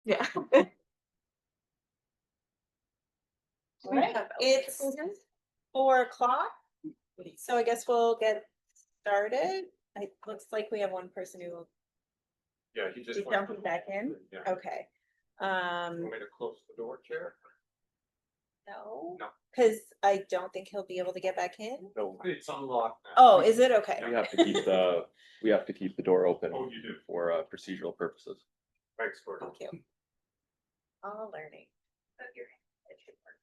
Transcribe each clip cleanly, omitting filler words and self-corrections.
Yeah. Right, it's 4 o'clock, so I guess we'll get started. It looks like we have one person who Yeah, he just is went. jumping back in. Yeah. Okay. You want me to close the door, Chair? No, No. because I don't think he'll be able to get back in. No, It's unlocked now. Oh, is it? Okay. we have to keep the door open Oh, you do. for procedural purposes. Thanks, Gordon. Thank you. All learning. But it should work.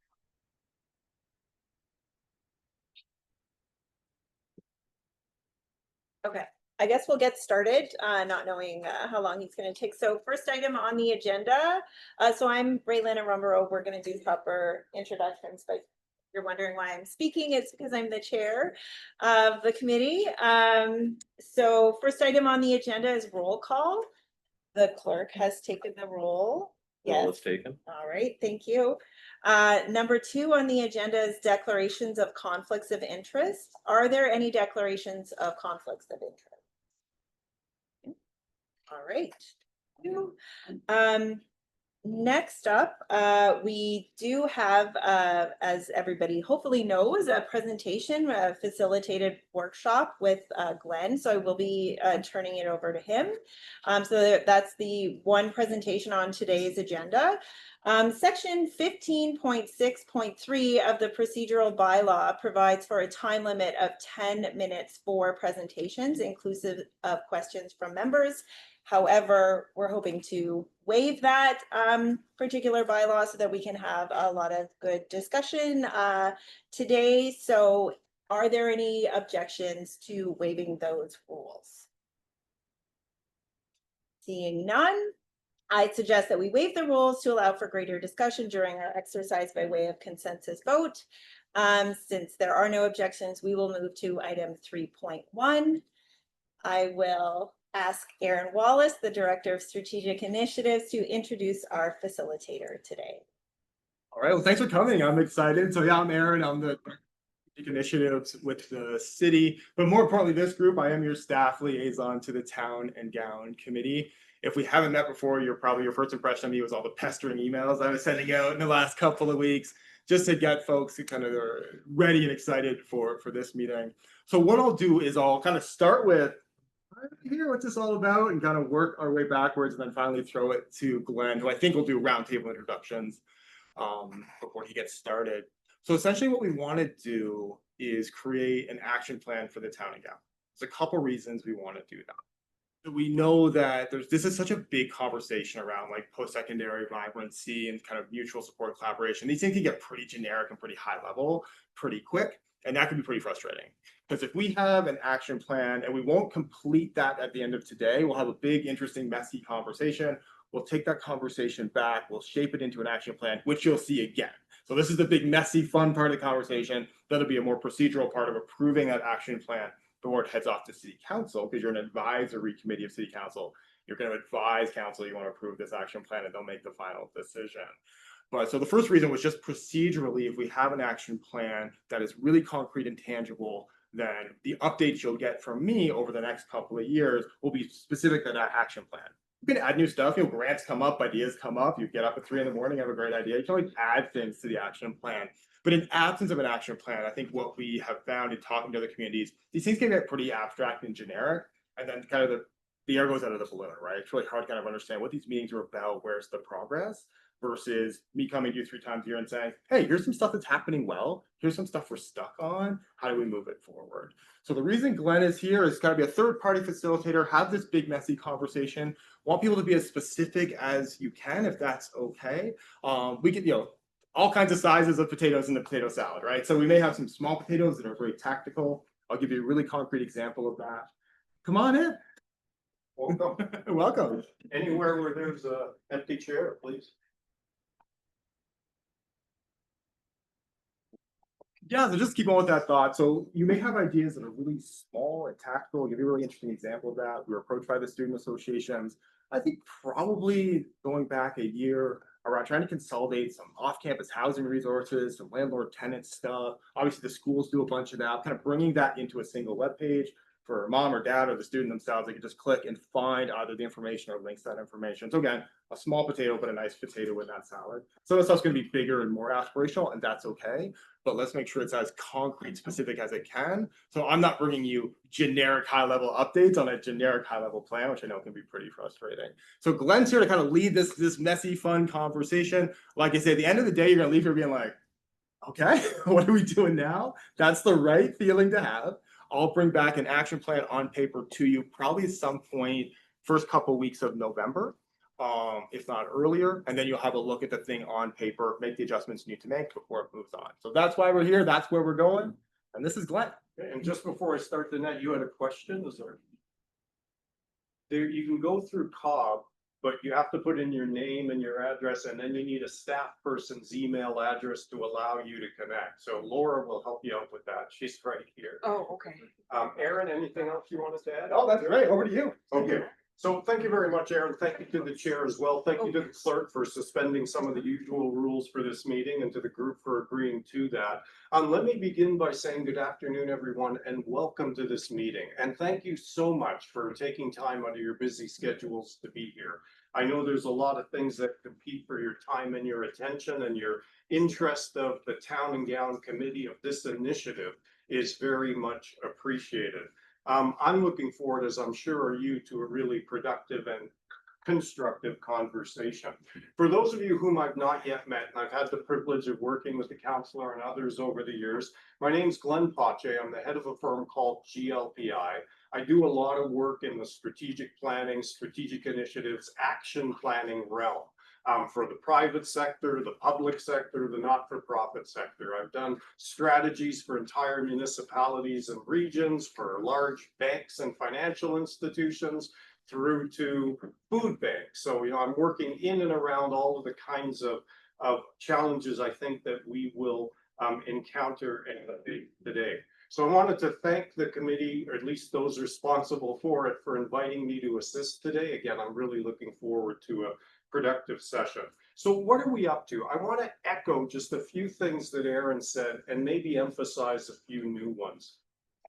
Okay, I guess we'll get started, not knowing how long he's going to take. So first item on the agenda. So I'm Braylon Arumbaro. We're going to do proper introductions, but you're wondering why I'm speaking. It's because I'm the chair of the committee. So first item on the agenda is roll call. The clerk has taken the roll. Roll Yes. is taken. All right, thank you. Number 2 on the agenda is declarations of conflicts of interest. Are there any declarations of conflicts of interest? All right. Next up, we do have, as everybody hopefully knows, a presentation, a facilitated workshop with Glenn. So I will be turning it over to him. So that's the one presentation on today's agenda. Section 15.6.3 of the procedural bylaw provides for a time limit of 10 minutes for presentations, inclusive of questions from members. However, we're hoping to waive that particular bylaw so that we can have a lot of good discussion today. So are there any objections to waiving those rules? Seeing none, I suggest that we waive the rules to allow for greater discussion during our exercise by way of consensus vote. Since there are no objections, we will move to item 3.1. I will ask Aaron Wallace, the Director of Strategic Initiatives, to introduce our facilitator today. All right, well, thanks for coming. I'm excited. So yeah, I'm Aaron. I'm the Strategic Initiatives with the city, but more importantly, this group, I am your staff liaison to the Town and Gown Committee. If we haven't met before, your first impression of me was all the pestering emails I was sending out in the last couple of weeks, just to get folks who kind of are ready and excited for this meeting. So what I'll do is I'll kind of start with hear what's this all about and kind of work our way backwards and then finally throw it to Glenn, who I think will do roundtable introductions before he gets started. So essentially what we want to do is create an action plan for the Town and Gown. There's a couple reasons we want to do that. We know that this is such a big conversation around like post-secondary vibrancy and kind of mutual support collaboration. These things can get pretty generic and pretty high level pretty quick, and that can be pretty frustrating. Because if we have an action plan and we won't complete that at the end of today, we'll have a big, interesting, messy conversation. We'll take that conversation back, we'll shape it into an action plan, which you'll see again. So this is the big, messy, fun part of the conversation. That'll be a more procedural part of approving that action plan before it heads off to City Council, because you're an advisory committee of City Council. You're going to advise Council you want to approve this action plan, and they'll make the final decision. But so the first reason was just procedurally, if we have an action plan that is really concrete and tangible, then the updates you'll get from me over the next couple of years will be specific to that action plan. You can add new stuff, grants come up, ideas come up, you get up at 3 in the morning, have a great idea. You can always add things to the action plan. But in absence of an action plan, I think what we have found in talking to other communities, these things can get pretty abstract and generic, and then kind of the air goes out of the balloon, right? It's really hard to kind of understand what these meetings are about, where's the progress, versus me coming to you 3 times a year and saying, hey, here's some stuff that's happening well, here's some stuff we're stuck on, how do we move it forward? So the reason Glenn is here is kind of be a third-party facilitator, have this big messy conversation, want people to be as specific as you can, if that's okay. We could, all kinds of sizes of potatoes in the potato salad, right? So we may have some small potatoes that are very tactical. I'll give you a really concrete example of that. Come on in. Welcome. Welcome. Anywhere where there's an empty chair, please. Yeah, so just keep on with that thought. So you may have ideas that are really small and tactical. I'll give you a really interesting example of that. We were approached by the student associations, I think probably going back a year, around trying to consolidate some off-campus housing resources, some landlord-tenant stuff. Obviously, the schools do a bunch of that, kind of bringing that into a single web page, for mom or dad or the student themselves, they can just click and find either the information or links to that information. So again, a small potato, but a nice potato in that salad. So this stuff's gonna be bigger and more aspirational, and that's okay. But let's make sure it's as concrete, specific as it can. So I'm not bringing you generic high-level updates on a generic high-level plan, which I know can be pretty frustrating. So Glenn's here to kind of lead this messy, fun conversation. Like I said, at the end of the day, you're gonna leave here being like, okay, what are we doing now? That's the right feeling to have. I'll bring back an action plan on paper to you probably at some point, first couple weeks of November, if not earlier. And then you'll have a look at the thing on paper, make the adjustments you need to make before it moves on. So that's why we're here. That's where we're going. And this is Glenn. And just before I start the net, you had a question, is there? There, you can go through Cobb, but you have to put in your name and your address, and then you need a staff person's email address to allow you to connect. So Laura will help you out with that. She's right here. Oh, okay. Aaron, anything else you want us to add? Oh, that's great. Over to you. Okay, so thank you very much, Aaron. Thank you to the chair as well. Thank you to the clerk for suspending some of the usual rules for this meeting and to the group for agreeing to that. Let me begin by saying good afternoon, everyone, and welcome to this meeting. And thank you so much for taking time out of your busy schedules to be here. I know there's a lot of things that compete for your time and your attention, and your interest of the Town and Gown Committee of this initiative is very much appreciated. I'm looking forward, as I'm sure are you, to a really productive and constructive conversation. For those of you whom I've not yet met, and I've had the privilege of working with the counselor and others over the years, my name's Glenn Pache. I'm the head of a firm called GLPI. I do a lot of work in the strategic planning, strategic initiatives, action planning realm. For the private sector, the public sector, the not-for-profit sector. I've done strategies for entire municipalities and regions, for large banks and financial institutions, through to food banks. So, I'm working in and around all of the kinds of challenges I think that we will encounter today. So I wanted to thank the committee, or at least those responsible for it, for inviting me to assist today. Again, I'm really looking forward to a productive session. So what are we up to? I want to echo just a few things that Aaron said and maybe emphasize a few new ones.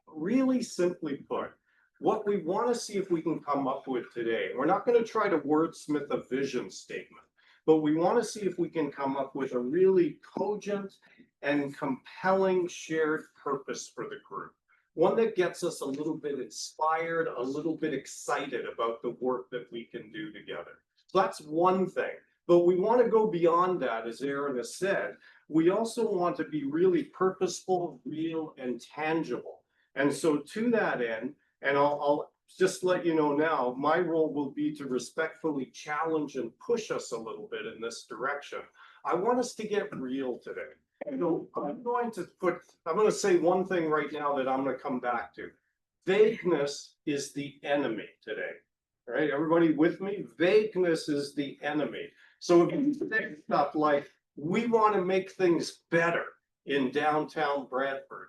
Really simply put, what we want to see if we can come up with today, we're not going to try to wordsmith a vision statement, but we want to see if we can come up with a really cogent and compelling shared purpose for the group. One that gets us a little bit inspired, a little bit excited about the work that we can do together. So that's one thing, but we want to go beyond that, as Aaron has said. We also want to be really purposeful, real, and tangible. And so to that end, and I'll just let you know now, my role will be to respectfully challenge and push us a little bit in this direction. I want us to get real today. So I'm going to say one thing right now that I'm going to come back to. Vagueness is the enemy today. All right, everybody with me? Vagueness is the enemy. So if you say stuff like, we want to make things better in downtown Bradford,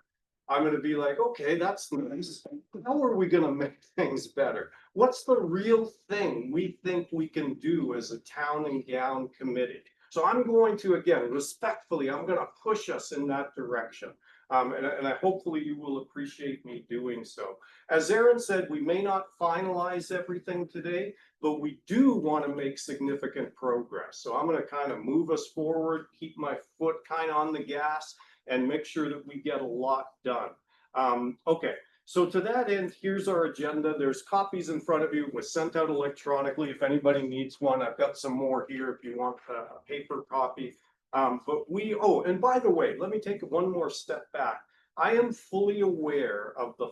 I'm going to be like, okay, that's nice. How are we going to make things better? What's the real thing we think we can do as a Town and Gown committee? So I'm going to, again, respectfully, I'm going to push us in that direction. And I hopefully you will appreciate me doing so. As Aaron said, we may not finalize everything today, but we do want to make significant progress. So I'm going to kind of move us forward, keep my foot kind of on the gas, and make sure that we get a lot done. Okay, so to that end, here's our agenda. There's copies in front of you. It was sent out electronically. If anybody needs one, I've got some more here if you want a paper copy. And by the way, let me take one more step back. I am fully aware of the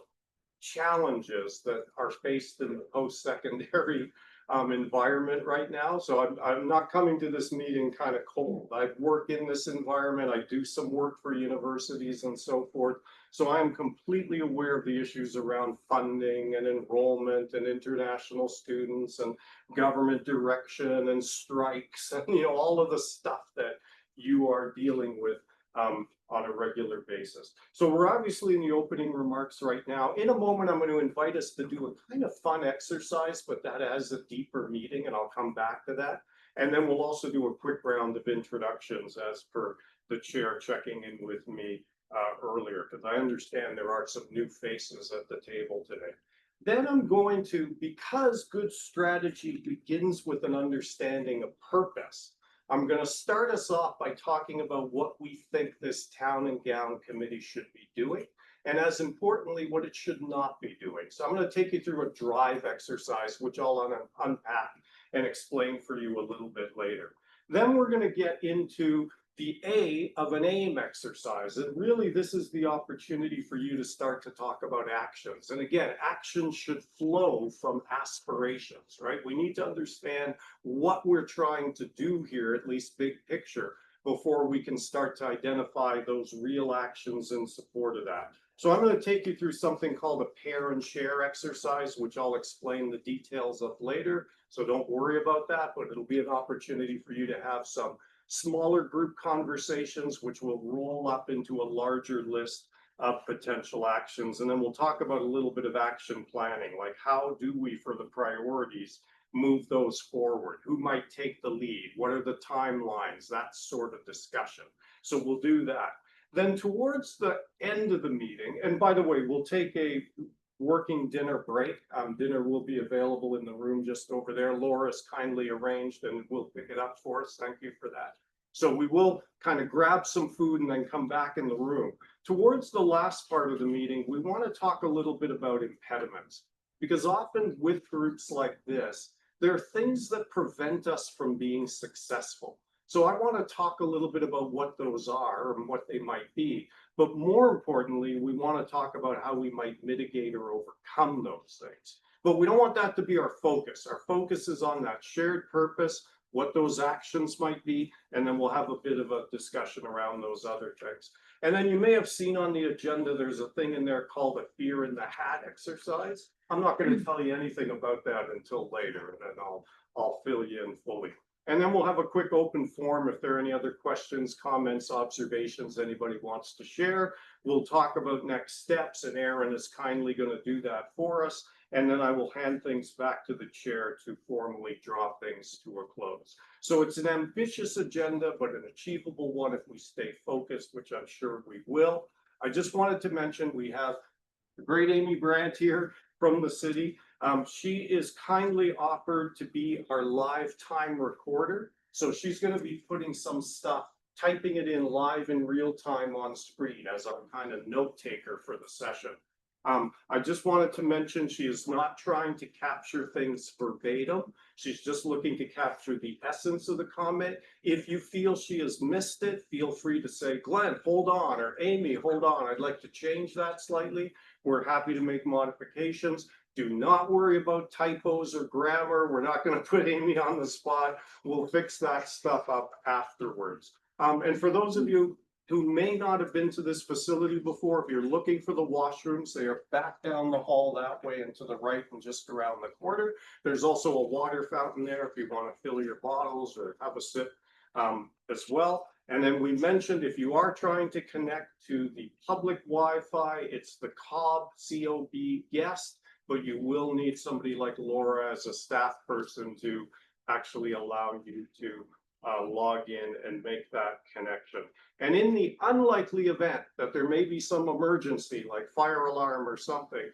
challenges that are faced in the post-secondary environment right now. So I'm not coming to this meeting kind of cold. I work in this environment. I do some work for universities and so forth. So I'm completely aware of the issues around funding and enrollment and international students and government direction and strikes and all of the stuff that you are dealing with on a regular basis. So we're obviously in the opening remarks right now. In a moment, I'm going to invite us to do a kind of fun exercise, but that has a deeper meaning, and I'll come back to that. And then we'll also do a quick round of introductions as per the chair checking in with me earlier, because I understand there are some new faces at the table today. Then I'm going to, because good strategy begins with an understanding of purpose, I'm going to start us off by talking about what we think this Town and Gown Committee should be doing, and as importantly, what it should not be doing. So I'm going to take you through a drive exercise, which I'll unpack and explain for you a little bit later. Then we're going to get into the A of an AIM exercise. And really, this is the opportunity for you to start to talk about actions. And again, actions should flow from aspirations, right? We need to understand what we're trying to do here, at least big picture, before we can start to identify those real actions in support of that. So I'm going to take you through something called a pair and share exercise, which I'll explain the details of later. So don't worry about that, but it'll be an opportunity for you to have some smaller group conversations, which will roll up into a larger list of potential actions. And then we'll talk about a little bit of action planning, like how do we, for the priorities, move those forward? Who might take the lead? What are the timelines? That sort of discussion. So we'll do that. Then towards the end of the meeting, and by the way, we'll take a working dinner break. Dinner will be available in the room just over there. Laura's kindly arranged and will pick it up for us. Thank you for that. So we will kind of grab some food and then come back in the room. Towards the last part of the meeting, we want to talk a little bit about impediments, because often with groups like this, there are things that prevent us from being successful. So I want to talk a little bit about what those are and what they might be. But more importantly, we want to talk about how we might mitigate or overcome those things. But we don't want that to be our focus. Our focus is on that shared purpose, what those actions might be, and then we'll have a bit of a discussion around those other things. And then you may have seen on the agenda, there's a thing in there called a fear in the hat exercise. I'm not going to tell you anything about that until later, and then I'll fill you in fully. And then we'll have a quick open forum if there are any other questions, comments, observations anybody wants to share. We'll talk about next steps, and Aaron is kindly going to do that for us. And then I will hand things back to the chair to formally draw things to a close. So it's an ambitious agenda, but an achievable one if we stay focused, which I'm sure we will. I just wanted to mention we have the great Amy Brandt here from the city. She is kindly offered to be our live time recorder. So she's going to be putting some stuff, typing it in live in real time on screen as our kind of note taker for the session. I just wanted to mention she is not trying to capture things verbatim. She's just looking to capture the essence of the comment. If you feel she has missed it, feel free to say, Glenn, hold on, or Amy, hold on. I'd like to change that slightly. We're happy to make modifications. Do not worry about typos or grammar. We're not going to put Amy on the spot. We'll fix that stuff up afterwards. And for those of you who may not have been to this facility before, if you're looking for the washrooms, they are back down the hall that way and to the right and just around the corner. There's also a water fountain there if you want to fill your bottles or have a sip as well. And then we mentioned if you are trying to connect to the public Wi-Fi, it's the COB guest, but you will need somebody like Laura as a staff person to actually allow you to log in and make that connection. And in the unlikely event that there may be some emergency like fire alarm or something,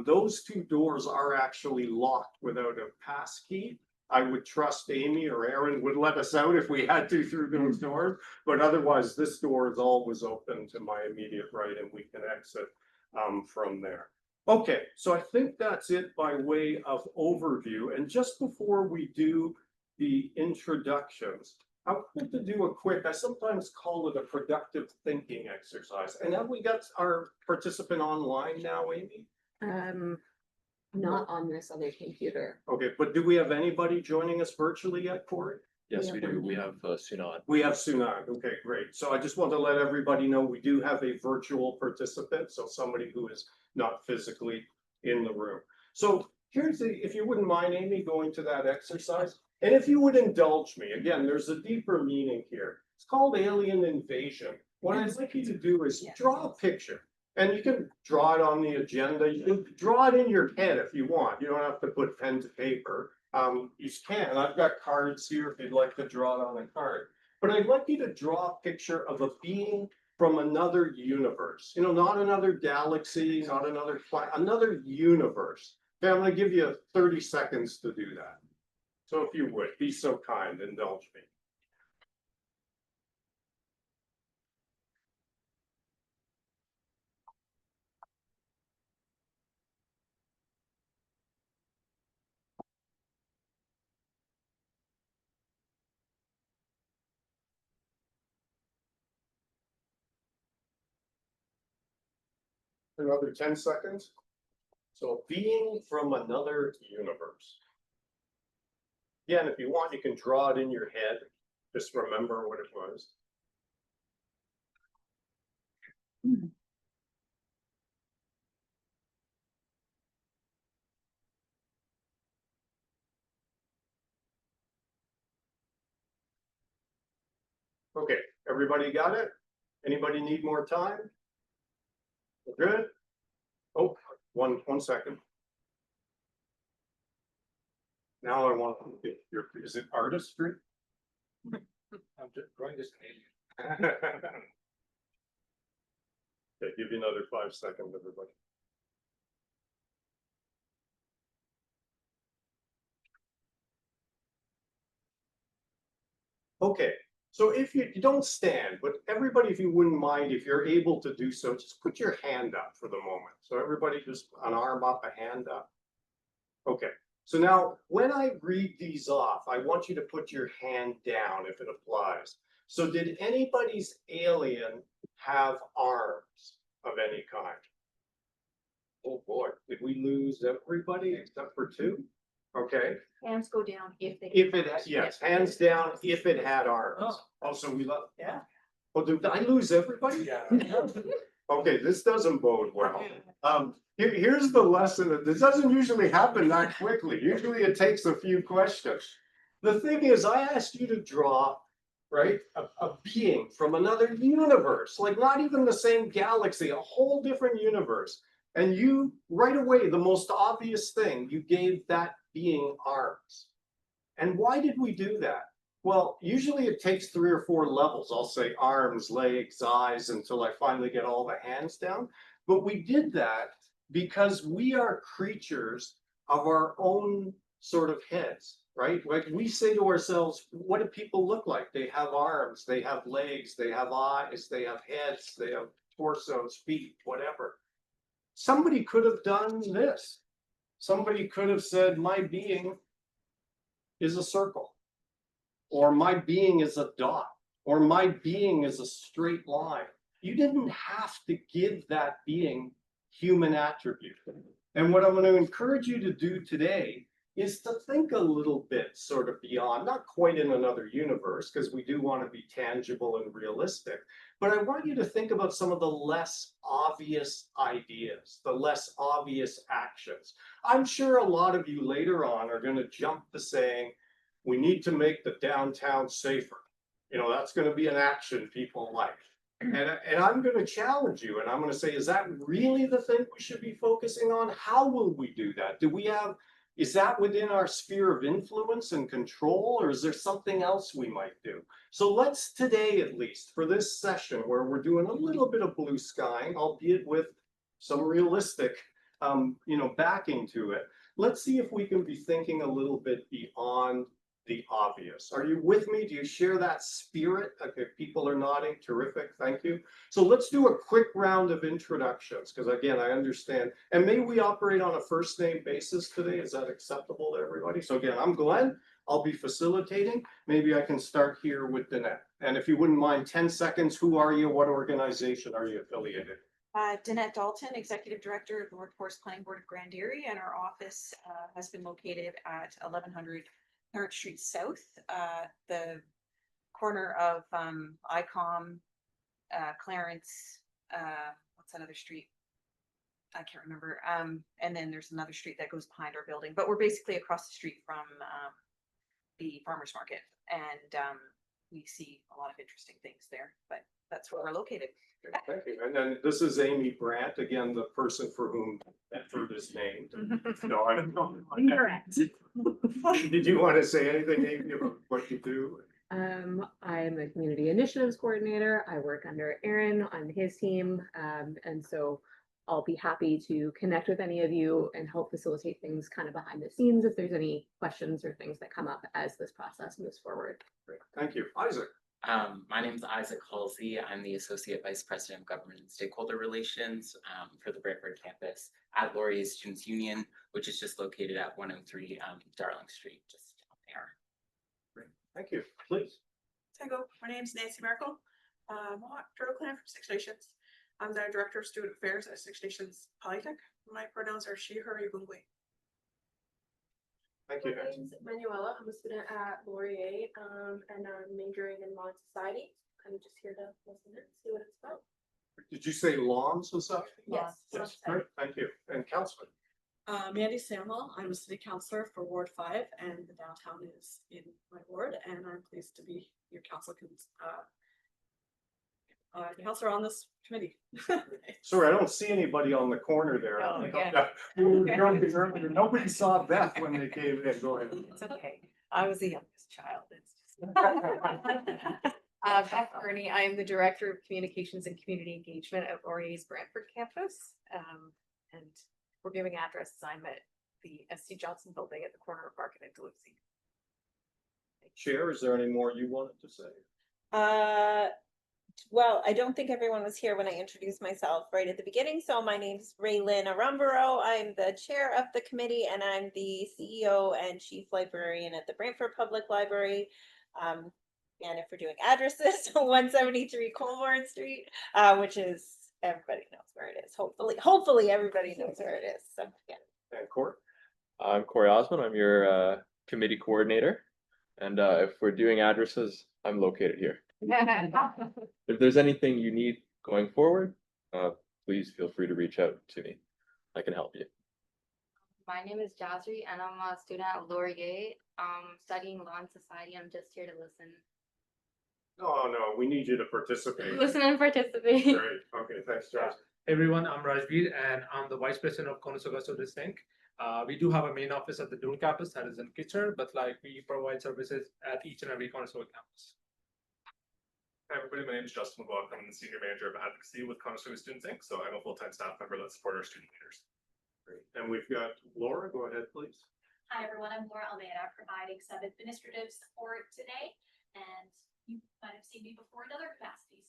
those two doors are actually locked without a pass key. I would trust Amy or Aaron would let us out if we had to through those doors, but otherwise this door is always open to my immediate right and we can exit from there. Okay, so I think that's it by way of overview. And just before we do the introductions, I wanted to do a quick, I sometimes call it a productive thinking exercise. And have we got our participant online now, Amy? Not on this other computer. Okay, but do we have anybody joining us virtually yet, Corey? Yes, we do. We have Sunod. We have Sunad. Okay, great. So I just want to let everybody know we do have a virtual participant, so somebody who is not physically in the room. So here's the, if you wouldn't mind, Amy, going to that exercise. And if you would indulge me, again, there's a deeper meaning here. It's called alien invasion. What I'd like you to do is draw a picture. And you can draw it on the agenda. You can draw it in your head if you want. You don't have to put pen to paper. You can. I've got cards here if you'd like to draw it on a card. But I'd like you to draw a picture of a being from another universe, you know, not another galaxy, not another planet, another universe. Okay, I'm gonna give you 30 seconds to do that. So if you would, be so kind, indulge me. Another 10 seconds. So being from another universe. Again, if you want, you can draw it in your head. Just remember what it was. Okay, everybody got it? Anybody need more time? We're good? Oh, one second. Now I want to get your, is it artistry? I'm just going to say. Okay, give you another 5 seconds, everybody. Okay, so if you don't stand, but everybody, if you wouldn't mind, if you're able to do so, just put your hand up for the moment. So everybody just an arm up, a hand up. Okay, so now when I read these off, I want you to put your hand down if it applies. So did anybody's alien have arms of any kind? Oh boy, did we lose everybody except for 2? Okay, Hands go down if they. if it, yes, hands down if it had arms. Oh, so we love. Yeah. Well, did I lose everybody? Yeah. Okay, this doesn't bode well. Here's the lesson. This doesn't usually happen that quickly. Usually it takes a few questions. The thing is, I asked you to draw, right, a being from another universe, like not even the same galaxy, a whole different universe. And you, right away, the most obvious thing, you gave that being arms. And why did we do that? Well, usually it takes 3 or 4 levels. I'll say arms, legs, eyes, until I finally get all the hands down. But we did that because we are creatures of our own sort of heads, right? Like we say to ourselves, what do people look like? They have arms, they have legs, they have eyes, they have heads, they have torsos, feet, whatever. Somebody could have done this. Somebody could have said, my being is a circle, or my being is a dot, or my being is a straight line. You didn't have to give that being human attribute. And what I'm going to encourage you to do today is to think a little bit sort of beyond, not quite in another universe, because we do want to be tangible and realistic, but I want you to think about some of the less obvious ideas, the less obvious actions. I'm sure a lot of you later on are going to jump to saying, we need to make the downtown safer. You know, that's going to be an action people like. And I'm going to challenge you and I'm going to say, is that really the thing we should be focusing on? How will we do that? Do we have, is that within our sphere of influence and control, or is there something else we might do? So let's today, at least for this session where we're doing a little bit of blue skying, albeit with some realistic, backing to it. Let's see if we can be thinking a little bit beyond the obvious. Are you with me? Do you share that spirit? Okay, people are nodding. Terrific. Thank you. So let's do a quick round of introductions, because again, I understand. And may we operate on a first name basis today? Is that acceptable to everybody? So again, I'm Glenn. I'll be facilitating. Maybe I can start here with Danette. And if you wouldn't mind, 10 seconds. Who are you? What organization are you affiliated? Danette Dalton, Executive Director of North Forest Planning Board of Grand Erie, and our office has been located at 1100 Parrot Street South, the corner of ICOM, Clarence, what's that other street? I can't remember. And then there's another street that goes behind our building, but we're basically across the street from the farmer's market, and we see a lot of interesting things there, but that's where we're located. Thank you. And then this is Amy Brandt, again, the person for whom Bedford is named. No, I don't know. Correct. Did you want to say anything, Amy, about what you do? I am the Community Initiatives Coordinator. I work under Aaron on his team. And so I'll be happy to connect with any of you and help facilitate things kind of behind the scenes if there's any questions or things that come up as this process moves forward. Great. Thank you. Isaac? My name is Isaac Halsey. I'm the Associate Vice President of Government and Stakeholder Relations for the Brantford campus at Laurier Students Union, which is just located at 103 Darling Street, just down there. Great. Thank you. Please. Tango, my name is Nancy Merkel. Mohawk Turtle Clan from Six Nations. I'm the Director of Student Affairs at Six Nations Polytech. My pronouns are she, her, yugungwe. Thank you. My name's Manuela. I'm a student at Laurier, and I'm majoring in law and society. I'm just here to listen and see what it's about. Did you say lawn society? Yes. Yes, great, thank you. And Councilman? Mandy Samuel. I'm a city councilor for Ward 5, and the downtown is in my ward, and I'm pleased to be your counselor on this committee. Sorry, I don't see anybody on the corner there. Oh, okay. Yeah. Nobody saw Beth when they came in. Go ahead. It's okay. I was the youngest child. It's just. Beth Ernie, I am the Director of Communications and Community Engagement at Laurier's Brantford campus. And we're giving address assignment at the SC Johnson building at the corner of Market and Duluth. Chair, is there any more you wanted to say? Well, I don't think everyone was here when I introduced myself right at the beginning. So my name's Raylyn Arumbaro. I'm the chair of the committee and I'm the CEO and chief librarian at the Brantford Public Library. And if we're doing addresses, 173 Colborne Street, which is, everybody knows where it is. Hopefully everybody knows where it is. So yeah. And Court? I'm Corey Osmond. I'm your committee coordinator. And if we're doing addresses, I'm located here. If there's anything you need going forward, please feel free to reach out to me. I can help you. My name is Jasri, and I'm a student at Laurier, studying law and society. I'm just here to listen. Oh, no, we need you to participate. Listen and participate. Great, okay, thanks, Josh. Everyone, I'm Rajveer and I'm the Vice President of Conestoga Students Inc. We do have a main office at the Dune campus that is in Kitchener, but like we provide services at each and every Conestoga campus. Hi everybody, my name is Justin LeBlanc. I'm the Senior Manager of Advocacy with Conestoga Students Inc. So I'm a full-time staff member that support our student leaders. Great. And we've got Laura, go ahead, please. Hi everyone, I'm Laura Almeida, providing some administrative support today, and you might have seen me before in other capacities.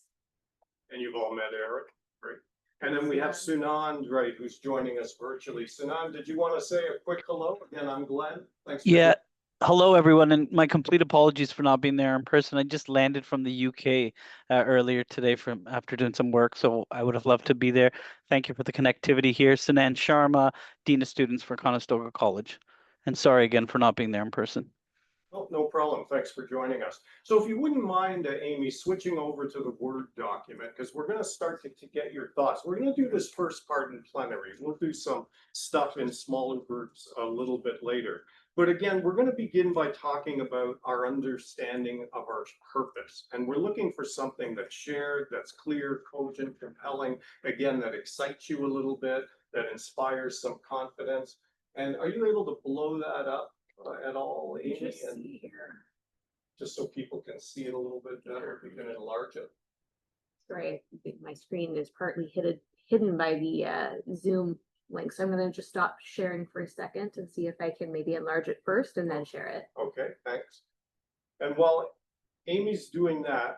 And you've all met Eric, great. And then we have Sunand, right, who's joining us virtually. Sunand, did you want to say a quick hello? Again, I'm Glenn. Thanks. Yeah. Hello, everyone, and my complete apologies for not being there in person. I just landed from the UK earlier today after doing some work, so I would have loved to be there. Thank you for the connectivity here. Sanand Sharma, Dean of Students for Conestoga College. And sorry again for not being there in person. Oh, no problem. Thanks for joining us. So if you wouldn't mind, Amy, switching over to the Word document, because we're going to start to get your thoughts. We're going to do this first part in plenary. We'll do some stuff in smaller groups a little bit later. But again, we're going to begin by talking about our understanding of our purpose. And we're looking for something that's shared, that's clear, cogent, compelling, again, that excites you a little bit, that inspires some confidence. And are you able to blow that up at all, Amy? Just see here. Just so people can see it a little bit better, if you can enlarge it. Sorry, I think my screen is partly hidden by the Zoom link. So I'm going to just stop sharing for a second and see if I can maybe enlarge it first and then share it. Okay, thanks. And while Amy's doing that,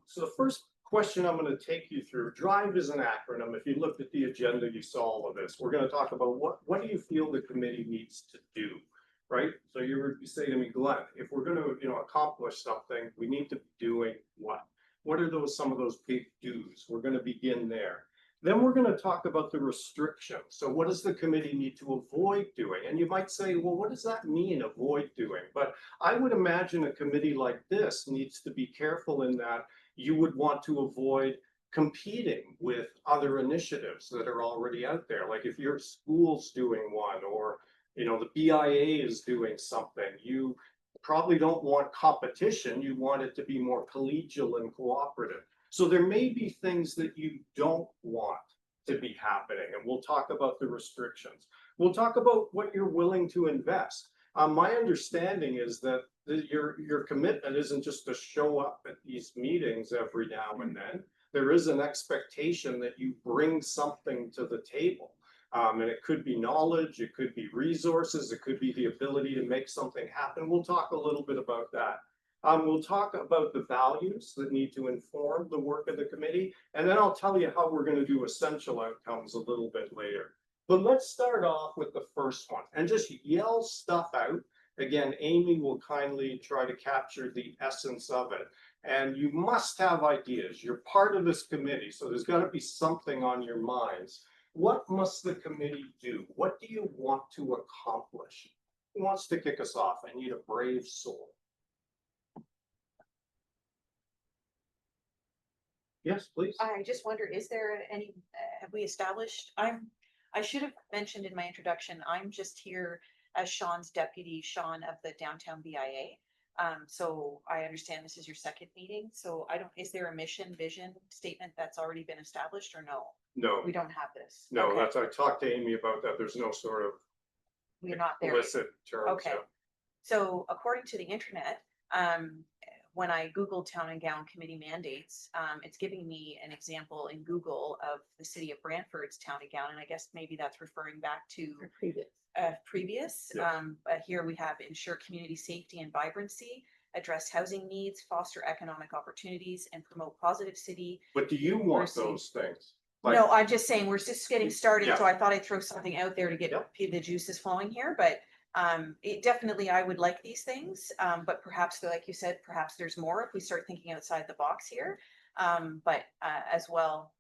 so the first question I'm going to take you through, DRIVE is an acronym. If you looked at the agenda, you saw all of this. We're going to talk about what do you feel the committee needs to do, right? So you say to me, Glenn, if we're going to accomplish something, we need to be doing what? What are some of those big do's? We're going to begin there. Then we're going to talk about the restrictions. So what does the committee need to avoid doing? And you might say, well, what does that mean, avoid doing? But I would imagine a committee like this needs to be careful in that you would want to avoid competing with other initiatives that are already out there. Like if your school's doing one or the BIA is doing something, you probably don't want competition. You want it to be more collegial and cooperative. So there may be things that you don't want to be happening, and we'll talk about the restrictions. We'll talk about what you're willing to invest. My understanding is that your commitment isn't just to show up at these meetings every now and then. There is an expectation that you bring something to the table. And it could be knowledge, it could be resources, it could be the ability to make something happen. We'll talk a little bit about that. We'll talk about the values that need to inform the work of the committee, and then I'll tell you how we're going to do essential outcomes a little bit later. But let's start off with the first one and just yell stuff out. Again, Amy will kindly try to capture the essence of it. And you must have ideas. You're part of this committee, so there's got to be something on your minds. What must the committee do? What do you want to accomplish? Who wants to kick us off? I need a brave soul. Yes, please. I just wonder, is there any, have we established, I should have mentioned in my introduction, I'm just here as Sean's deputy, Sean of the Downtown BIA. So I understand this is your second meeting, so is there a mission, vision statement that's already been established or no? No, We don't have this. no, Okay. I talked to Amy about that. There's no sort of We're not there. illicit terms. Okay. So according to the internet, when I Googled Town and Gown Committee mandates, it's giving me an example in Google of the city of Brantford's Town and Gown, and I guess maybe that's referring back to previous. Yeah. But here we have ensure community safety and vibrancy, address housing needs, foster economic opportunities, and promote positive city. But do you want Mercy. those things? No, I'm just saying, we're just getting started, Yeah. so I thought I'd throw something out there to get Yep. the juices flowing here, but it definitely, I would like these things, but perhaps, like you said, perhaps there's more if we start thinking outside the box here. But as well.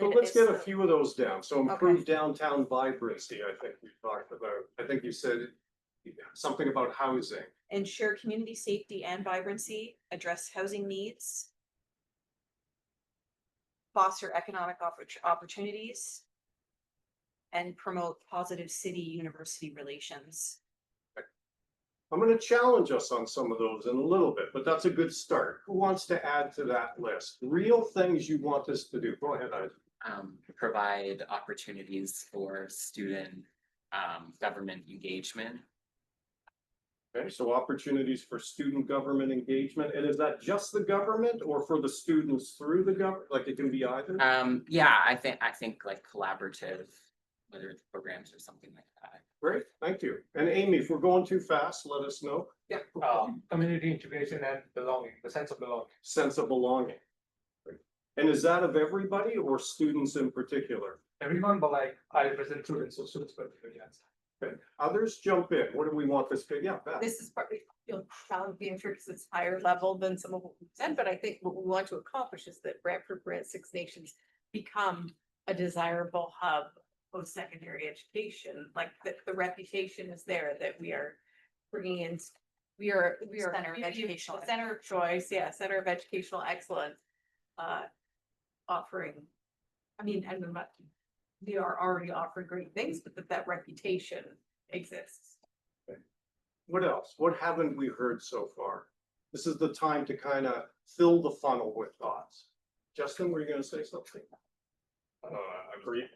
So it let's is- get a few of those down. So improve downtown vibrancy, I think we talked about. I think you said something about housing. Ensure community safety and vibrancy, address housing needs. Foster economic opportunities. And promote positive city-university relations. I'm going to challenge us on some of those in a little bit, but that's a good start. Who wants to add to that list? Real things you want us to do. Go ahead, Isaac. Provide opportunities for student government engagement. Okay, so opportunities for student government engagement. And is that just the government or for the students through the government? Like it can be either? Yeah, I think like collaborative, whether it's programs or something like that. Great, thank you. And Amy, if we're going too fast, let us know. Yeah, community integration and belonging, the sense of belonging. Sense of belonging. And is that of everybody or students in particular? Everyone, but like I represent students, so students particularly, yes. Okay. Others jump in. What do we want this to? Yeah, Beth. This is partly, you'll probably be interested because it's higher level than some of what we said, but I think what we want to accomplish is that Brantford Brant Six Nations become a desirable hub of secondary education, like the reputation is there that we are bringing in. We are Center of educational the center of choice, yeah, center of educational excellence. Offering, I mean, and we are already offering great things, but that reputation exists. What else? What haven't we heard so far? This is the time to kind of fill the funnel with thoughts. Justin, were you going to say something?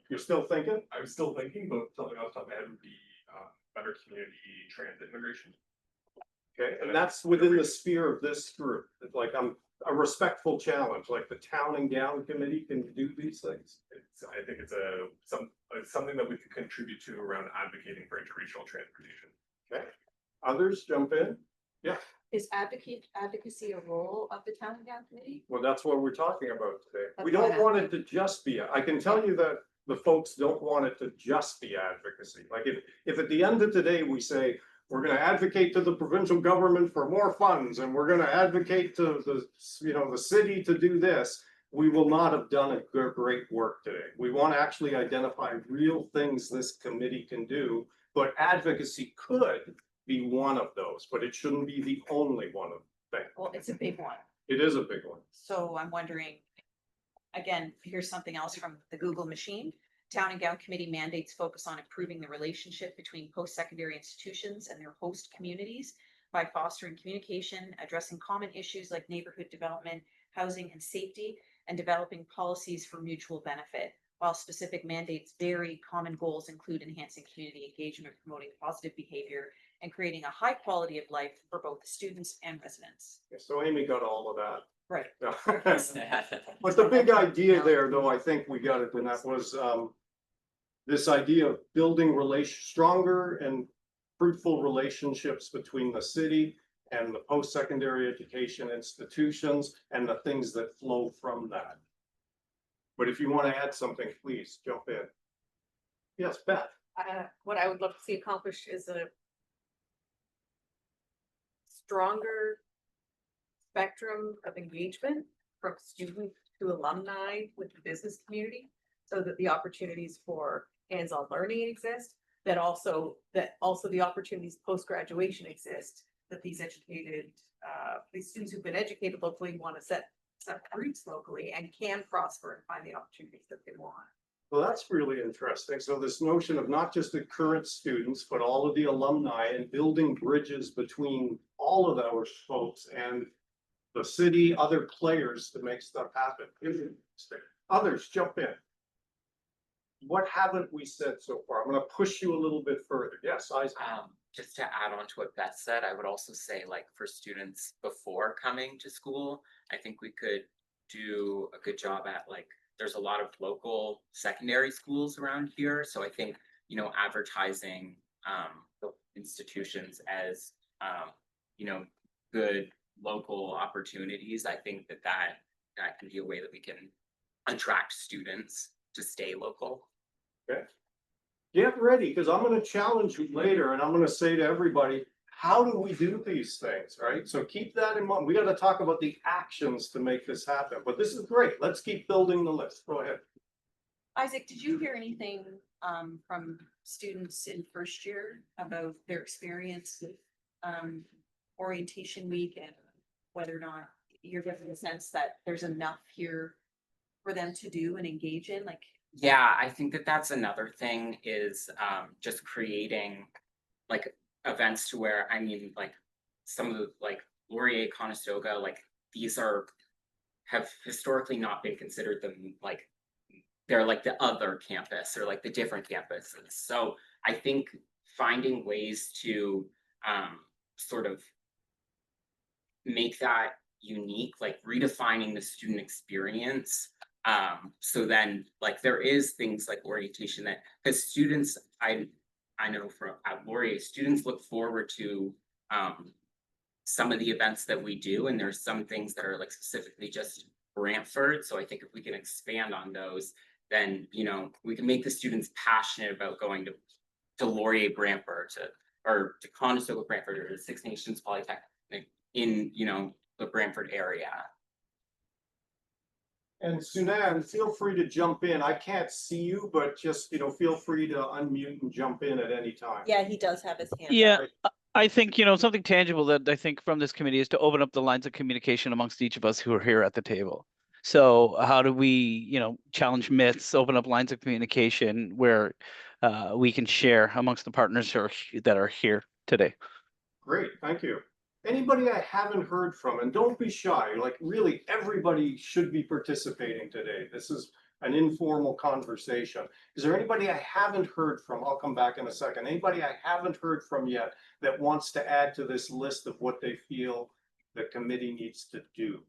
You're still thinking? I'm still thinking, but something off the top of my head would be better community transit integration. Okay, and that's within the sphere of this group. It's like a respectful challenge, like the Town and Gown Committee can do these things. I think it's something that we could contribute to around advocating for interregional transportation. Okay, others jump in. Yeah, Is advocacy a role of the Town and Gown Committee? well, that's what we're talking about today. We That's what don't want it to just be, I can tell you that the folks don't want it to just be advocacy. Like if at the end of today, we say, we're gonna advocate to the provincial government for more funds and we're gonna advocate to the city to do this, we will not have done a great work today. We want to actually identify real things this committee can do, but advocacy could be one of those, but it shouldn't be the only one of them. Well, it's a big one. It is a big one. So I'm wondering, again, here's something else from the Google machine. Town and Gown Committee mandates focus on improving the relationship between post-secondary institutions and their host communities by fostering communication, addressing common issues like neighborhood development, housing and safety, and developing policies for mutual benefit. While specific mandates vary, common goals include enhancing community engagement, promoting positive behavior, and creating a high quality of life for both the students and residents. So Amy got all of that. Right. But the big idea there, though, I think we got it, and that was, this idea of building stronger and fruitful relationships between the city and the post-secondary education institutions and the things that flow from that. But if you want to add something, please jump in. Yes, Beth. What I would love to see accomplished is a stronger spectrum of engagement from student to alumni with the business community, so that the opportunities for hands-on learning exist, that also the opportunities post-graduation exist, that these students who've been educated locally want to set roots locally and can prosper and find the opportunities that they want. Well, that's really interesting. So this notion of not just the current students, but all of the alumni and building bridges between all of those folks and the city, other players to make stuff happen. Others, jump in. What haven't we said so far? I'm gonna push you a little bit further. Yes, Isaac. Just to add on to what Beth said, I would also say, like, for students before coming to school, I think we could do a good job at, like, there's a lot of local secondary schools around here. So I think, you know, advertising the institutions as, you know, good local opportunities. I think that can be a way that we can attract students to stay local. Okay. Get ready, because I'm gonna challenge you later and I'm gonna say to everybody, how do we do these things, right? So keep that in mind. We gotta talk about the actions to make this happen, but this is great. Let's keep building the list. Go ahead. Isaac, did you hear anything from students in first year about their experience with orientation week and whether or not you're getting the sense that there's enough here for them to do and engage in, like? Yeah, I think that's another thing is just creating like events to where, I mean, like some of the like Laurier, Conestoga, like these have historically not been considered like they're like the other campus or like the different campuses. So I think finding ways to sort of make that unique, like redefining the student experience. So then like there is things like orientation that, because students, I know from at Laurier, students look forward to some of the events that we do, and there's some things that are like specifically just Brantford. So I think if we can expand on those, then, you know, we can make the students passionate about going to Laurier Brantford, or to Conestoga Brantford, or to Six Nations Polytechnic in, you know, the Brantford area. And Sunan, feel free to jump in. I can't see you, but just, you know, feel free to unmute and jump in at any time. Yeah, he does have his hand up. Yeah, I think, you know, something tangible that I think from this committee is to open up the lines of communication amongst each of us who are here at the table. So how do we, you know, challenge myths, open up lines of communication where we can share amongst the partners that are here today? Great, thank you. Anybody I haven't heard from, and don't be shy, like really everybody should be participating today. This is an informal conversation. Is there anybody I haven't heard from? I'll come back in a second. Anybody I haven't heard from yet that wants to add to this list of what they feel the committee needs to do?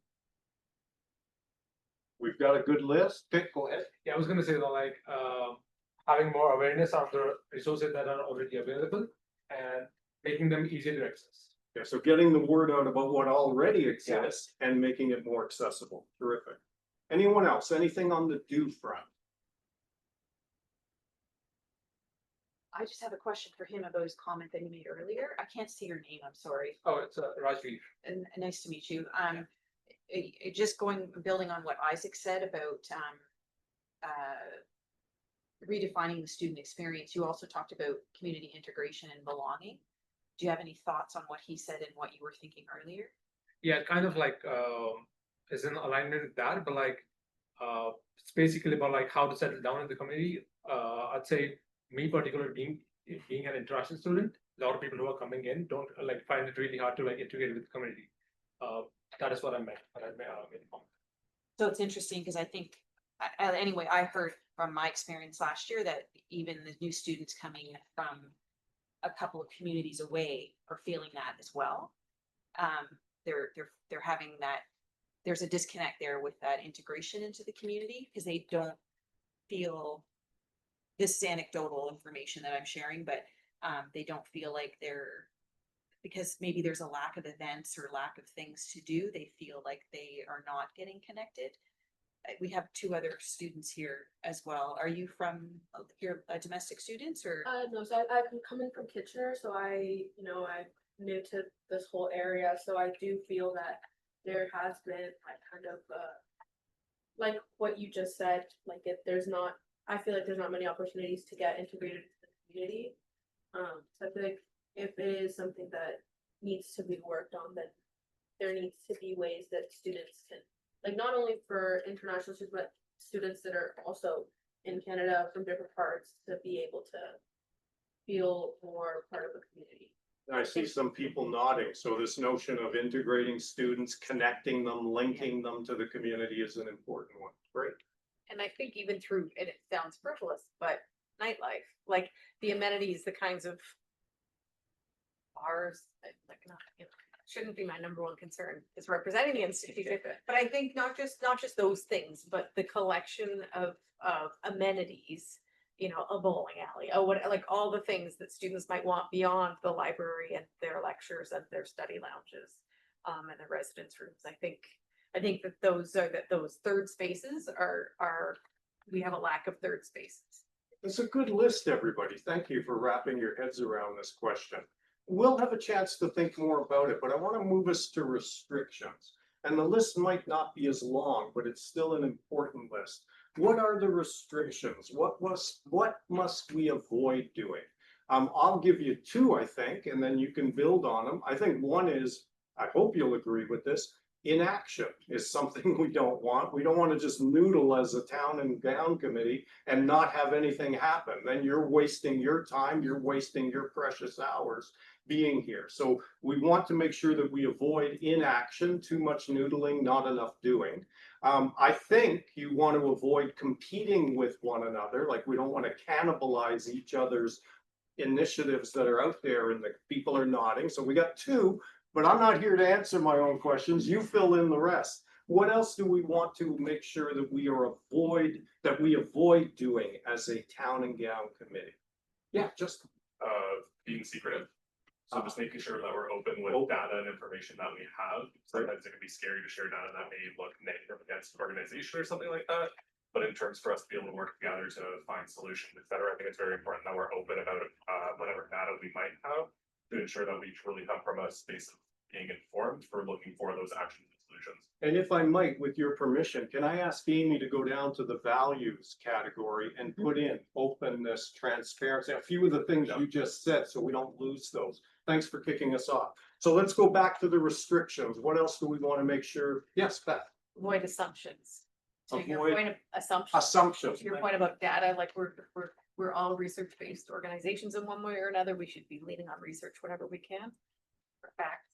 We've got a good list. Pick, go ahead. Yeah, I was gonna say that like having more awareness of the resources that are already available and making them easier to access. Yeah, so getting the word out about what already exists and making it more accessible. Terrific. Anyone else? Anything on the do front? I just have a question for him about his comment that he made earlier. I can't see your name, I'm sorry. Oh, it's Rajveer. And nice to meet you. Just building on what Isaac said about redefining the student experience, you also talked about community integration and belonging. Do you have any thoughts on what he said and what you were thinking earlier? Yeah, kind of like is in alignment with that, but like it's basically about like how to settle down in the community. I'd say me particularly being an interaction student, a lot of people who are coming in don't like find it really hard to like integrate with the community. That is what I meant when I made a comment. So it's interesting because I think, anyway, I heard from my experience last year that even the new students coming from a couple of communities away are feeling that as well. They're having that, there's a disconnect there with that integration into the community because they don't feel, this is anecdotal information that I'm sharing, but they don't feel like they're, because maybe there's a lack of events or lack of things to do, they feel like they are not getting connected. We have two other students here as well. Are you from, you're domestic students or? No, so I'm coming from Kitchener, so I'm new to this whole area, so I do feel that there has been like kind of, like what you just said, like if there's not, I feel like there's not many opportunities to get integrated into the community. So I feel like if it is something that needs to be worked on, then there needs to be ways that students can, like not only for international students, but students that are also in Canada from different parts to be able to feel more part of the community. I see some people nodding, so this notion of integrating students, connecting them, linking them to the community is an important one. Great. And I think even through, and it sounds frivolous, but nightlife, like the amenities, the kinds of bars, like not, shouldn't be my number one concern is representing the institution. But I think not just those things, but the collection of amenities, a bowling alley, like all the things that students might want beyond the library and their lectures and their study lounges, and the residence rooms. I think that those third spaces are we have a lack of third spaces. It's a good list, everybody. Thank you for wrapping your heads around this question. We'll have a chance to think more about it, but I want to move us to restrictions. And the list might not be as long, but it's still an important list. What are the restrictions? What must we avoid doing? I'll give you two, I think, and then you can build on them. I think one is, I hope you'll agree with this, inaction is something we don't want. We don't want to just noodle as a town and gown committee and not have anything happen. Then you're wasting your time, you're wasting your precious hours being here. So we want to make sure that we avoid inaction, too much noodling, not enough doing. I think you want to avoid competing with one another, like we don't want to cannibalize each other's initiatives that are out there and the people are nodding. So we got two, but I'm not here to answer my own questions. You fill in the rest. What else do we want to make sure that we avoid doing as a town and gown committee? Yeah, just being secretive. So just making sure that we're open with data and information that we have. Sometimes it can be scary to share data that may look negative against an organization or something like that. But in terms for us to be able to work together to find solutions, et cetera, I think it's very important that we're open about whatever data we might have to ensure that we truly come from a space of being informed for looking for those actions and solutions. And if I might, with your permission, can I ask Amy to go down to the values category and put in openness, transparency, a few of the things you just said, so we don't lose those. Thanks for kicking us off. So let's go back to the restrictions. What else do we want to make sure? Yes, Beth. Avoid assumptions. To your Avoid point of assumptions. assumptions. To your point about data, like we're all research-based organizations in one way or another. We should be leaning on research whenever we can. For facts,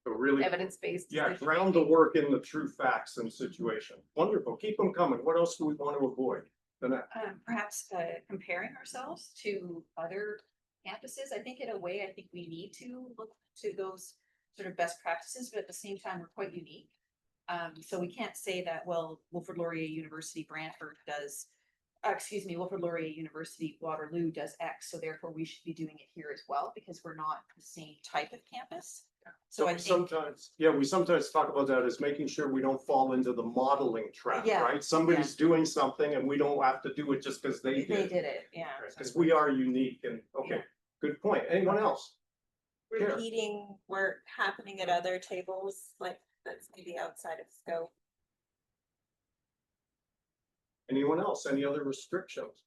So really, evidence-based. yeah, decision ground the making. work in the true facts and situation. Wonderful. Keep them coming. What else do we want to avoid? Danette? Perhaps comparing ourselves to other campuses. I think in a way, I think we need to look to those sort of best practices, but at the same time, we're quite unique. So we can't say that, well, Wilfrid Laurier University Brantford does, Wilfrid Laurier University Waterloo does X, so therefore we should be doing it here as well, because we're not the same type of campus. So I think, we sometimes talk about that as making sure we don't fall into the modeling trap, Yeah, right? Somebody's doing something and we don't have to do it just because they they did. did it, yeah. Because we are unique and, okay, good point. Anyone else? Sure. Repeating work happening at other tables, like that's maybe outside of scope. Anyone else? Any other restrictions?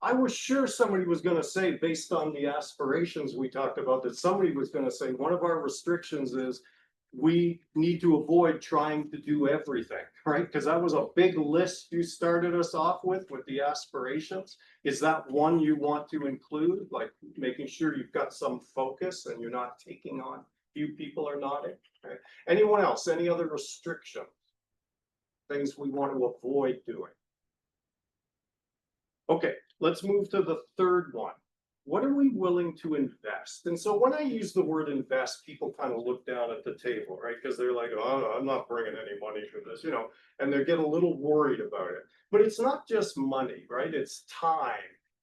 I was sure somebody was gonna say, based on the aspirations we talked about, that somebody was gonna say, one of our restrictions is we need to avoid trying to do everything, right? Because that was a big list you started us off with the aspirations. Is that one you want to include, like making sure you've got some focus and you're not taking on, few people are nodding, right? Anyone else? Any other restrictions? Things we want to avoid doing? Okay, let's move to the third one. what are we willing to invest? And so when I use the word invest, people kind of look down at the table, right? Because they're like, oh, I'm not bringing any money to this, and they get a little worried about it. But it's not just money, right? It's time,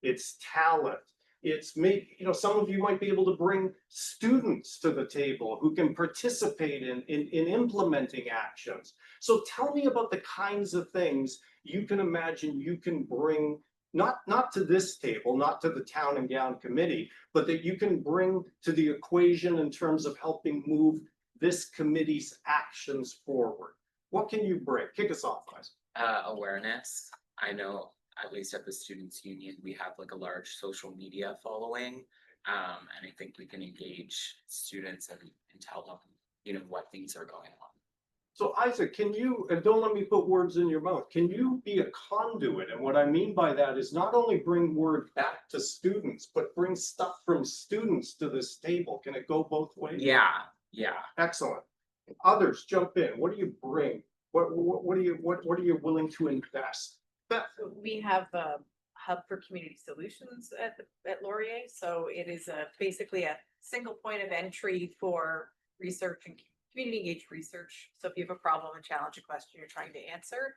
it's talent. It's maybe, some of you might be able to bring students to the table who can participate in implementing actions. So tell me about the kinds of things you can imagine you can bring, not to this table, not to the Town and Gown Committee, but that you can bring to the equation in terms of helping move this committee's actions forward. What can you bring? Kick us off, guys. Awareness. I know, at least at the Students' Union, we have like a large social media following. And I think we can engage students and tell them, what things are going on. So Isaac, can you, and don't let me put words in your mouth, can you be a conduit? And what I mean by that is not only bring word back to students, but bring stuff from students to this table. Can it go both ways? Yeah. Excellent. Others jump in. What do you bring? What are you willing to invest? Beth? We have a hub for community solutions at Laurier, so it is basically a single point of entry for research and community engaged research. So if you have a problem, a challenge, a question you're trying to answer,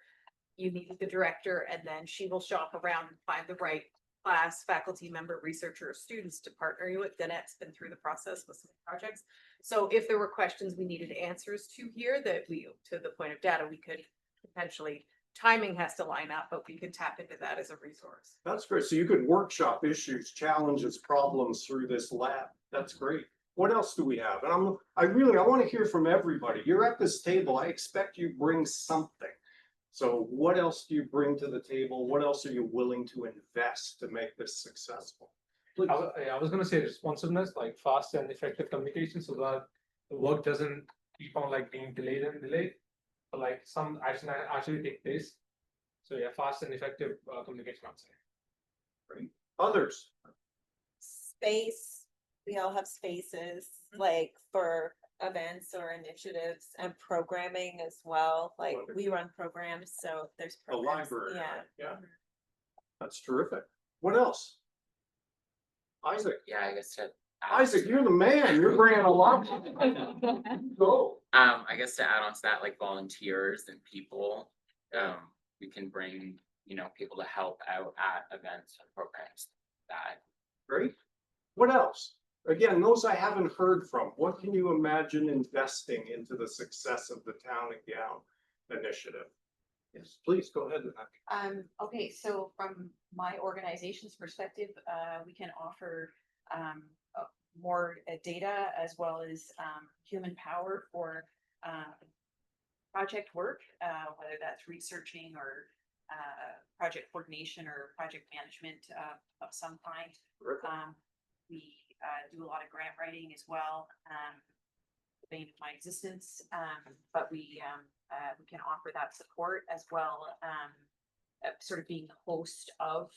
you meet with the director, and then she will shop around and find the right class, faculty member, researcher, or students to partner you with. Danette's been through the process with some projects. So if there were questions we needed answers to here that to the point of data, we could potentially, timing has to line up, but we could tap into that as a resource. That's great. So you could workshop issues, challenges, problems through this lab. That's great. What else do we have? And I want to hear from everybody. You're at this table. I expect you bring something. So what else do you bring to the table? What else are you willing to invest to make this successful? Please. I was gonna say responsiveness, like fast and effective communication, so that the work doesn't keep on like being delayed, but like some action actually take place. So yeah, fast and effective communication, I'd say. Great. Others? Space. We all have spaces like for events or initiatives and programming as well. Like we run programs, so if there's A programs. library. Yeah. Right? Yeah. That's terrific. What else? Isaac. Yeah, I guess Isaac, you're the man. You're bringing a lot. Go. I guess to add on to that, like volunteers and people, we can bring, people to help out at events and programs that. Great. What else? Again, those I haven't heard from. What can you imagine investing into the success of the Town and Gown initiative? Yes, please go ahead. Okay, so from my organization's perspective, we can offer more data as well as human power for project work, whether that's researching or project coordination or project management of some kind. We do a lot of grant writing as well, the bane of my existence, but we can offer that support as well, sort of being the host of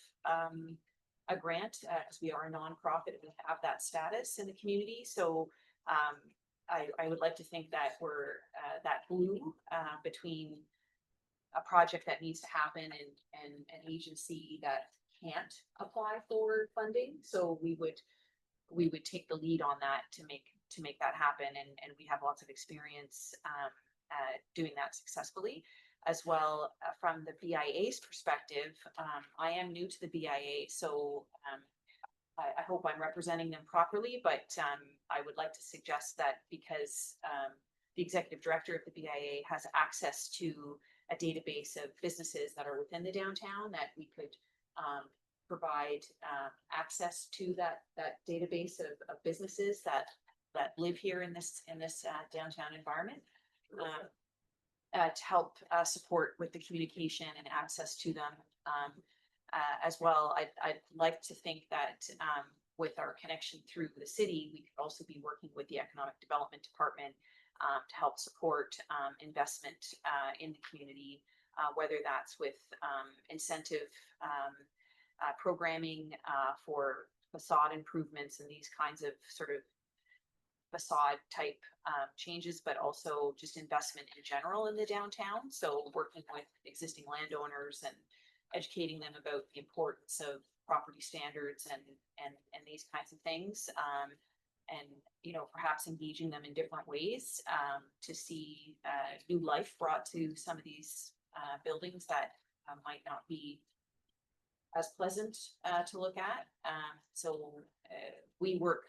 a grant, because we are a nonprofit and we have that status in the community. So I would like to think that we're that glue between a project that needs to happen and an agency that can't apply for funding. So we would take the lead on that to make that happen, and we have lots of experience doing that successfully as well. From the BIA's perspective, I am new to the BIA, so I hope I'm representing them properly, but I would like to suggest that because the executive director of the BIA has access to a database of businesses that are within the downtown, that we could provide access to that database of businesses that live here in this downtown environment, to help support with the communication and access to them. As well, I'd like to think that with our connection through the city, we could also be working with the Economic Development Department to help support investment in the community, whether that's with incentive programming for facade improvements and these kinds of sort of facade type changes, but also just investment in general in the downtown. So working with existing landowners and educating them about the importance of property standards and these kinds of things. And, you know, perhaps engaging them in different ways, to see, new life brought to some of these, buildings that might not be as pleasant, to look at. So, we work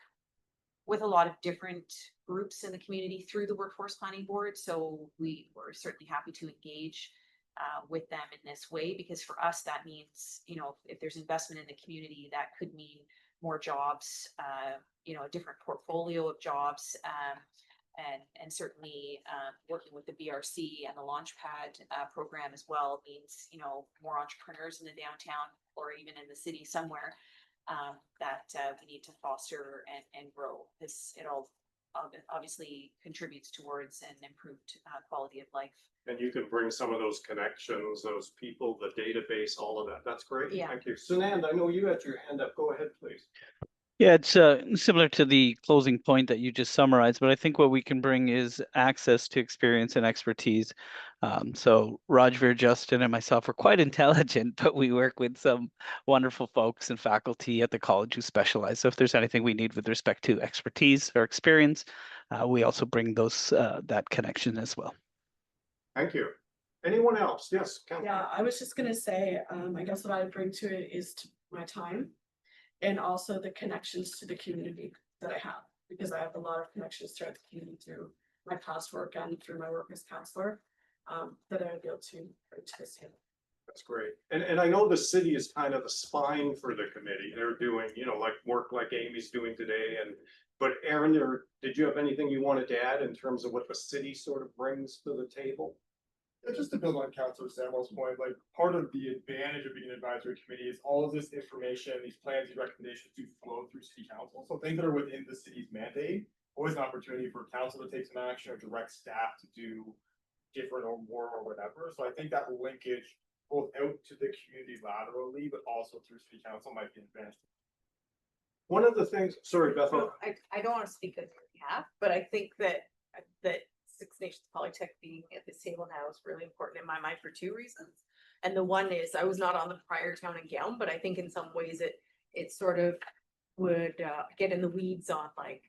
with a lot of different groups in the community through the Workforce Planning Board. So we were certainly happy to engage with them in this way, because for us, that means, you know, if there's investment in the community, that could mean more jobs, you know, a different portfolio of jobs. And certainly working with the BRC and the Launchpad program as well means, you know, more entrepreneurs in the downtown or even in the city somewhere, that we need to foster and grow. It all obviously contributes towards an improved quality of life. And you can bring some of those connections, those people, the database, all of that. That's great. Yeah. Thank you. Sunand, I know you had your hand up. Go ahead, please. Yeah, it's similar to the closing point that you just summarized, but I think what we can bring is access to experience and expertise. So Rajveer, Justin, and myself are quite intelligent, but we work with some wonderful folks and faculty at the college who specialize. So if there's anything we need with respect to expertise or experience, we also bring those that connection as well. Thank you. Anyone else? Yes, Councilor. Yeah, I was just gonna say, I guess what I bring to it is my time. And also the connections to the community that I have, because I have a lot of connections throughout the community through my past work and through my work as counselor. That I would be able to bring to this table. That's great. And I know the city is kind of the spine for the committee. They're doing, you know, like work like Amy's doing today. But Aaron, did you have anything you wanted to add in terms of what the city sort of brings to the table? Just to build on Councilor Samuel's point, like part of the advantage of being an advisory committee is all of this information, these plans, these recommendations do flow through city council. So things that are within the city's mandate, always an opportunity for council to take some action or direct staff to do different or more or whatever. So I think that linkage both out to the community laterally, but also through city council might be an advantage. One of the things, sorry, Bethel. I don't want to speak on your behalf, but I think that Six Nations Polytech being at this table now is really important in my mind for two reasons. And the one is I was not on the prior town and gown, but I think in some ways it sort of would get in the weeds on like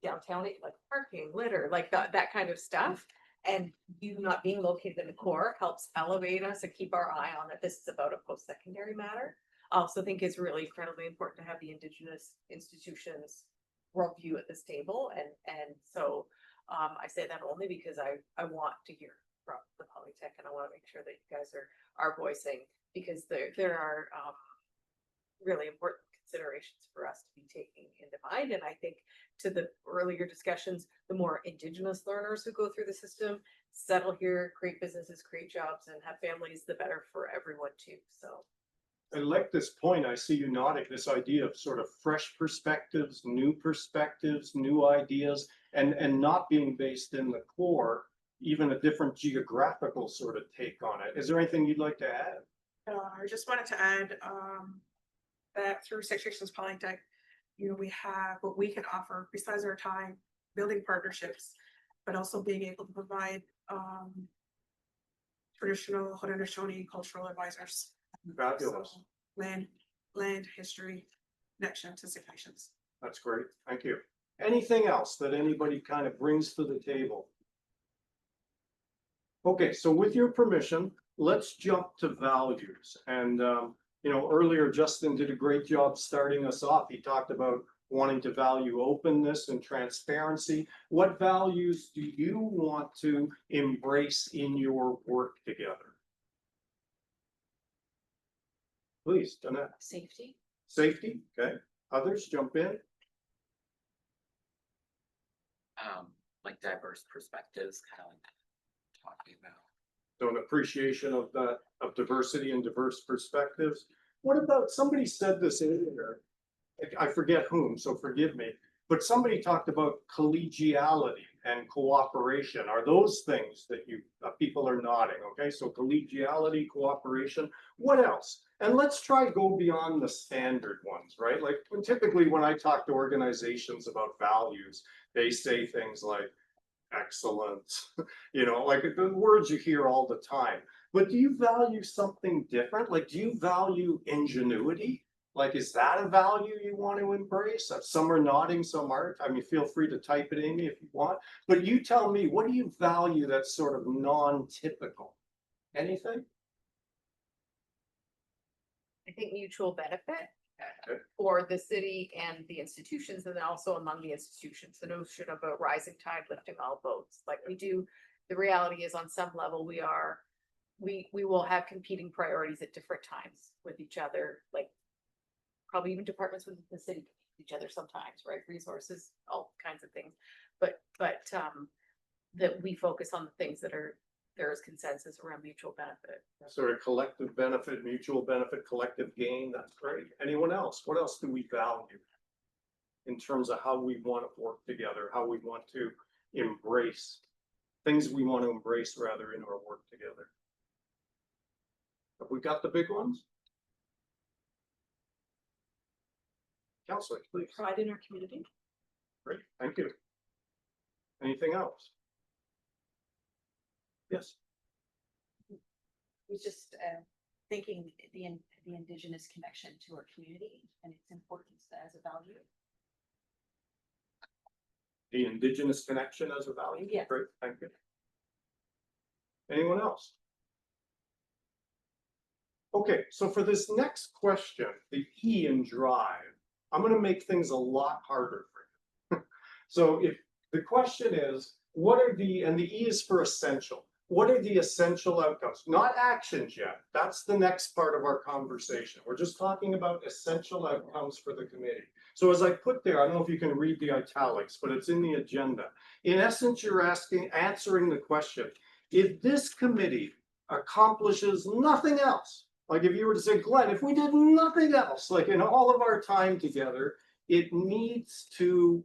downtown, like parking, litter, like that kind of stuff. And you not being located in the core helps elevate us and keep our eye on that this is about a post-secondary matter. I also think it's really incredibly important to have the Indigenous institutions worldview at this table. And so I say that only because I want to hear from the Polytech and I want to make sure that you guys are voicing, because there are really important considerations for us to be taking into mind. And I think to the earlier discussions, the more Indigenous learners who go through the system, settle here, create businesses, create jobs, and have families, the better for everyone too. So. I like this point. I see you nodding, this idea of sort of fresh perspectives, new ideas, and not being based in the core, even a different geographical sort of take on it. Is there anything you'd like to add? I just wanted to add, that through Six Nations Polytech, you know, we have what we can offer besides our time, building partnerships, but also being able to provide, traditional Haudenosaunee cultural advisors. Fabulous. So, land history connection to Six Nations. That's great. Thank you. Anything else that anybody kind of brings to the table? Okay, so with your permission, let's jump to values. And, you know, earlier Justin did a great job starting us off. He talked about wanting to value openness and transparency. What values do you want to embrace in your work together? Please, Danette. Safety. Safety, okay. Others jump in. Like diverse perspectives, kind of like talking about. So an appreciation of that, of diversity and diverse perspectives. What about, somebody said this earlier, I forget whom, so forgive me, but somebody talked about collegiality and cooperation. Are those things that you, people are nodding, okay? So collegiality, cooperation, what else? And let's try to go beyond the standard ones, right? Like typically when I talk to organizations about values, they say things like excellence, you know, like the words you hear all the time. But do you value something different? Like, do you value ingenuity? Like, is that a value you want to embrace? Some are nodding, some aren't. I mean, feel free to type it in if you want. But you tell me, what do you value that's sort of non-typical? Anything? I think mutual benefit Okay. for the city and the institutions, and then also among the institutions, the notion of a rising tide lifting all boats, like we do. The reality is, on some level, we will have competing priorities at different times with each other, like probably even departments within the city compete with each other sometimes, right? Resources, all kinds of things. But that we focus on the things that there is consensus around mutual benefit. Sort of collective benefit, mutual benefit, collective gain. That's great. Anyone else? What else do we value in terms of how we want to work together, how we want to embrace things we want to embrace rather in our work together? Have we got the big ones? Counselor, please. Pride in our community. Great, thank you. Anything else? Yes. Was just thinking the Indigenous connection to our community and its importance as a value. The Indigenous connection as a value? Yeah. Great, thank you. Anyone else? Okay, so for this next question, the E in drive, I'm going to make things a lot harder for you. So if the question is, what are the, and the E is for essential. What are the essential outcomes? Not actions yet. That's the next part of our conversation. We're just talking about essential outcomes for the committee. So as I put there, I don't know if you can read the italics, but it's in the agenda. In essence, you're answering the question, if this committee accomplishes nothing else, like if you were to say, Glenn, if we did nothing else, like in all of our time together, it needs to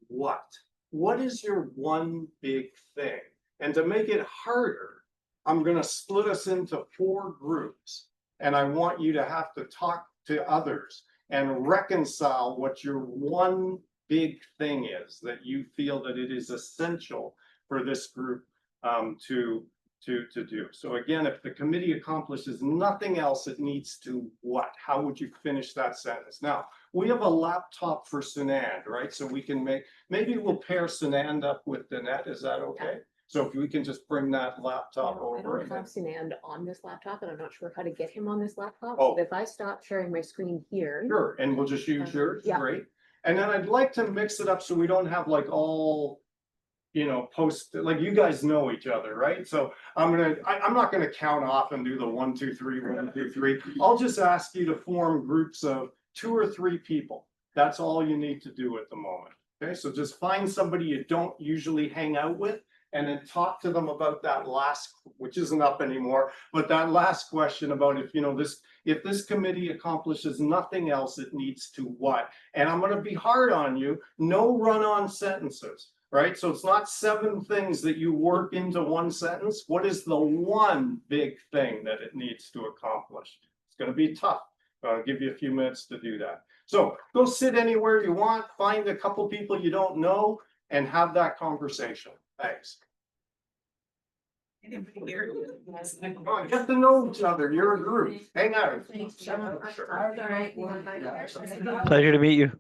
what? What is your one big thing? And to make it harder, I'm going to split us into 4 groups. And I want you to have to talk to others and reconcile what your one big thing is that you feel that it is essential for this group to do. So again, if the committee accomplishes nothing else, it needs to what? How would you finish that sentence? Now, we have a laptop for Sanand, right? So we can maybe we'll pair Sanand up with Danette. Is that okay? So if we can just bring that laptop I over. don't have Sanand on this laptop, and I'm not sure how to get him on this laptop. Oh. But if I stop sharing my screen here. Sure, and we'll just use yours, Yeah. great. And then I'd like to mix it up so we don't have like all, you know, like you guys know each other, right? So I'm not gonna count off and do the 1, 2, 3, 1, 2, 3. I'll just ask you to form groups of 2 or 3 people. That's all you need to do at the moment. Okay, so just find somebody you don't usually hang out with and then talk to them about that last, which isn't up anymore, but that last question about if, you know, if this committee accomplishes nothing else, it needs to what? And I'm going to be hard on you, no run-on sentences, right? So it's not 7 things that you work into one sentence. What is the one big thing that it needs to accomplish? It's going to be tough. I'll give you a few minutes to do that. So go sit anywhere you want, find a couple people you don't know, and have that conversation. Thanks. Come on, get to know each other. You're a group. Hang out. Pleasure to meet you.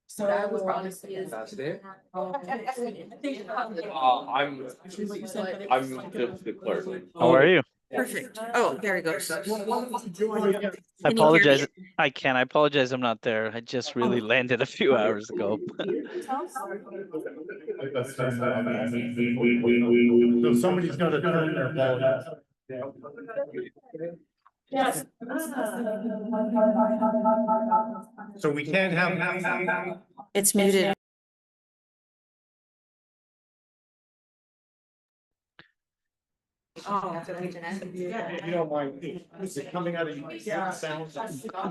So I was honestly is. That's it? I'm just the clerk. How are you? Perfect. Oh, there he goes. I apologize. I apologize. I'm not there. I just really landed a few hours ago. So somebody's got to turn their volume. Yes. So we can't have. It's muted. If you don't mind, is it coming out of your sound?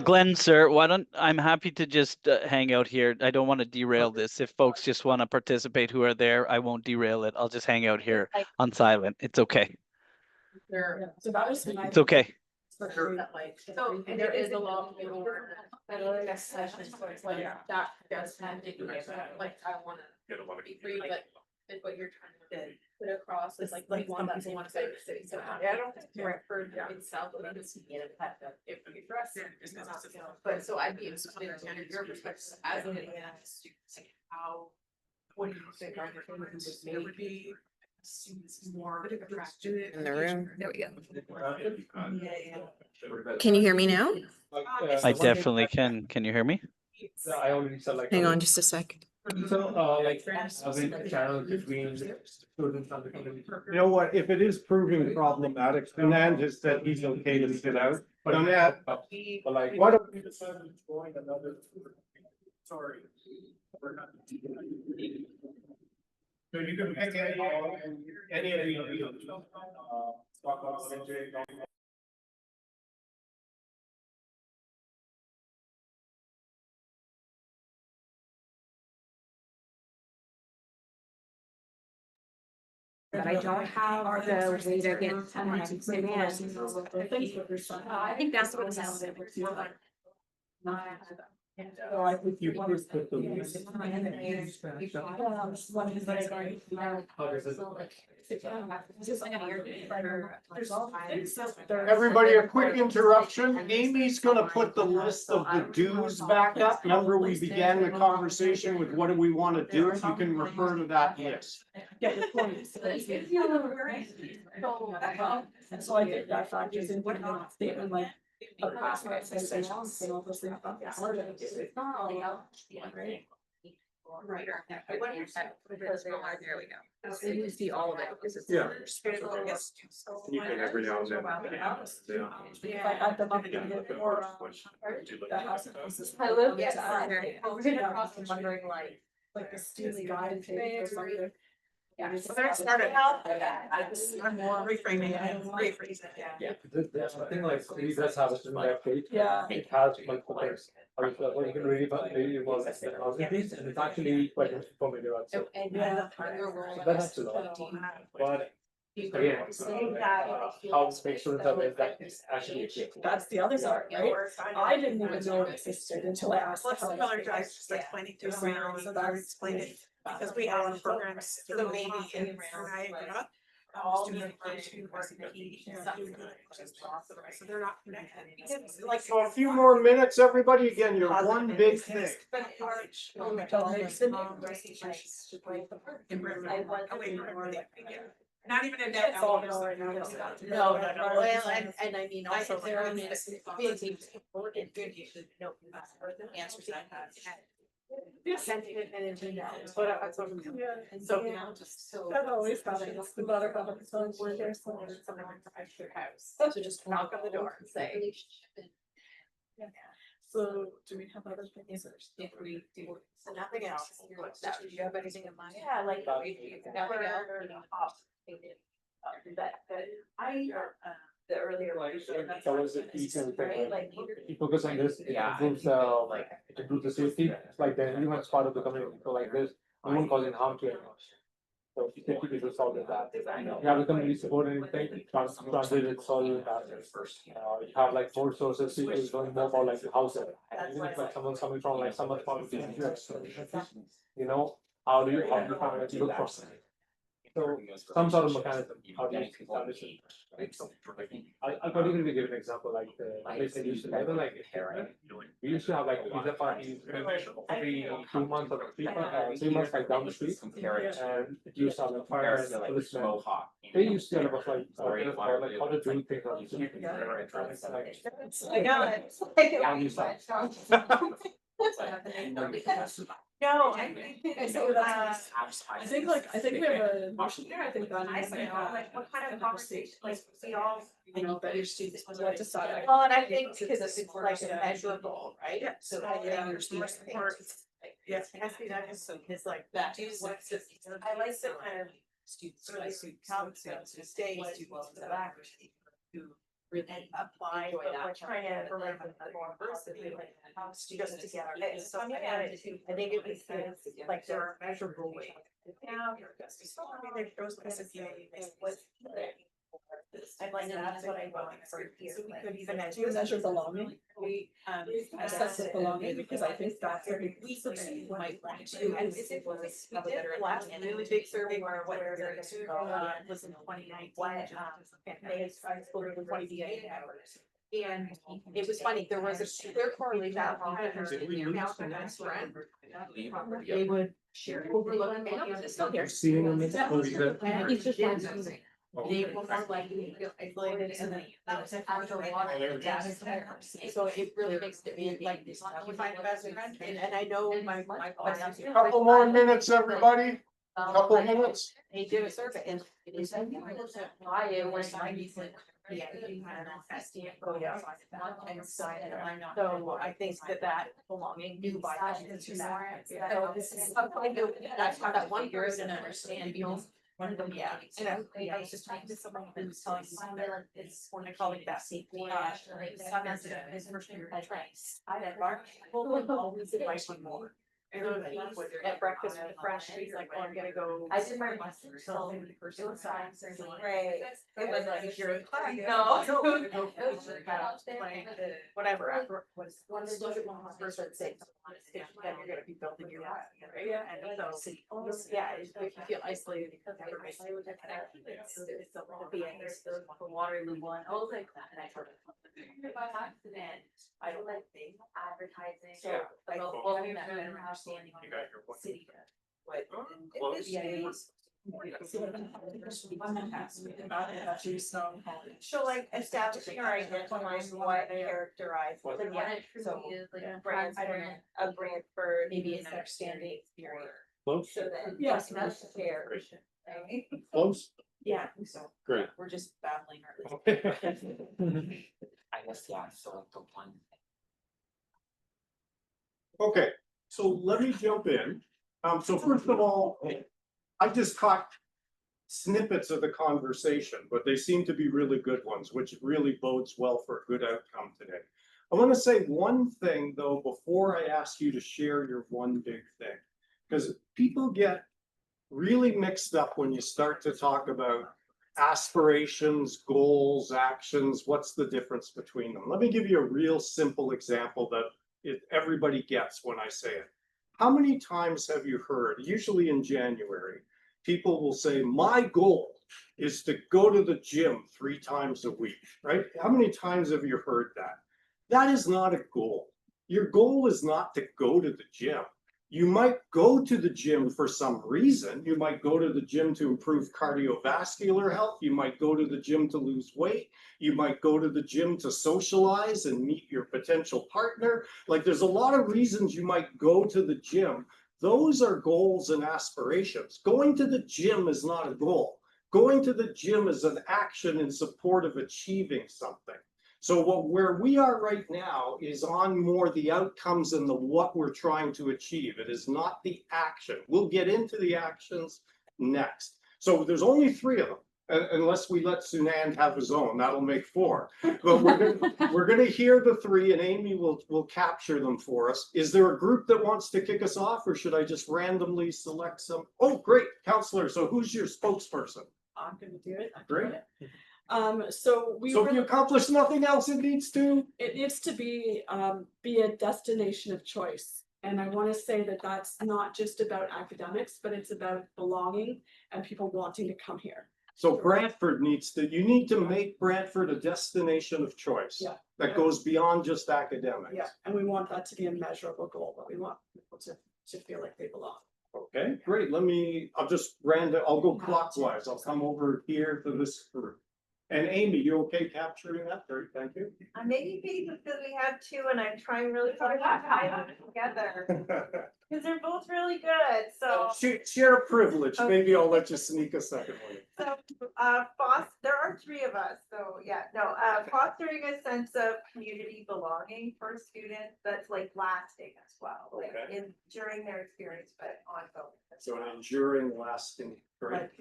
Glenn, sir, I'm happy to just hang out here. I don't want to derail this. If folks just want to participate who are there, I won't derail it. I'll just hang out here on silent. It's okay. So that was. It's okay. So, and there is a law for next session, so it's like, that does have to be, like, I wanna be free, but is what you're trying to put across, is like Like you some want that people same want to say experience. city, so Yeah. I don't think Brantford itself, I think it's if we address it, it's not, but so I'd be interested in your perspective as an student, like how, what do you think are the things that would be students more attracted In the room. There we go. Can you hear me now? I definitely can. Can you hear me? I already said like. Hang on just a sec. So, like, having a channel between students and the community. You know what, if it is proving problematic, Anand has said he's okay to sit out, but Anand, But like. why don't we decide to join another? Sorry. We're not- So you can pick any of these. Talk about NJ. But I don't have the way to get. I think that's what it sounds like. Oh, I think you first put the list. Everybody, a quick interruption. Amy's gonna put the list of the do's back up. Remember, we began the conversation with what do we want to do? You can refer to that list. Get your point. And so I think that factors into the statement like. Of class organizations and all those things. Right. There we go. So you see all of it. because it's- Yeah. You can every now and then. If I add them up again, or, the house of houses. I live- Yeah. We're gonna cross and wondering Like the student guide page or something. Yeah. So there started out. I'm more reframing it, rephrase it, yeah. Yeah, there's something like, it does have a similar page. Yeah. It has multiple things. I mean, so you can really, really involve the technologies, and it's actually quite informative also. Yeah. So that's actually a lot. But again, how to make sure that is actually. That's the other side, right? I didn't even know it existed until I asked. Let's apologize, just explaining to Sarah, so that I explained it, because we have programs through the Navy and Niagara. Student education, RCP, so they're not connected. Like, so a few more minutes, everybody, again, you're one big thing. Not even in that. No, Well, and I mean also. There are Being important, good, you should know answers I have. Send it and then but I told them. So now just so. I've always thought it's the butter of the sun, where there's someone. Someone at your house, so just knock on the door and say. So do we have other things? If we do, so nothing else. Do you have anything in mind? Yeah, like, nothing else. That, I, the earlier. That was the piece and thing, Right, like, like. if you focus on this, it Yeah. improves it improves the safety, it's like the everyone's part of the community, so like this, no one causing harm to anyone. So if you take it to solve that, you have the community support and everything, transit it, solve that. You have like more sources, people learn more about like the house, even if like someone's coming from like someone's part of the you know, how do you find it, look for something? So some sort of mechanism, how do you establish it? I'll particularly give an example, like the place I used to live in, like, we used to have like pizza parties every 2 months or 3 months, like down the street. And it used to have like fire and policemen. They used to have like, like how to do things on the street. I got it. How do you start? No, I think like, I think we have a motion there, I think that. Like, what kind of conversation, like, we all. You know, that your students want to decide. Well, and I think because it's like measurable, right? Yeah. So I think your students. Yes. So it's like that. I like the kind of students, like come to stay, students to back. Who really apply, but we're trying to provide more diversity, like students together. So I think it was like there are measurable ways. Now, so I mean, there goes this is what. I'm like, that's what I want for here. So we like, could even as do measure belonging. We assess the belonging because I think that's a big We piece of it. might want to. And we did the last really big survey where what was in 2019. And it was funny, there was a clear correlation. They would share. It's still here. Seeing them. He's just one person. They were more likely to feel isolated and then after water. So it really makes it be like this. You find a best friend and I know my. Couple more minutes, everybody. Couple minutes. They did a survey and it is. Why it was 90. Yeah. And so I think that belonging new by. So this is something that's how that one person understand, you know. One of them, yeah, and I was just talking to someone who was telling me, it's one I call it that safety. His first year at Trace. Always advice on more. And at breakfast with fresh, he's like, oh, I'm gonna go. I did my lesson, so it was science. Right. It was like, if you're in class. No. Whatever, after was one of the first that say, then you're gonna be building your life, right? Yeah. And so, yeah, if you feel isolated because everybody's. It's the Waterloo one. I was like that, and I heard it. By accident, I don't like things, advertising. So, like, well, having that better understanding on the city. What? So like establishing or identifying what characterizes. So brands, a brand for maybe an understanding experience. Close. So that. Yes, that's fair. Close. Yeah, so. Great. We're just battling our. I guess, yeah, so like the one. Okay, so let me jump in. So first of all, I just caught snippets of the conversation, but they seem to be really good ones, which really bodes well for a good outcome today. I want to say one thing though, before I ask you to share your one big thing, because people get really mixed up when you start to talk about aspirations, goals, actions. What's the difference between them? Let me give you a real simple example that everybody gets when I say it. How many times have you heard, usually in January, people will say, my goal is to go to the gym 3 times a week, right? How many times have you heard that? That is not a goal. Your goal is not to go to the gym. You might go to the gym for some reason. You might go to the gym to improve cardiovascular health. You might go to the gym to lose weight. You might go to the gym to socialize and meet your potential partner. Like there's a lot of reasons you might go to the gym. Those are goals and aspirations. Going to the gym is not a goal. Going to the gym is an action in support of achieving something. So where we are right now is on more the outcomes and the what we're trying to achieve. It is not the action. We'll get into the actions next. So there's only 3 of them, unless we let Sunan have his own. That'll make 4. But we're gonna hear the 3, and Amy will capture them for us. Is there a group that wants to kick us off, or should I just randomly select some? Oh, great, Counselor. So who's your spokesperson? I'm gonna do it. Great. So if you accomplish nothing else, it needs to be a destination of choice. And I want to say that that's not just about academics, but it's about belonging and people wanting to come here. So Brantford you need to make Brantford a destination of choice. Yeah. That goes beyond just academics. Yeah, and we want that to be a measurable goal, but we want people to feel like they belong. Okay, great. I'll go clockwise. I'll come over here to this group. And Amy, you okay capturing that? Great, thank you. Maybe because we have 2 and I'm trying really hard to tie them together. Because they're both really good, so. Share a privilege. Maybe I'll let you sneak a second one. So, there are 3 of us, so yeah, no, fostering a sense of community belonging for students that's like lasting as well, like during their experience, but ongoing. So an enduring, lasting, great. Like,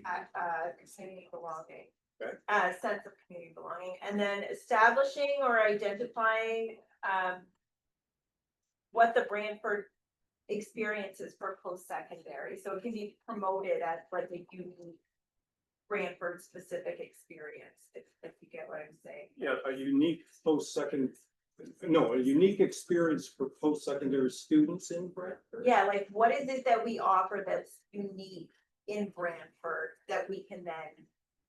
community belonging. Okay. Sense of community belonging, and then establishing or identifying, what the Brantford experience is for post-secondary, so it can be promoted as like a unique Brantford specific experience, if you get what I'm saying. Yeah, a unique a unique experience for post-secondary students in Brantford. Yeah, like what is it that we offer that's unique in Brantford that we can then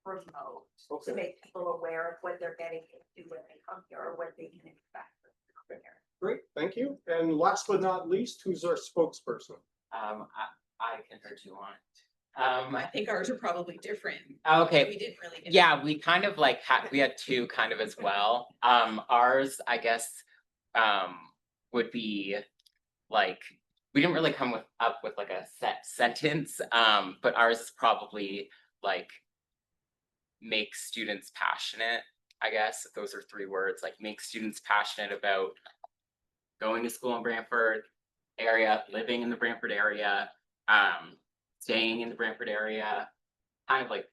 promote to Okay. make people aware of what they're getting into when they come here or what they can expect when they come here. Great, thank you. And last but not least, who's our spokesperson? I can hear you on. I think ours are probably different. Okay. We didn't really. Yeah, we kind of like we had two kind of as well. Ours, I guess, would be like, we didn't really come up with like a set sentence, but ours is probably like make students passionate, I guess. Those are 3 words, like make students passionate about going to school in Brantford area, living in the Brantford area, staying in the Brantford area, kind of like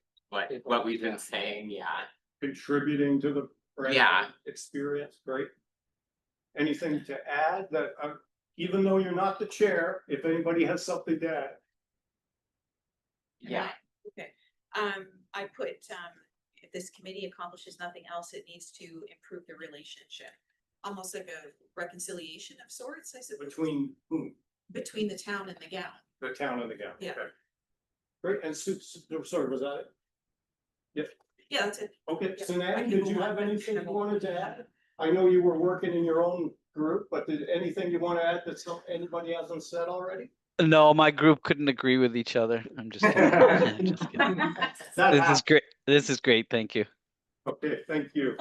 what we've been saying, yeah. Contributing to the Yeah. Brantford experience, great. Anything to add that, even though you're not the chair, if anybody has something to add? Yeah. Okay, I put, if this committee accomplishes nothing else, it needs to improve the relationship. Almost like a reconciliation of sorts, I suppose. Between whom? Between the town and the gown. The town and the gown, Yeah. okay. Great, and sorry, was that it? Yeah, that's it. Okay, Yeah. Sunan, did you have anything you wanted to add? I know you were working in your own group, but did anything you want to add that anybody hasn't said already? No, my group couldn't agree with each other. I'm just kidding. I'm just kidding. That This is happens. great. This is great. Thank you. Okay, thank you.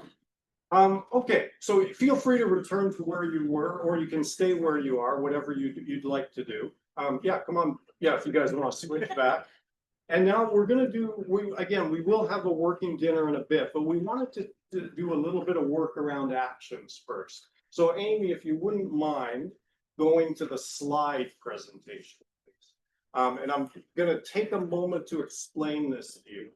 Okay, so feel free to return to where you were, or you can stay where you are, whatever you'd like to do. Yeah, come on, yeah, if you guys want to switch back. And now we're gonna do, we will have a working dinner in a bit, but we wanted to do a little bit of work around actions first. So Amy, if you wouldn't mind going to the slide presentation, please. And I'm gonna take a moment to explain this to you.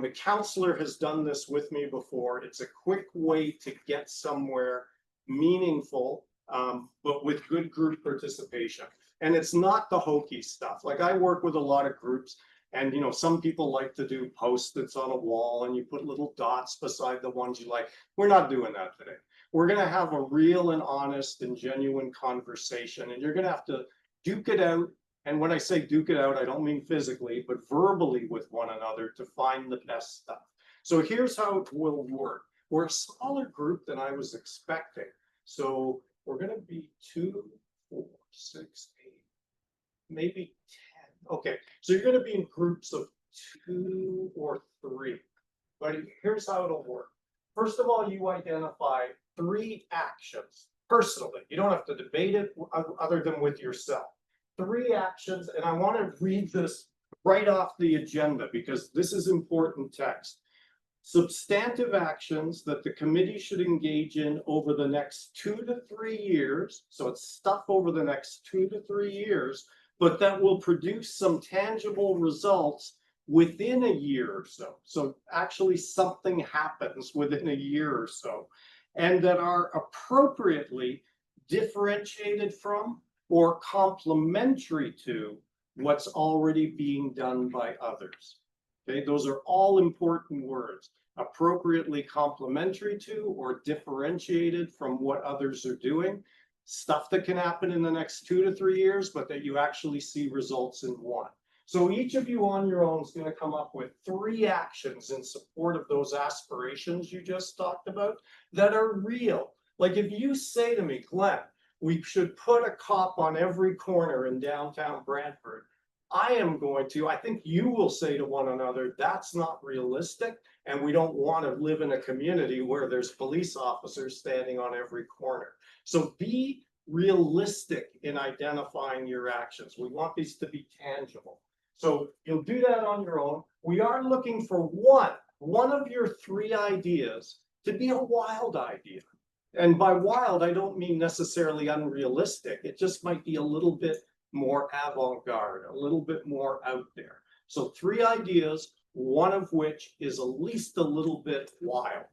The counselor has done this with me before. It's a quick way to get somewhere meaningful, but with good group participation. And it's not the hokey stuff. Like I work with a lot of groups, and you know, some people like to do Post-its on a wall and you put little dots beside the ones you like. We're not doing that today. We're gonna have a real and honest and genuine conversation, and you're gonna have to duke it out. And when I say duke it out, I don't mean physically, but verbally with one another to find the best stuff. So here's how it will work. We're a smaller group than I was expecting. So we're gonna be 2, 4, 6, 8, maybe 10. Okay, so you're gonna be in groups of 2 or 3. But here's how it'll work. First of all, you identify 3 actions personally. You don't have to debate it other than with yourself. 3 actions, and I want to read this right off the agenda because this is important text. Substantive actions that the committee should engage in over the next 2 to 3 years. So it's stuff over the next 2 to 3 years, but that will produce some tangible results within a year or so. So actually something happens within a year or so, and that are appropriately differentiated from or complementary to what's already being done by others. Okay, those are all important words. Appropriately complementary to or differentiated from what others are doing. Stuff that can happen in the next 2 to 3 years, but that you actually see results in 1. So each of you on your own is going to come up with 3 actions in support of those aspirations you just talked about that are real. Like if you say to me, Glenn, we should put a cop on every corner in downtown Brantford, I think you will say to one another, that's not realistic. And we don't want to live in a community where there's police officers standing on every corner. So be realistic in identifying your actions. We want these to be tangible. So you'll do that on your own. We are looking for one of your 3 ideas to be a wild idea. And by wild, I don't mean necessarily unrealistic. It just might be a little bit more avant-garde, a little bit more out there. So 3 ideas, one of which is at least a little bit wild.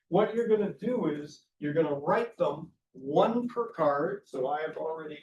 What you're going to do is you're going to write them 1 per card. So I have already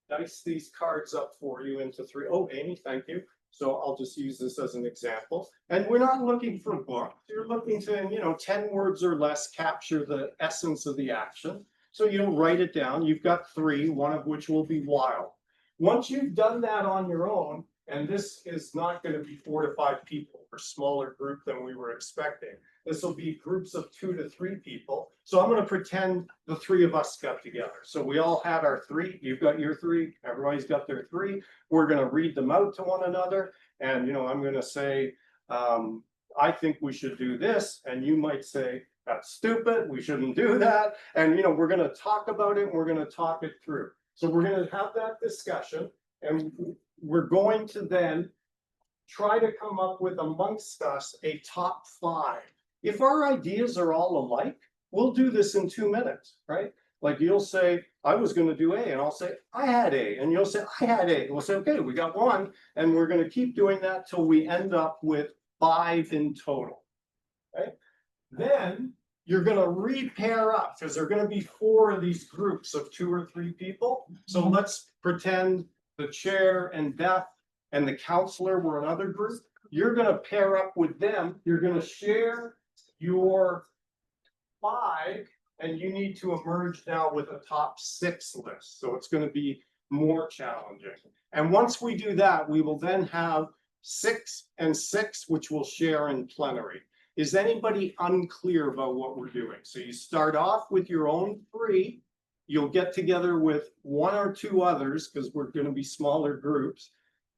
diced these cards up for you into 3. Oh, Amy, thank you. So I'll just use this as an example. And we're not looking for books. You're looking to, 10 words or less capture the essence of the action. So you'll write it down. You've got 3, one of which will be wild. Once you've done that on your own, and this is not going to be 4 to 5 people, or smaller group than we were expecting. This will be groups of 2 to 3 people. So I'm going to pretend the 3 of us got together. So we all had our 3. You've got your 3. Everybody's got their 3. We're going to read them out to one another. And, I'm going to say, I think we should do this. And you might say, that's stupid. We shouldn't do that. And, we're going to talk about it. And we're going to talk it through. So we're going to have that discussion. And we're going to then try to come up with amongst us a top 5. If our ideas are all alike, we'll do this in 2 minutes, right? Like you'll say, I was going to do A, and I'll say, I had A, and you'll say, I had A. We'll say, okay, we got 1, and we're going to keep doing that till we end up with 5 in total, right? Then you're going to repair up because there are going to be 4 of these groups of 2 or 3 people. So let's pretend the chair and Beth and the counselor were another group. You're going to pair up with them. You're going to share your 5, and you need to emerge now with a top 6 list. So it's going to be more challenging. And once we do that, we will then have 6 and 6, which we'll share in plenary. Is anybody unclear about what we're doing? So you start off with your own 3. You'll get together with 1 or 2 others because we're going to be smaller groups.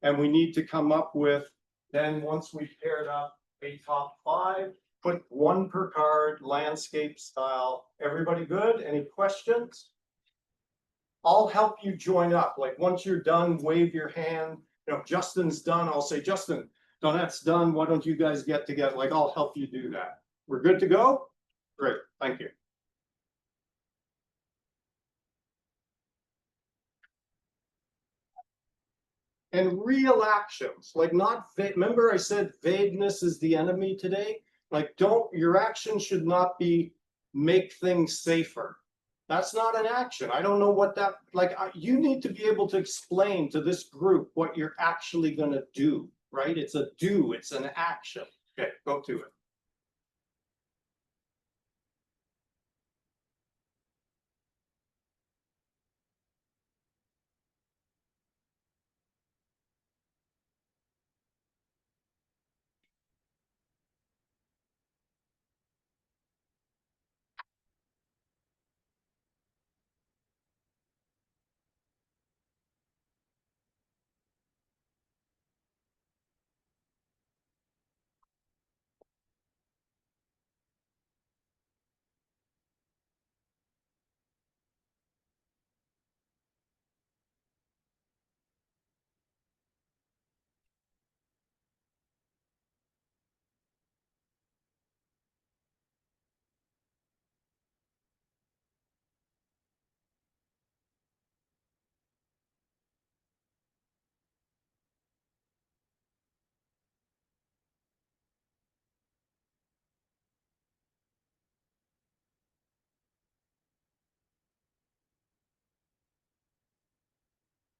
And we need to come up with, then once we've paired up, a top 5, put 1 per card, landscape style. Everybody good? Any questions? I'll help you join up. Like once you're done, wave your hand. If Justin's done, I'll say, Justin, Donette's done. Why don't you guys get together? Like I'll help you do that. We're good to go? Great, thank you. And real actions, like not, remember I said vagueness is the enemy today? Like your action should not be make things safer. That's not an action. I don't know what that, you need to be able to explain to this group what you're actually gonna do, right? It's a do, it's an action. Okay, go to it.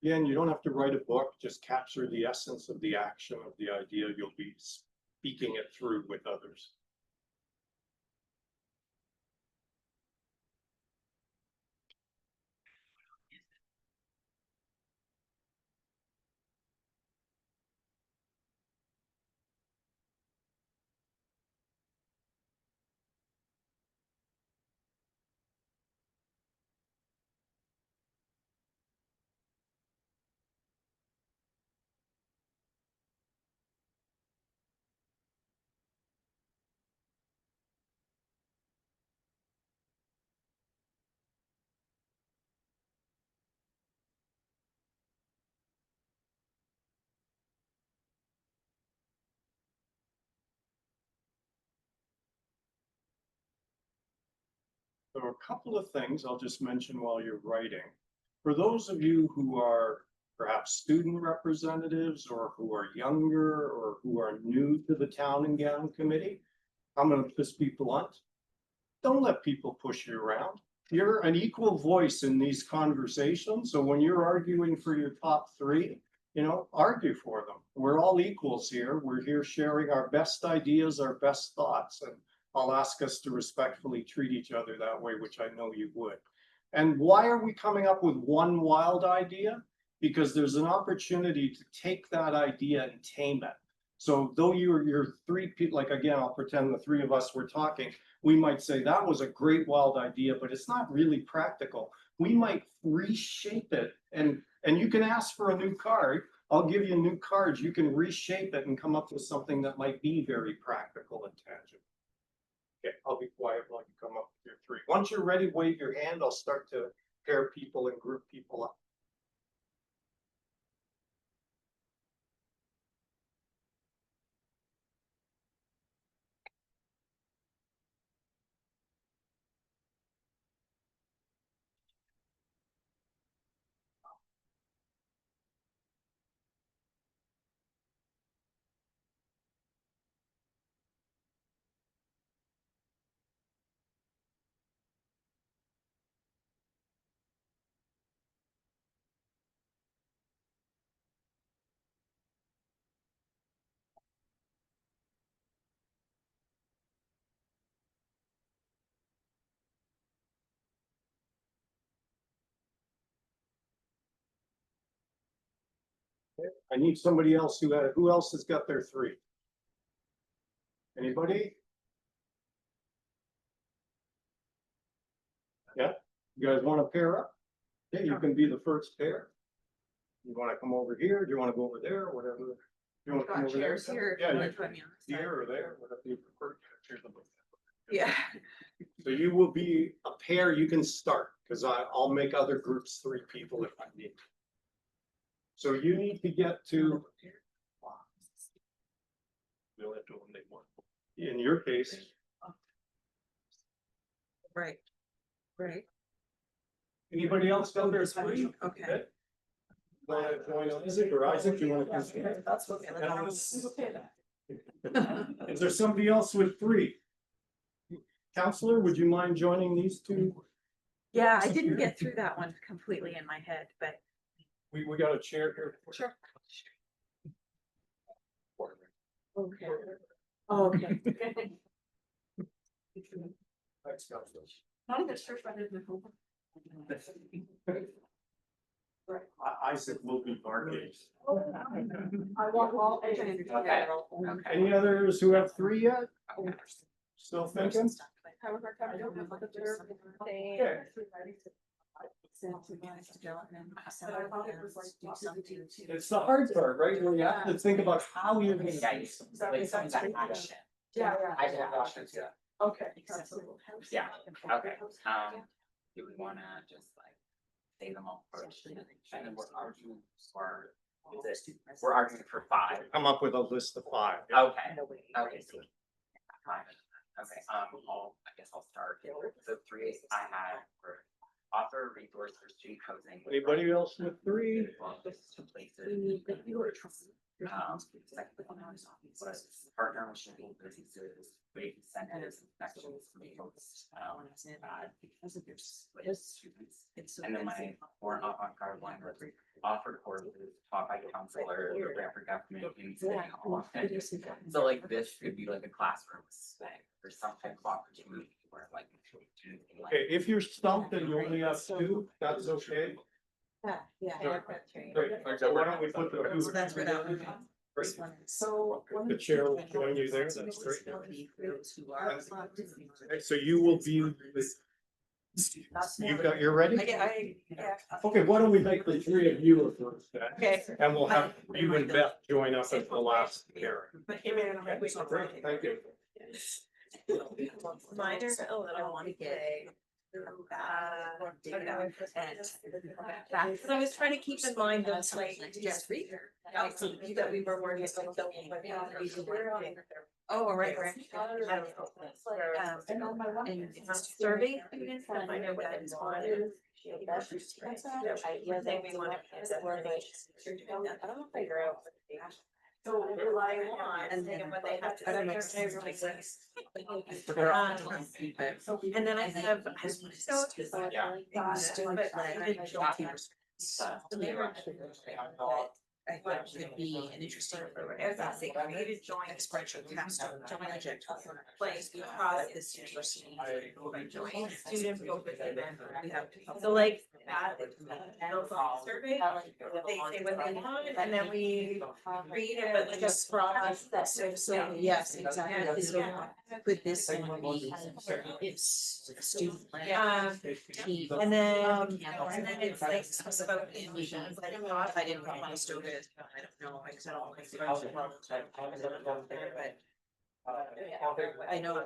Again, you don't have to write a book, just capture the essence of the action of the idea. You'll be speaking it through with others. There are a couple of things I'll just mention while you're writing. For those of you who are perhaps student representatives or who are younger or who are new to the Town and Gown Committee, I'm going to just be blunt. Don't let people push you around. You're an equal voice in these conversations. So when you're arguing for your top 3, argue for them. We're all equals here. We're here sharing our best ideas, our best thoughts, and I'll ask us to respectfully treat each other that way, which I know you would. And why are we coming up with one wild idea? Because there's an opportunity to take that idea and tame it. So though you're three people, like again, I'll pretend the three of us were talking, we might say that was a great wild idea, but it's not really practical. We might reshape it and you can ask for a new card. I'll give you new cards. You can reshape it and come up with something that might be very practical and tangible. Okay, I'll be quiet while you come up with your three. Once you're ready, wave your hand. I'll start to pair people and group people up. I need somebody else who else has got their three? Anybody? Yeah, you guys want to pair up? Okay, you can be the first pair. You want to come over here? Do you want to go over there? Whatever. You want to come over there? Yeah, you can here or there, whatever you prefer. Yeah. So you will be a pair. You can start because I'll make other groups three people if I need. So you need to get to. We only have to eliminate one. In your case. Right. Right. Anybody else got their three? Okay. Want to join Isaac or Isaac? You want to? That's okay. Is there somebody else with three? Counselor, would you mind joining these two? Yeah, I didn't get through that one completely in my head, but. We got a chair here. Sure. Okay. Oh, okay. Thanks, Counselor. Not even sure if I did the homework. Isaac will be barking. I want all. Okay. Any others who have three yet? Still thinking? Okay. It's the hard part, right? Where you have to think about how you're gonna. Like some of that action. Yeah, I did options, yeah. Okay. Yeah, okay, do we wanna just like say them all first? And then we're arguing for, we're arguing for five. Come up with a list of five. Okay, okay, so. Fine. Okay, I guess I'll start. So three I had for author, resource for student housing. Anybody else with three? Second one was partner with school businesses, create incentives and connections for folks, because of your students. And then my more avant-garde one was offered courses taught by counselor, the Brantford government in city hall. So like this could be like a classroom thing or some type of opportunity where like. Okay, if you're stumped and you only have two, that's okay. Yeah. Great. So why don't we put the two? So that's where that one. Great. This one is. So. The chair will join you there. That's great. Those who are. Okay, so you will be with. You're ready? Yeah. Okay, why don't we make the three of you a first then? Okay. And we'll have you and Beth join us at the last pairing. But Okay, so great, thank you. Reminder that I want to get. Data and. But I was trying to keep in mind those like just that we were working with. Oh, right. And survey students, and I know what that is. I don't figure out. So relying on and then when they have to. And then I have. I thought could be an interesting, as I say, created joint expression capstone project place because this university. Joint student focused event, we have. So like that, those all survey, they say what they want, and then we read it, but like a process that. So, yes, exactly. So could this one be it's a student led team? And then it's like about But I didn't want to start it, I don't know, because I don't like the problems that out there, but. I know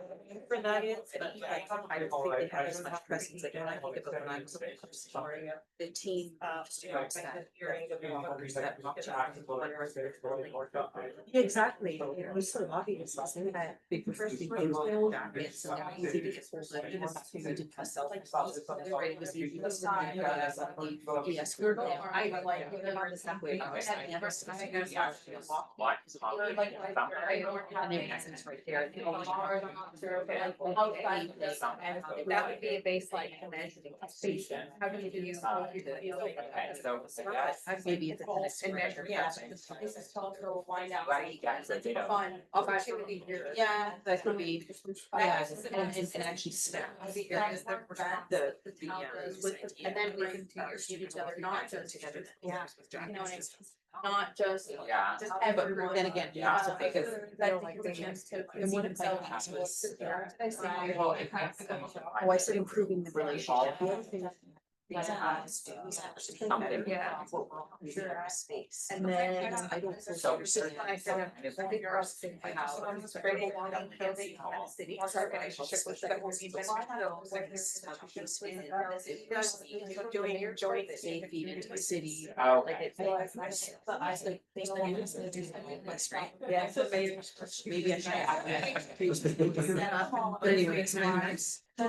for that is, but I don't think they have as much presence again. I think about when I was sorry, the team of students that hearing that mock exactly, it was so obvious, wasn't it? Big first big it's so easy to get to did myself like it was easy to sign yes I like I never right there. That would be a baseline imagining space. How do you do? Maybe it's a next measure. Yeah. This is also wind out. Fun opportunity here. Yeah, that could be, yeah, and actually snap. And then we can teach each other, not just together. Yeah. You know, it's not just. Yeah. Just But everyone. then again, Yeah. also because. That gives a chance to. And what if Oh, I said improving the relationship. Yeah. Space. And then I don't. So- I said, I think you're also saying, I just want to bring along the city. Our relationship with that will be Doing your joint that they feed into the city. Oh, Like okay. it's. But I said, they don't use it to do something less, right? Yeah. So maybe I should add that. But anyway, it's really nice. I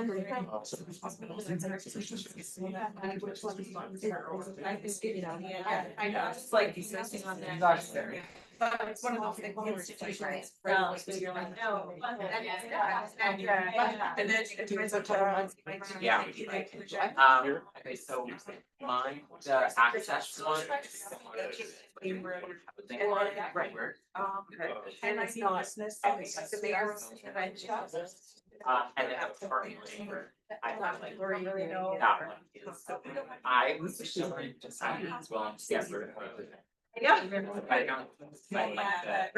know, it's like he's missing on that. But it's one of those institutions, right? So you're like, no. And then it turns out to. Yeah. Okay, so mine, the access one. Right, where? And I see listeners. The mayor's convention. And then the party where I thought like, Where you really know. that one is, I was assuming just I was willing to get rid of it. Yeah. I don't. I like that.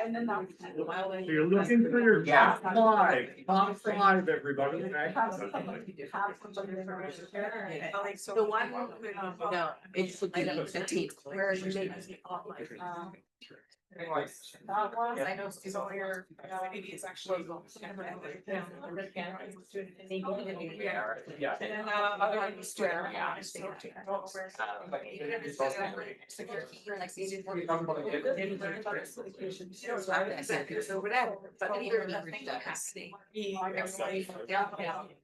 And then that. You're looking for your Yeah. top five, everybody, right? The one. No, it would be 15. Where you make. That one, I know it's over here, maybe it's actually. Yeah. And then other one was Twitter. Yeah. So whatever, but either the thing that has.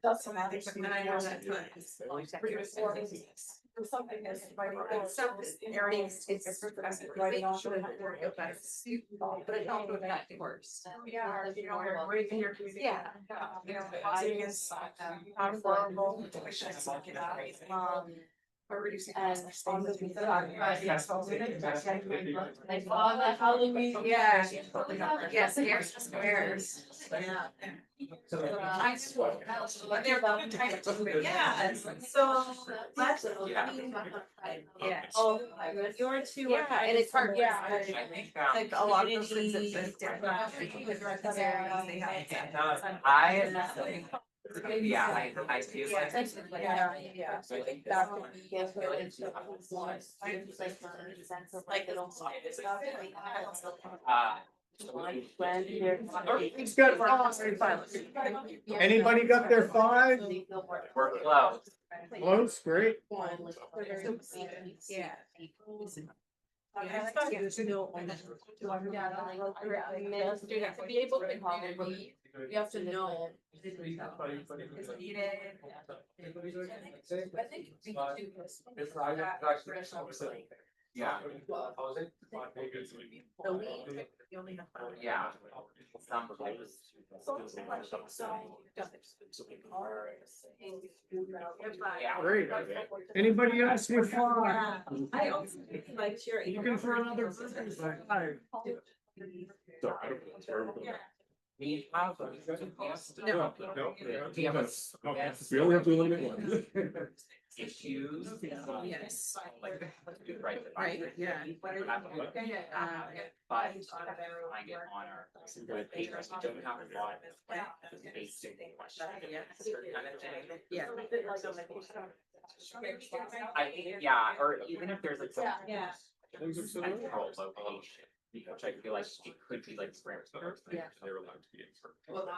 That's something, and I know that. Something that's. Something areas, it's. Right on. But it don't go back to worse. Yeah, you know, we're in your community. Yeah. You know, housing is affordable. We're reducing. Yes. Halloween, yeah. Yes, here's the squares. Yeah. I swear. Yeah, so that's. Yeah. Oh, you're too. Yeah, and it's hard. Yeah. I think, Like a lot of those things that they different. I feel like. Yeah. So I think That that. would be. It's good. Anybody got their five? We're close. Close, great. Yeah. To be able to communicate, you have to know. It's needed. I think we can do this. Yeah. The lead, you only have five. Yeah. Some of those. Yeah. Great. Anybody else with? I also liked your. Looking for another person? Hi. We have. No. We have a. We only have to eliminate one. Issues. Yes. Right. Right, yeah. But I get on our papers, we don't have a lot of basic questions. Kind of thing. Yeah. I think, yeah, or even if there's like some. Yeah. Central location, which I feel like it could be like Springfield. Yeah. They're allowed to be in. Well,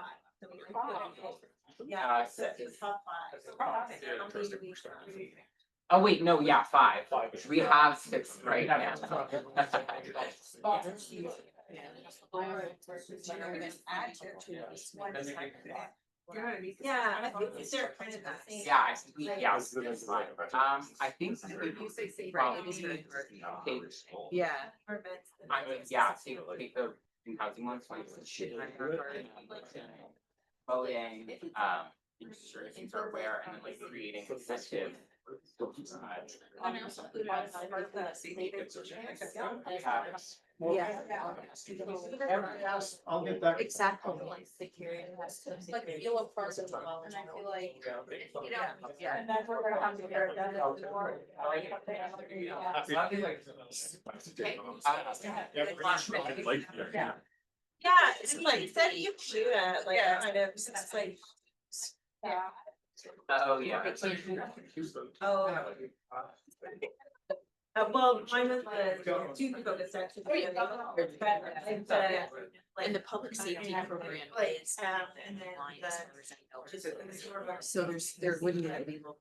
Yeah. it's top five. Oh, wait, no, yeah, five. We have six right now. Yeah, I think they're kind of the same. Yeah, yeah. I think. You say safe, right, it is very hard. Yeah. I mean, yeah, take the housing ones, like. Voting, insurance are aware, and then like creating incentive. Yeah. Everybody else, I'll get that. Exactly. Like feel a part as well, and I feel like, you know, Yeah. and that's what we're having here, that is more. Yeah. Yeah, it's like, said you do that, like, kind of, it's like. Yeah. Oh, yeah. Oh. Well, mine was the two focus activity. And the public safety program is. And then So there wouldn't be legal.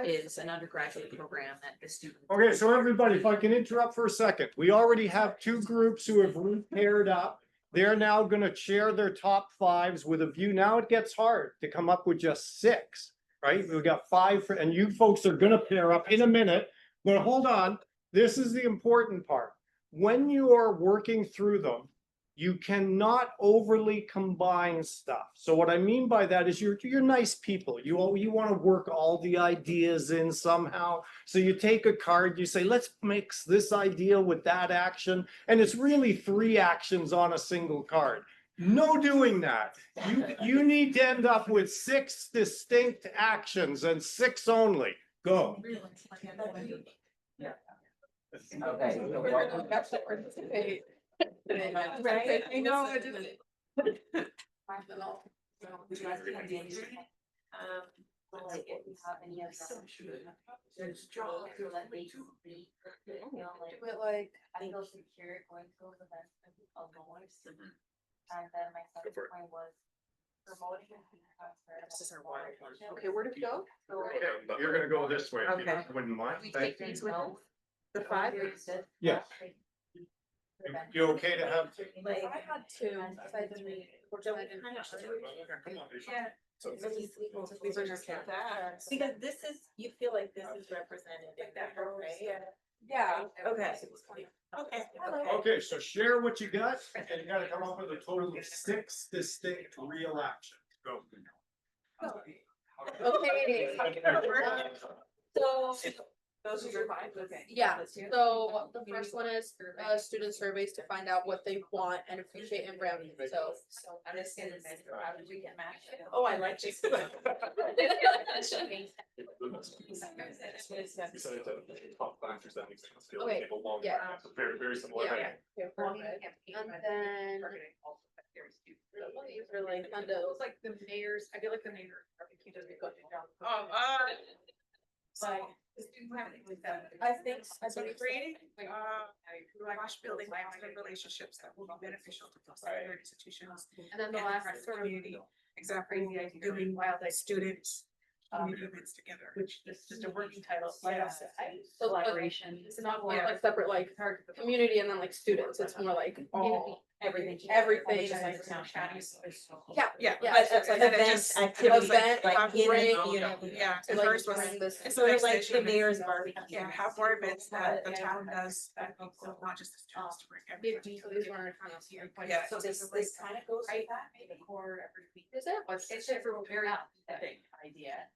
Is an undergraduate program that the student. Okay, so everybody, if I can interrupt for a second, we already have two groups who have paired up. They're now gonna share their top fives with a view. Now it gets hard to come up with just six, right? We've got five, and you folks are gonna pair up in a minute, but hold on. This is the important part. When you are working through them, you cannot overly combine stuff. So what I mean by that is you're nice people. You want to work all the ideas in somehow. So you take a card, you say, let's mix this idea with that action. And it's really 3 actions on a single card. No doing that. You need to end up with 6 distinct actions and 6 only. Go. Okay. Right, I know, I didn't. Like if we have any of them. There's jobs or like they can see, you know, like. But like, I feel secure going to those events and I'll go on. And then my second point was promoting. This is our water one. Okay, where do we go? You're gonna go this way. if you Okay. Wouldn't mind. We Thank take you. these with us? The 5? Yes. You okay to have? I had 2, I didn't. Yeah. So- Because this is, you feel like this is represented in that, right? Yeah. Okay. Okay. Okay, so share what you got, and you gotta come up with a total of 6 distinct real actions. Go. Okay. So, Those are your 5, okay. yeah, so the first one is student surveys to find out what they want and appreciate in Browning, so. I'm just gonna say, how did we get matched? Oh, I like this. Top factors that makes sense. Feel Okay, like a long yeah. time. It's a very, very similar Yeah. thing. And then. These are like kind of. Like the mayor's, I feel like the mayor. He does be going down. I think Creating, gosh, building lasting relationships that will be beneficial to post-secondary institutions. And then the last sort of. Community, exactly, the idea doing wildlife students, community events together, which is just a working title. So like, Collaboration. it's not like separate, like community and then like students, it's more like all. Everything. Everything. Yeah, Yeah. But But like event events, activities, event, like have in the bring- community, yeah. to The like first was, bring this- it's Sort sort of like the mayor's barbecue. Yeah, have more events that the town does, that people, not just the students to bring everybody. So these weren't kind of here. Yeah. So this kind of goes right with that, maybe core every week. Is it? It's just a very big idea.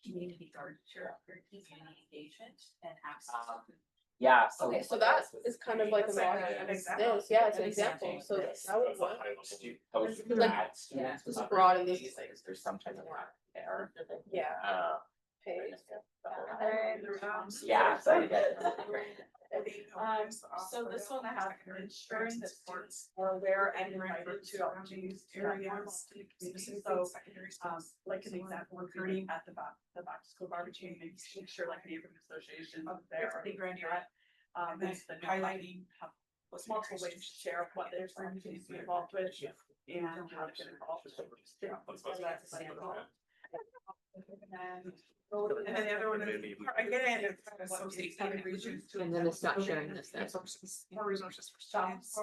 Community garden, community engagement and access. Yeah. Okay, so that is kind of like a That's like model an of example. this, yeah, it's an example, so that would work. Like, Students. this is broad and this is like. There's some type of there. Yeah. Okay. Yeah, so I get it. So this one I have ensuring that students are aware and invited to opportunities areas. So, like an example, recruiting at the back to school barbecue, maybe make sure like neighborhood association of there, I think Randy, and then highlighting multiple ways to share what they're trying to be involved with and how to get involved. And then the other one is, again, it's associate having regions to. And then it's not sharing this then. More resources for students. To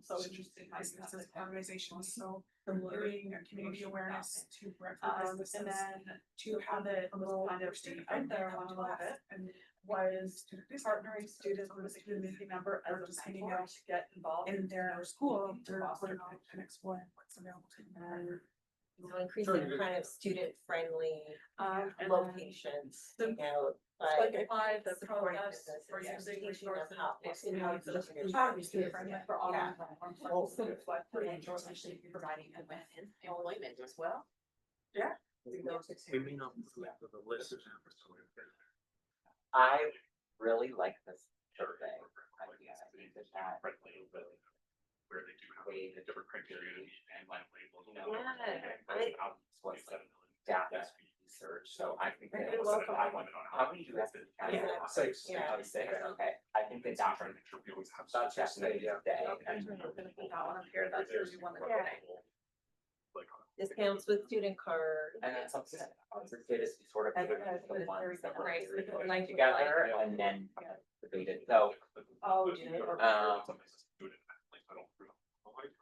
so interesting businesses, organizations, so from learning community awareness to breakfast. And then to have it a little kind of student out there on it. And was partnering students with a community member as just hanging out to get involved in their school, their and exploring what's available to them. Increasing kind of student-friendly And locations, the- you know, Like like apply the supporting process businesses, for using teaching them resources how- in how to student friendly for all platforms. Sort of like putting essentially providing Employment as well. Yeah. We may not include the list of I really like this survey. idea. I think that where they do have way different criteria and like labels. Data research, so I think that You're welcome. how many do you have to? Yeah. Six. Yeah. Six, okay, I think that that one, such a day. That one up here, that's usually one that. discounts with student card. And then something that I was did is we sort of That's- put that's the ones that were Right. really together and then debated, so. Oh, do it.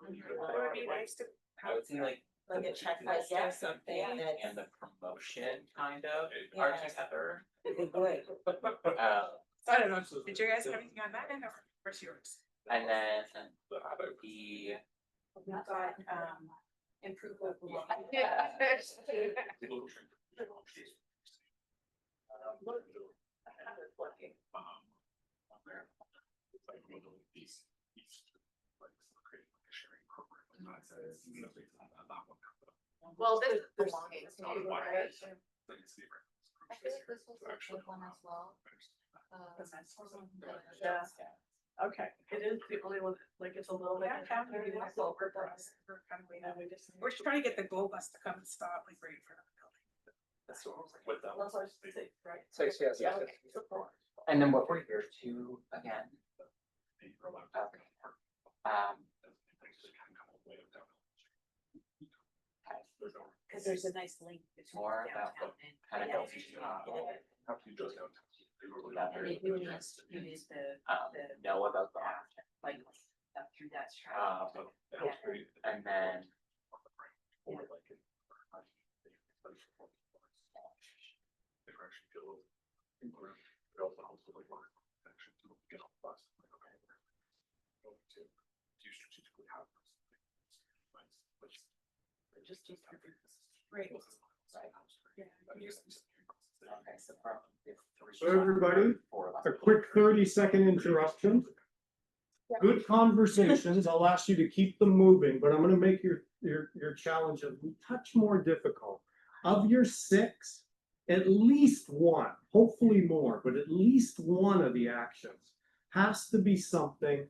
It would be nice to I would say like. Like a checklist or something that. And the promotion kind of Yeah. are together. Good. I don't know, did you guys have anything on that end or where's yours? And then the. We've got, Improve. Yeah. Well, this is belonging. I feel like this was a good one as well. Yeah. Okay, it is the only one, like, it's a little bit. over for us. We're kind of waiting. We're just trying to get the Go Bus to come and stop, like, right in front of the building. That's what we're With them. That's what I was saying, right? Six, yes, Yeah. And then what we're here to, again. Cause there's a nice link. It's more about what kind of. And it really is, it is the, Know about the option. like, through that strategy. And then. Right. Okay, so from. So everybody, a quick 30-second interruption. Good conversations. I'll ask you to keep them moving, but I'm gonna make your challenge a touch more difficult. Of your 6, at least one, hopefully more, but at least one of the actions has to be something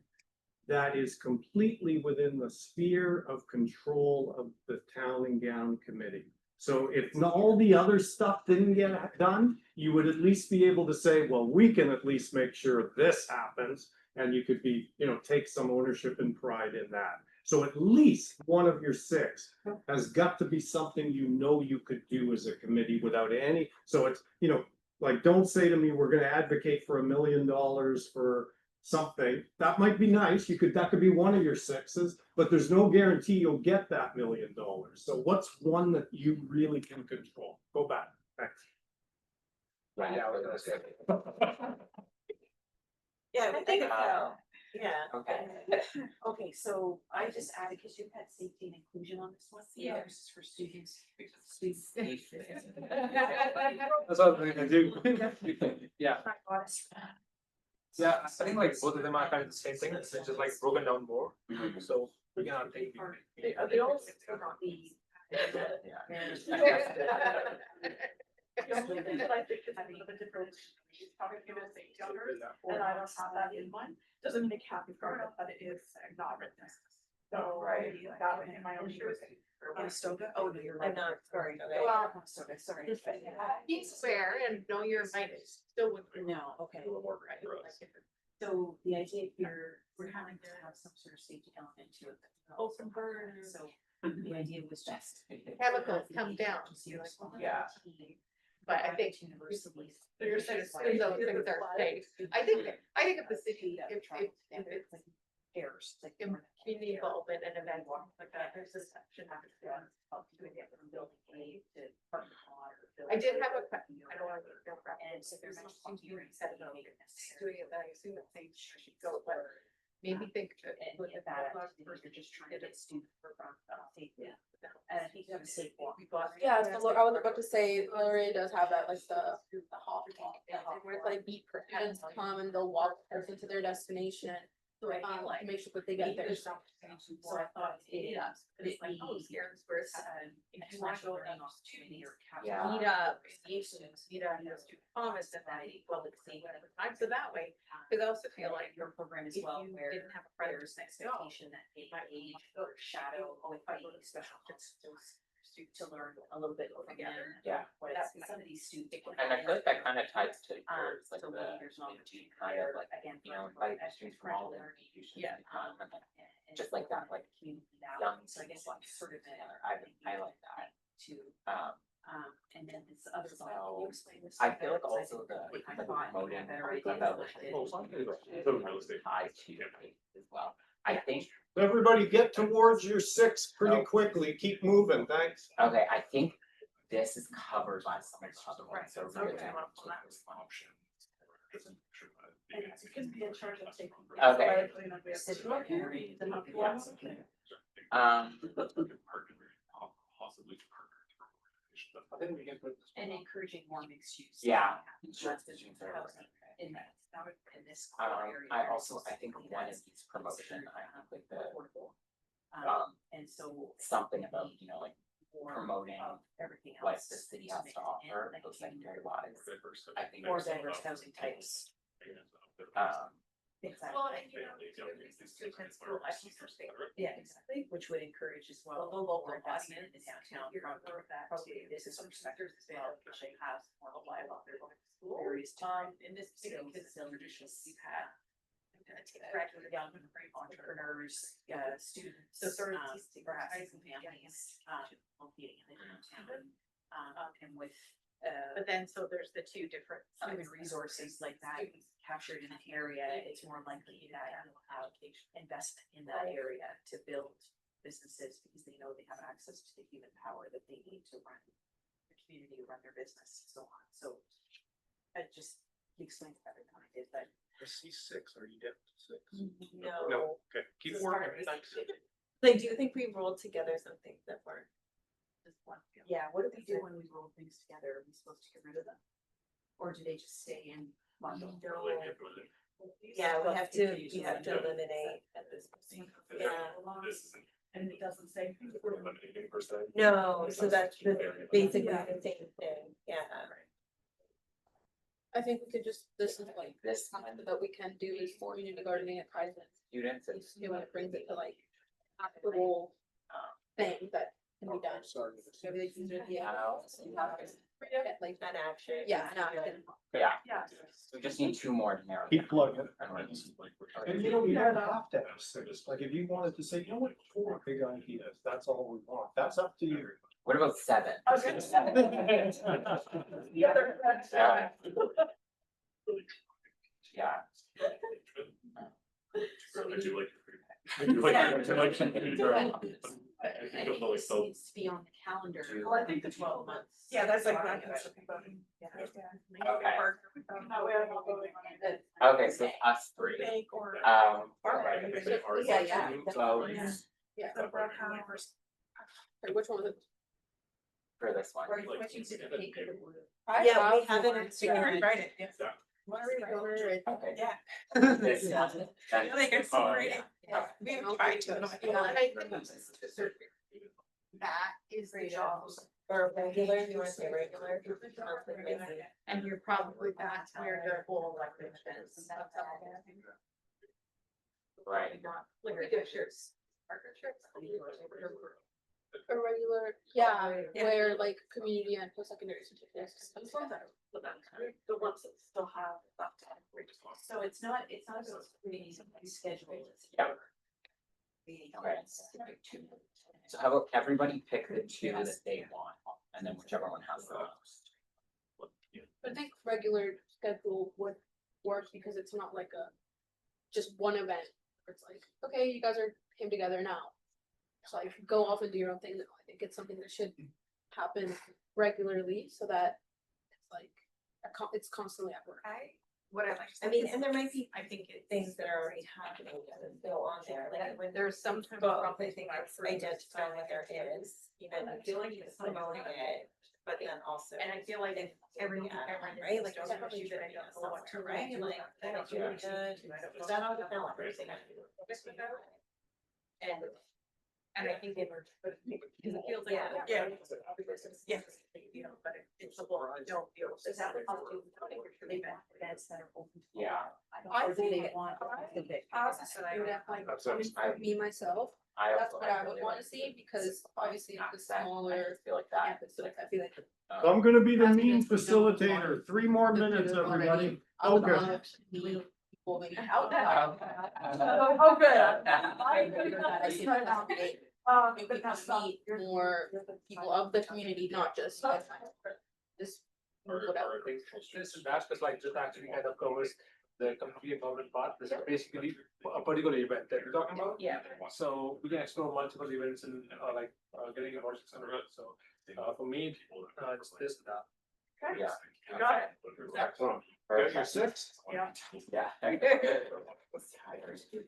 that is completely within the sphere of control of the town and gown committee. So if all the other stuff didn't get done, you would at least be able to say, well, we can at least make sure this happens. And you could be, take some ownership and pride in that. So at least one of your 6 has got to be something you could do as a committee without any, so it's, like, don't say to me, we're gonna advocate for $1 million for something, that might be nice, that could be one of your sixes, but there's no guarantee you'll get that $1 million. So what's one that you really can control? Go back, thanks. Yeah, we're gonna say. Yeah, I think, Uh, yeah. Okay. Okay, so I just added, because you had safety and inclusion on this one. Yeah. This is for students. That's what we're gonna do. Yeah, So yeah, I think like both of them are kind of the same thing, it's just like broken down more, so we can take. They all still not be. And I don't have that in mine, doesn't mean it can't be part of, but it is not written. So, right, that would be my own shoes. Stoga, oh, no, you're right. I'm not, sorry. Well, Stoga, sorry. Be square and know your right, still would. No, okay. A little more for us. So the idea here, we're having to have some sort of safety element to it. Open burn. So the idea was just. Chemicals come down. Yeah. But I think Universities. So you're saying those things are safe. I think if the city, if it's Errors, like. in community involvement and event like that, there's this section. I did have a question, I don't want to go back. And so there's. Doing it, but I assume that things should go, but maybe think that. And with that, you're just trying to get students for safety. And I think you have a safe walk. Yeah, so I was about to say, Lorraine does have that, like the hop walk, where it's like beat students come and they'll walk person to their destination. To make sure that they get there. So I thought it It's like, oh, here in Square. international opportunity or. Yeah. Meet up, meet Thomas and that public scene, so that way, because I also feel like Your program as if well, you where didn't have a predator there's an expectation that they age or shadow with special skills to learn a little bit again. Yeah. What it's, some of these students. And I feel like that kind of ties to yours, like So the, maybe there's an opportunity kind of like, again. you know, invite students from all different institutions Yeah. to come, and just like that, like Community young now, so I guess people like sort of. together. I like that. To, and then this other side, So, can you explain this? I feel like better? 'Cause also the, I think like I thought promoting, a better I idea thought was that to- was real estate. tied to it as well. I think, Everybody get towards your six pretty quickly, keep moving, thanks. okay, I think this is covered by some of the other ones, so really. And it's because be in charge of safety. Okay. Possibly to partner. I think we can put. And encouraging more mixed use. Yeah. In that, in this. I also, I think one is these promotion, I think like the, And so. something about, you know, like promoting Everything what else. the city has to offer, those secondary wise. I think More there's diverse housing types. Exactly. Well, and you know, Yeah, exactly, which would encourage as well. Local investment in downtown from probably business perspective as well, which they have more live out there going to school. Various in this particular case, traditions you've had. Graduate young entrepreneurs, students. So sort of Perhaps teasing, families, locating in the downtown. And with, but then, so there's the two different. human resources like that captured in an area, it's more likely that you'll have investment in that area to build businesses because they know they have access to the human power that they need to run the community, run their business and so on. So it just explains better than I did, but. For C6, are you down to six? No. Okay, keep This is working, hard. thanks. I do think we rolled together something that were just one. Yeah, what do we do when we roll things together? Are we supposed to get rid of them? Or do they just stay in bundle? Yeah, we have to eliminate at this point. Yeah. And it doesn't say. Eliminating per se. No, so that's basically the same thing, yeah. I think we could just, this is like, this kind that we can do is for community gardening at Kaizen. students and. You know, it brings it to like actual thing that can be done. Maybe they can do the. Like An action. Yeah, an action. Yeah, Yeah. we just need two more to narrow. Keep plugging. down. And you know, you don't have to have six, like if you wanted to say, you know what, 4 big ideas, that's all we want, that's up to you. What about 7? I was gonna say. The other. Yeah. Yeah. I do like. I do like. I like community drive. I think it'll always help. Needs to be on the calendar. Well, I think the 12 months. Yeah, that's like. Okay, so us three. Bank or. Yeah. So Yeah. Which one was it? for this one. Yeah, we haven't. We can rewrite it, yeah. Yeah. Wanna rewrite it? Okay. Yeah. This- Yeah. that- Yeah, they can oh, rewrite yeah. it. Yeah, we haven't tried to. That is the job. Or regular, you wanna say regular? And you're probably back where the whole elected is. Right. Like regular shirts. Partner shirts. A regular, yeah, where like community and post-secondary certificates. The ones that still have that time. So it's not about creating something scheduled. It's Yeah. creating Okay. a specific two. So how about everybody pick the two that they want, and then whichever one has the most. I think regular schedule would work because it's not like just one event. It's like, okay, you guys came together now. So like go off and do your own thing. No, I think it's something that should happen regularly so that it's like it's constantly at work. What I like. I mean, and there might be I think it's. things that are already happening that go on there, like when There's sometimes Well, probably I think it's identifying what there is, and I feel like it's promoting it, but then also. And I feel like if every, Right, like there's an issue that I don't know what to write, like, that's really good, is that all the numbers? And I think they were, because it feels like. Yeah. Yeah. Yes, you know, but it's a lot, don't feel. Is that what I'll do? Really bad events that are open. Yeah. I Or do think they want specific? That's for me myself, that's what I would wanna see because obviously it's a smaller Feel like that. campus, so I feel like. I'm gonna be the mean facilitator. 3 more minutes, everybody. I would Okay. love to be people maybe out. Oh, good. Maybe meet more people of the community, not just this whatever. This is that, because like this actually kind of covers the community involvement part. This is basically a particular event that we're talking about. Yeah. So we can explore multiple events and getting involved in the road. So for me, it's this, that. Yeah. You got it. Excellent. Got your 6? Yeah. Yeah.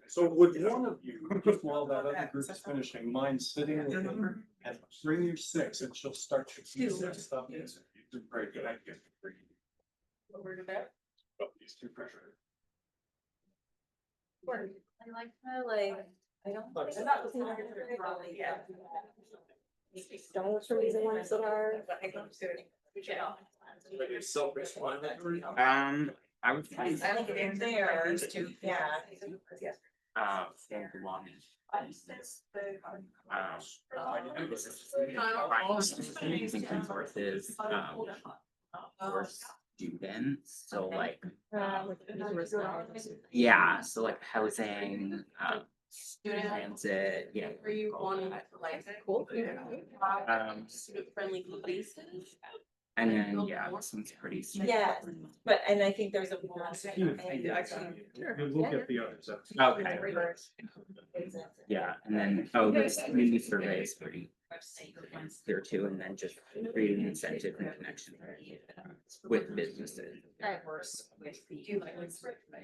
So would one of you, while that other group is finishing, mind sitting with her and bring your 6 and she'll start to see stuff. Very good idea. Over to that. These two pressure. I like the, like, I don't. Like- I'm not listening to her probably, yeah. Don't for me the ones that are. I would say. I think it's there to, yeah. Stand along. This is using resources, for students, so like, yeah, so like housing, transit, yeah. Were you wanting like cool? Student friendly places? And then, yeah, this one's pretty. Yes, but, and I think there's a. We'll look at the others. Okay. Yeah, and then, oh, this community survey is pretty clear too, and then just create an incentive and connection with businesses. That works with the.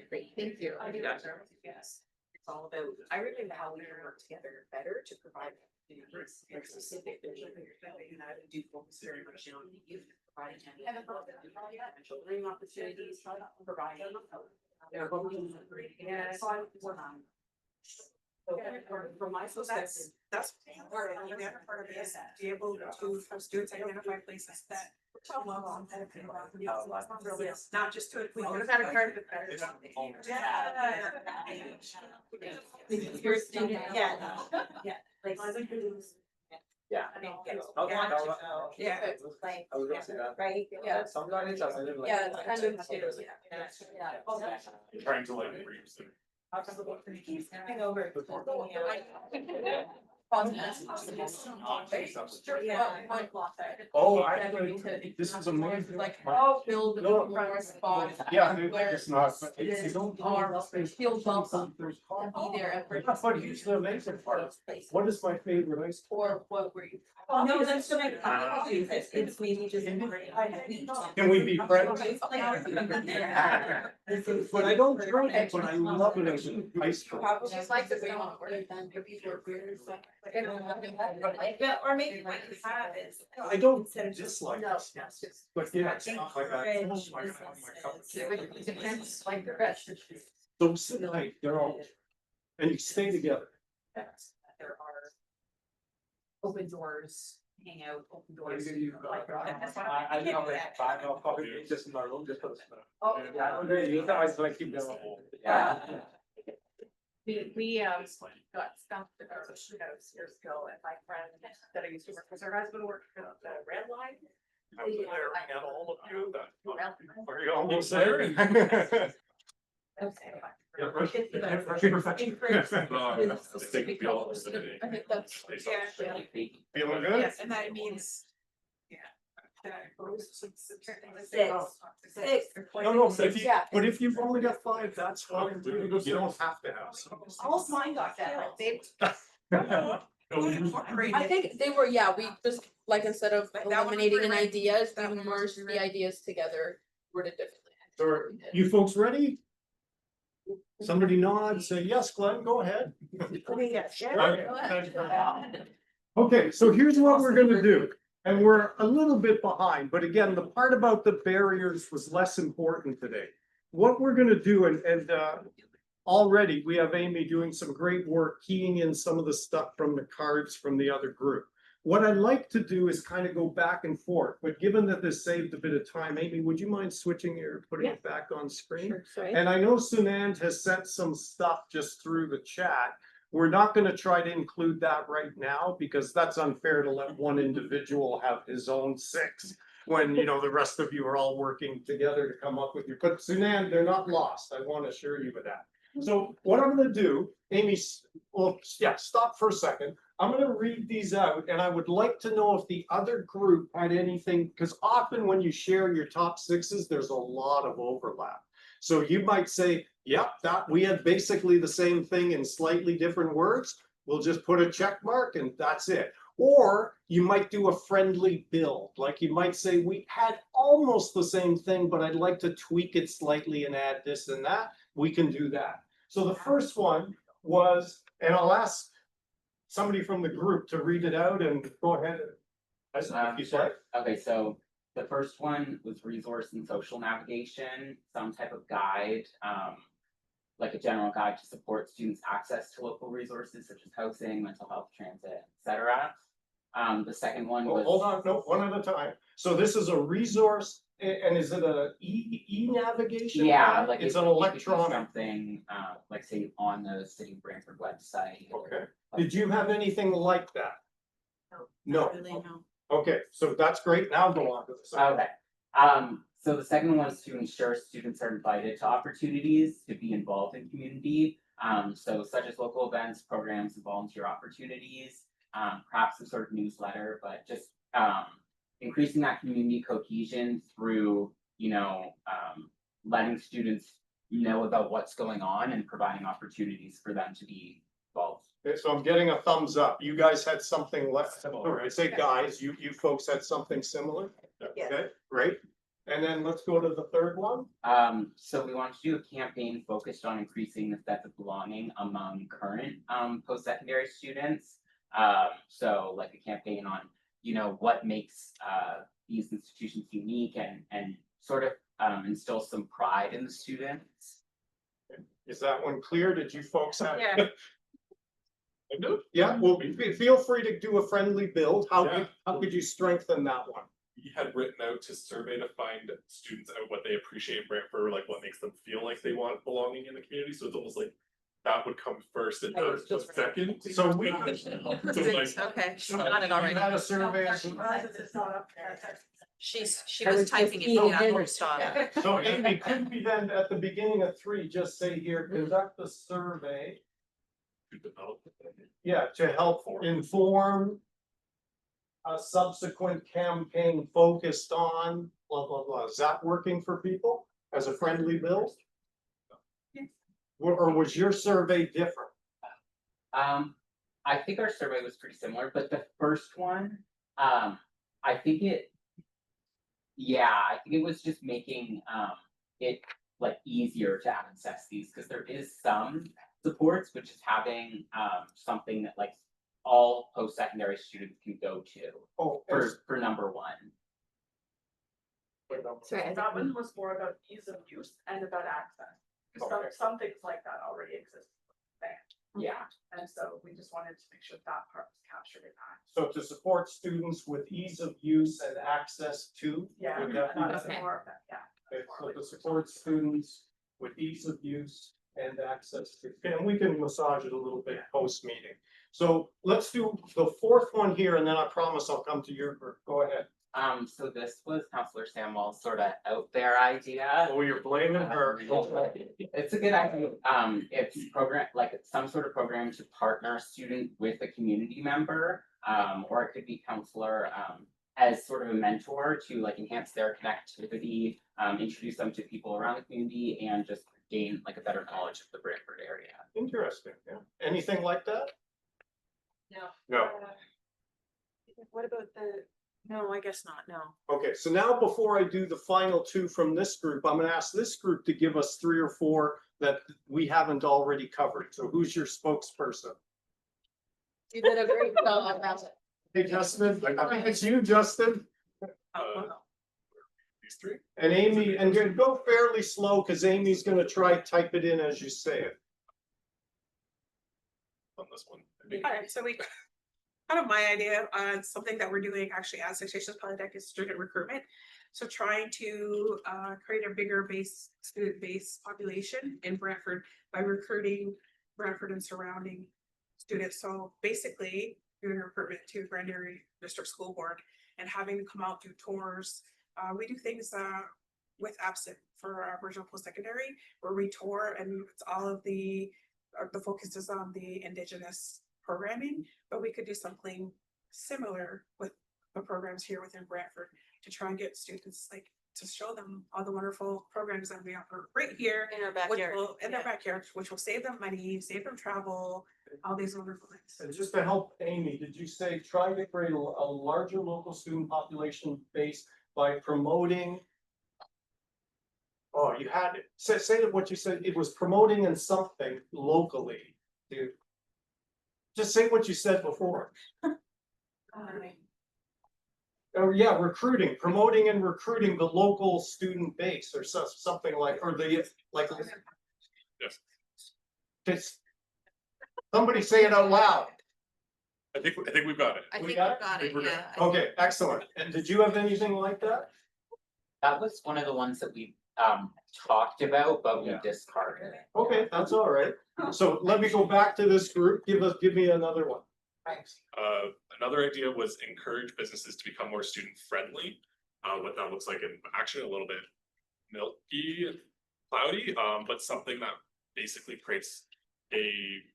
Great, thank you. Yes, it's all about, I remember how we work together better to provide specific vision. And I would do focus very much on the youth, providing learning opportunities, providing. Yeah, so I work on. So from my perspective. That's part of the other part of this, be able to have students identify places that. Not just to. We would have had a card with better. Your student, yeah, yeah, like. Yeah. Yeah, like, I was gonna say that. right, Yeah. Sometimes I live like. Yeah, it's kind of too, yeah. Trying to like reach them. He's coming over. Oh, this is amazing. Like, My- build No. a spot. Yeah, where it's not, but they don't. Feel welcome. There's Be there every. But here's the amazing part. What is my favorite ice cream? Or what were you? No, that's so many apologies. It's maybe just. Can we be friends? But I don't drink it, but I love it as an ice cream. Just like the way you want to work then, for people who are weird, so. Yeah, or maybe what you have is. I don't dislike No, it, that's just. but yeah, it's not like I. Fridge Oh my God, my cup of tea. It depends, like the rest. So sit tight, they're all, and you stay together. There are open doors, hang out, open doors. I know that, I know, probably it's just in our room, just for the. Oh, Yeah. We got stumped about years ago, and my friend that I used to work with, her husband worked for the red line. I was glaring at all of you that. Well, Are you almost there? okay. Yeah, perfection. I think that's. Feeling good? Yes, and that means. Six. No, if you, Yeah. but if you've only got five, that's fine, too. You don't have to have some. All mine got that, they. I think they were, yeah, we just, like, instead of Like that one was eliminating an pre-written. ideas, That we one was merged the pre-written. ideas together, worded differently. So are you folks ready? Somebody nod, say, yes, Glenn, go ahead. Okay, so here's what we're gonna do, and we're a little bit behind, but again, the part about the barriers was less important today. What we're gonna do, and already we have Amy doing some great work keying in some of the stuff from the cards from the other group. What I'd like to do is kind of go back and forth, but given that this saved a bit of time, Amy, would you mind switching putting it back on screen? Sorry. And I know Sunand has sent some stuff just through the chat. We're not gonna try to include that right now because that's unfair to let one individual have his own six. When, you know, the rest of you are all working together to come up with your, but Sunand, they're not lost. I want to assure you of that. So what I'm gonna do, Amy, well, yeah, stop for a second. I'm gonna read these out and I would like to know if the other group had anything, because often when you share your top sixes, there's a lot of overlap. So you might say, yep, that we had basically the same thing in slightly different words. We'll just put a check mark and that's it. Or you might do a friendly build, like you might say, we had almost the same thing, but I'd like to tweak it slightly and add this and that. We can do that. So the first one was, and I'll ask somebody from the group to read it out and go ahead. As you say. Okay, so the first one was resource and social navigation, some type of guide, like a general guide to support students' access to local resources such as housing, mental health, transit, etc. The second one was. Hold on, no, one at a time. So this is a resource, and is it a e-navigation? Yeah, guide? like It's if an you could do electronic. Something, like say on the City of Brantford website. Okay. Did you have anything like that? No. Really, no. Okay, so that's great. Now go on to the second. Okay, so the second one was to ensure students are invited to opportunities to be involved in community. So such as local events, programs, and volunteer opportunities, perhaps some sort of newsletter, but just increasing that community cohesion through, you know, letting students know about what's going on and providing opportunities for them to be involved. Okay, so I'm getting a thumbs up. You guys had something left. All right, say guys, you folks had something similar? Yes. Okay, great. And then let's go to the third one. So we want to do a campaign focused on increasing the sense of belonging among current post-secondary students. So like a campaign on, you know, what makes these institutions unique and sort of instill some pride in the students. Is that one clear? Did you folks have? Yeah. Yeah, well, feel free to do a friendly build. Yeah. How could you strengthen that one? We had written out to survey to find students out what they appreciate in Brantford, like what makes them feel like they want belonging in the community, so it's almost like that would come first and not second. So we. Okay, she's got it already. You had a survey. She was typing it down. So it could be then at the beginning of 3, just say here, conduct the survey Yeah, to help inform a subsequent campaign focused on blah, blah, blah. Is that working for people as a friendly bill? Or was your survey different? I think our survey was pretty similar, but the first one, I think I think it was just making, it like easier to access these, because there is some supports, which is having, something that like all post-secondary students can go to Oh, for number one. Sorry, That one was more about ease of use and about access. Some things like that already exist. Yeah. And so we just wanted to make sure that part was captured in that. so to support students with ease of use and access to? Yeah, would that be- that's more of that, yeah. Okay, so to support students with ease of use and access to, and we can massage it a little bit post-meeting. So let's do the fourth one here, and then I promise I'll come to your group. Go ahead. So this was Counselor Samwell's sort of out there idea. Oh, you're blaming her. It's a good idea. It's program, like it's some sort of program to partner a student with a community member, or it could be counselor, as sort of a mentor to like enhance their connectivity, introduce them to people around the community, and just gain like a better knowledge of the Brantford area. Interesting, yeah. Anything like that? No. No. What about no, I guess not, no. Okay, so now before I do the final two from this group, I'm gonna ask this group to give us 3 or 4 that we haven't already covered. So who's your spokesperson? You did a great job. Hey, Justin, I think it's you, Justin. These three? And Amy, and go fairly slow, because Amy's gonna try type it in as you say it. On this one. Alright, so we, kind of my idea on something that we're doing actually as Citations Polytech is student recruitment. So trying to create a bigger student base population in Brantford by recruiting Brantford and surrounding students. So basically doing recruitment to Grand Erie District School Board and having them come out, do tours. We do things with ABSIT for our original post-secondary, where we tour, and it's all of the focus is on the Indigenous programming, but we could do something similar with the programs here within Brantford to try and get students like to show them all the wonderful programs that we offer right here In our which backyard. will, in their backyard, which will save them money, save them travel, all these wonderful things. And just to help Amy, did you say try to create a larger local student population base by promoting? Oh, you had it. Say that what you said, it was promoting and something locally, dude. Just say what you said before. Oh, yeah, recruiting, promoting and recruiting the local student base or something like, or the, like. Yes. Just, somebody say it out loud. I think we've got it. I We think got we've got think it, we're good. yeah. Okay, excellent. And did you have anything like that? That was one of the ones that we talked about, but we Yeah. discarded. Okay, that's all right. So let me go back to this group. Give me another one. Thanks. Another idea was encourage businesses to become more student friendly. What that looks like in action, a little bit milky, cloudy, but something that basically creates a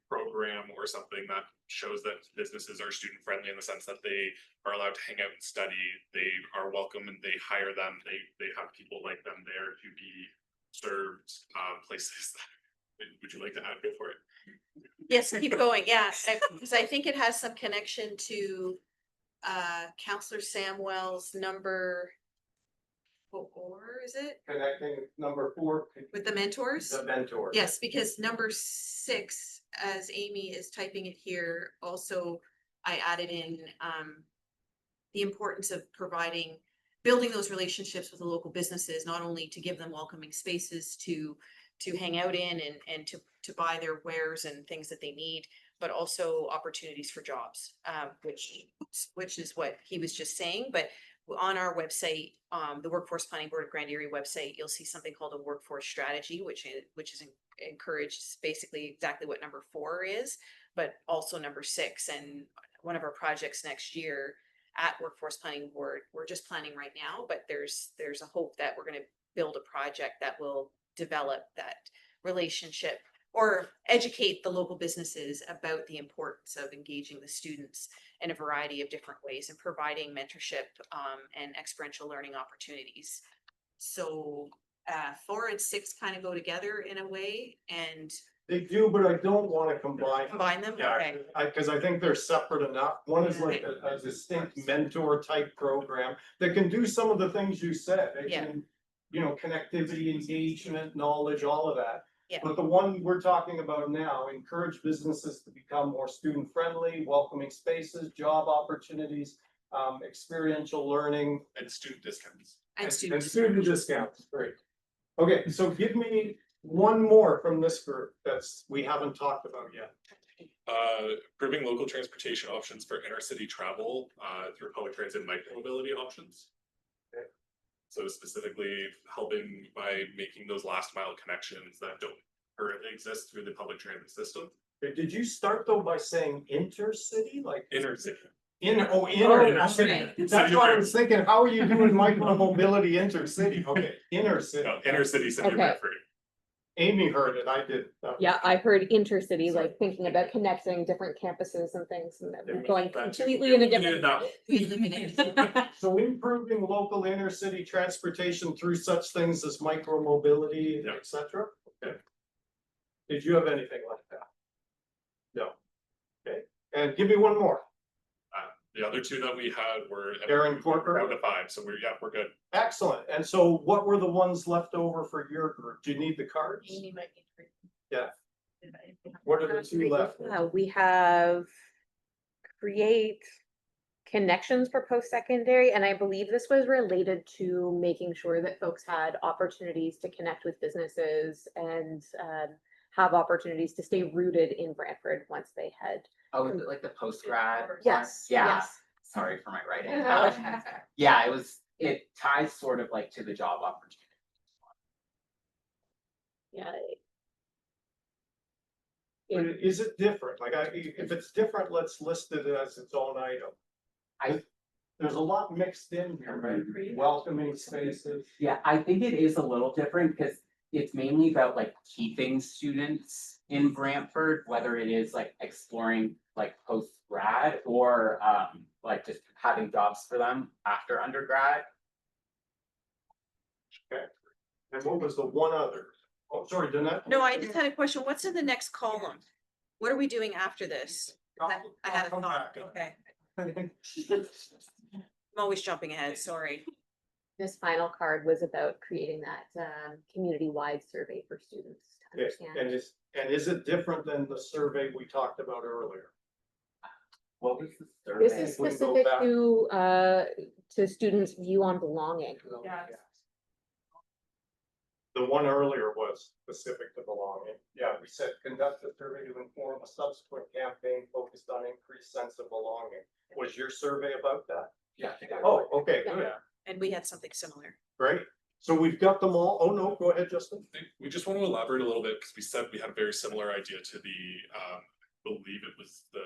program or something that shows that businesses are student friendly in the sense that they are allowed to hang out and study, they are welcome and they hire them, they have people like them there to be served, places. Would you like to add? Go for it. Yes, keep going, yeah, because I think it has some connection to Counselor Samwell's number 4, is it? Connecting number 4. With the mentors? The mentor. Yes, because number 6, as Amy is typing it here, also I added in the importance of building those relationships with the local businesses, not only to give them welcoming spaces to hang out in and to buy their wares and things that they need, but also opportunities for jobs, which is what he was just saying. But on our website, the Workforce Planning Board of Grand Erie website, you'll see something called a workforce strategy, which is encouraged, basically exactly what number 4 is, but also number 6. And one of our projects next year at Workforce Planning Board, we're just planning right now, but there's a hope that we're going to build a project that will develop that relationship or educate the local businesses about the importance of engaging the students in a variety of different ways and providing mentorship and experiential learning opportunities. So 4 and 6 kind of go together in a way, and They do, but I don't want to combine. combine them. Yeah, Okay. because I think they're separate enough. One is like a distinct mentor type program that can do some of the things you said. It Yeah. can, you know, connectivity, engagement, knowledge, all of that. Yeah. But the one we're talking about now, encourage businesses to become more student friendly, welcoming spaces, job opportunities, experiential learning. And student discounts. And And student discounts, great. Okay, so give me one more from this group we haven't talked about yet. Improving local transportation options for intercity travel, through public transit and micromobility options. Okay. So specifically helping by making those last mile connections that don't currently exist through the public transit system. Okay, did you start though by saying intercity, like? Intercity. Inner inner city. city. That's what I was thinking, how are you doing micromobility intercity? Okay, inner city. No, intercity city of Okay. Brantford. Amy heard it, I did. Yeah, I heard intercity, like thinking about connecting different campuses and things and that we're going completely in a different. So improving local inner city transportation through such things as micromobility, Yeah. et cetera? Okay. Did you have anything like that? No. Okay, and give me one more. The other two that we had were. Aaron Corker? Down to 5, so we're good. Excellent, and so what were the ones left over for your group? Do you need the cards? Amy might need to. Yeah. What are the two left? We have create connections for post-secondary, and I believe this was related to making sure that folks had opportunities to connect with businesses and have opportunities to stay rooted in Brantford once they had. Oh, is it like the post grad? Yes, Yeah, yes. sorry for my writing. Yeah, it ties sort of like to the job opportunity. Yeah. Is it different? Like, if it's different, let's list it as its own item. There's a lot mixed in here, right? Welcoming spaces. Yeah, I think it is a little different because it's mainly about like keeping students in Brantford, whether it is like exploring like post grad or like just having jobs for them after undergrad. Okay. And what was the one other? Oh, sorry, Danette? No, I just had a question. What's in the next column? What are we doing after this? I had a Come thought, back. okay. I'm always jumping ahead, sorry. This final card was about creating that community-wide survey for students to Okay, understand. and is it different than the survey we talked about earlier? What was the This survey? is we go specific back- to students' view on belonging. The one earlier was specific to belonging. Yeah, we said conduct a survey to inform a subsequent campaign focused on increased sense of belonging. Was your survey about that? Yeah. Oh, okay, good, And we had something similar. great. So we've got them all. Oh, no, go ahead, Justin. We just want to elaborate a little bit because we said we had a very similar idea to the, believe it was the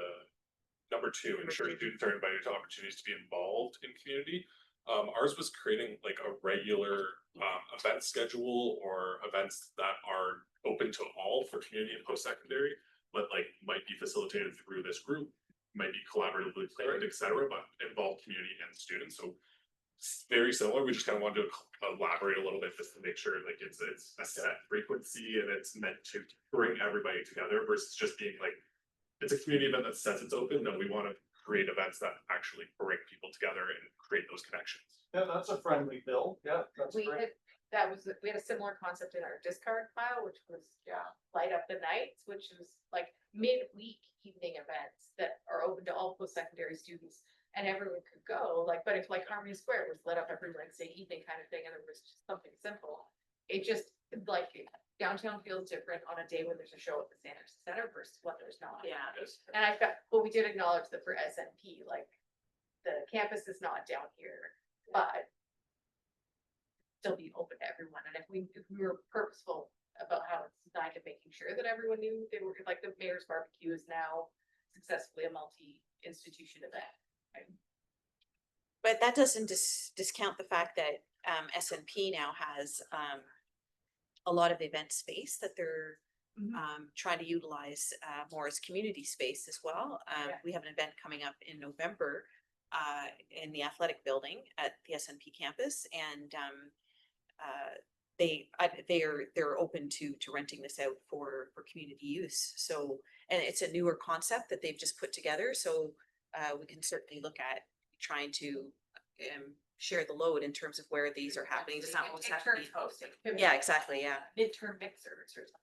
number 2, ensure students are invited to opportunities to be involved in community. Ours was creating like a regular event schedule or events that are open to all for community and post-secondary, but like might be facilitated through this group, might be collaboratively planned, et cetera, but involve community and students. So very similar. We just kind of wanted to elaborate a little bit just to make sure like it's a set frequency and it's meant to bring everybody together versus just being like, it's a community event that says it's open. No, we want to create events that actually bring people together and create those connections. Yeah, that's a friendly bill. Yeah, that's We great. we had a similar concept in our discard file, which was light up the nights, which was like midweek evening events that are open to all post-secondary students. And everyone could go, like, but if like Harmony Square was lit up every Wednesday evening kind of thing, and there was just something simple. It just like downtown feels different on a day when there's a show at the Sanders Center versus when there's not. Yeah. And I felt, well, we did acknowledge that for SNP, like the campus is not down here, but still be open to everyone. And if we were purposeful about how it's designed and making sure that everyone knew they were, like the Mayor's Barbecue is now successfully a multi-institution event. Right? But that doesn't discount the fact that SNP now has a lot of event space that they're trying to utilize more as community space as well. We have an event coming up in November in the athletic building at the SNP campus, and they're open to renting this out for community use. So, and it's a newer concept that they've just put together. So we can certainly look at trying to share the load in terms of where these are happening. Does not always have to be. Yeah, exactly. Yeah. Midterm mixers or something.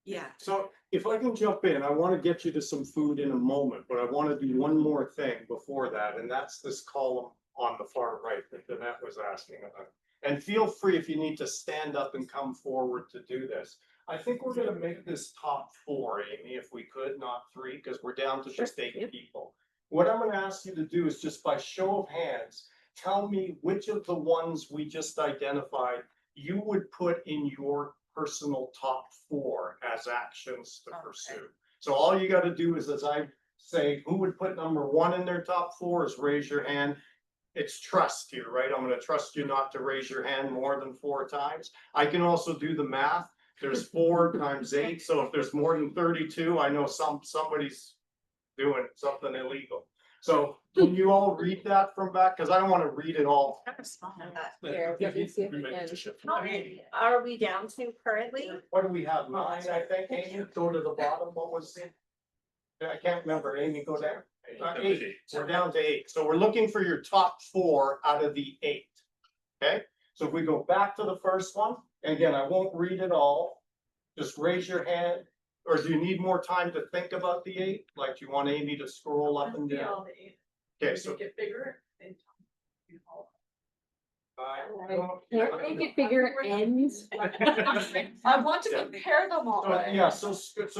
Yeah. So if I can jump in, I want to get you to some food in a moment, but I want to do one more thing before that, and that's this column on the far right that Danette was asking about. And feel free if you need to stand up and come forward to do this. I think we're gonna make this top 4, Amy, if we could, not 3, because we're down to just 8 people. What I'm gonna ask you to do is just by show of hands, tell me which of the ones we just identified you would put in your personal top 4 as actions to pursue. So all you gotta do is, as I say, who would put number 1 in their top 4 is raise your hand. It's trust here, right? I'm gonna trust you not to raise your hand more than 4 times. I can also do the math. There's 4 times 8, so if there's more than 32, I know somebody's doing something illegal. So can you all read that from back? Because I don't want to read it all. Here, let me see if I How many are we down to currently? What do we have? 9, I think. Amy, go to the bottom. What was it? I can't remember. Amy, go there. 8. We're down to 8. So we're looking for your top 4 out of the 8. Okay, so if we go back to the first one, and again, I won't read it all. Just raise your hand. Or do you need more time to think about the 8? Like, do you want Amy to scroll up and down? Okay, so. Get bigger. can't make it bigger ends. I want to compare them all. Yeah, so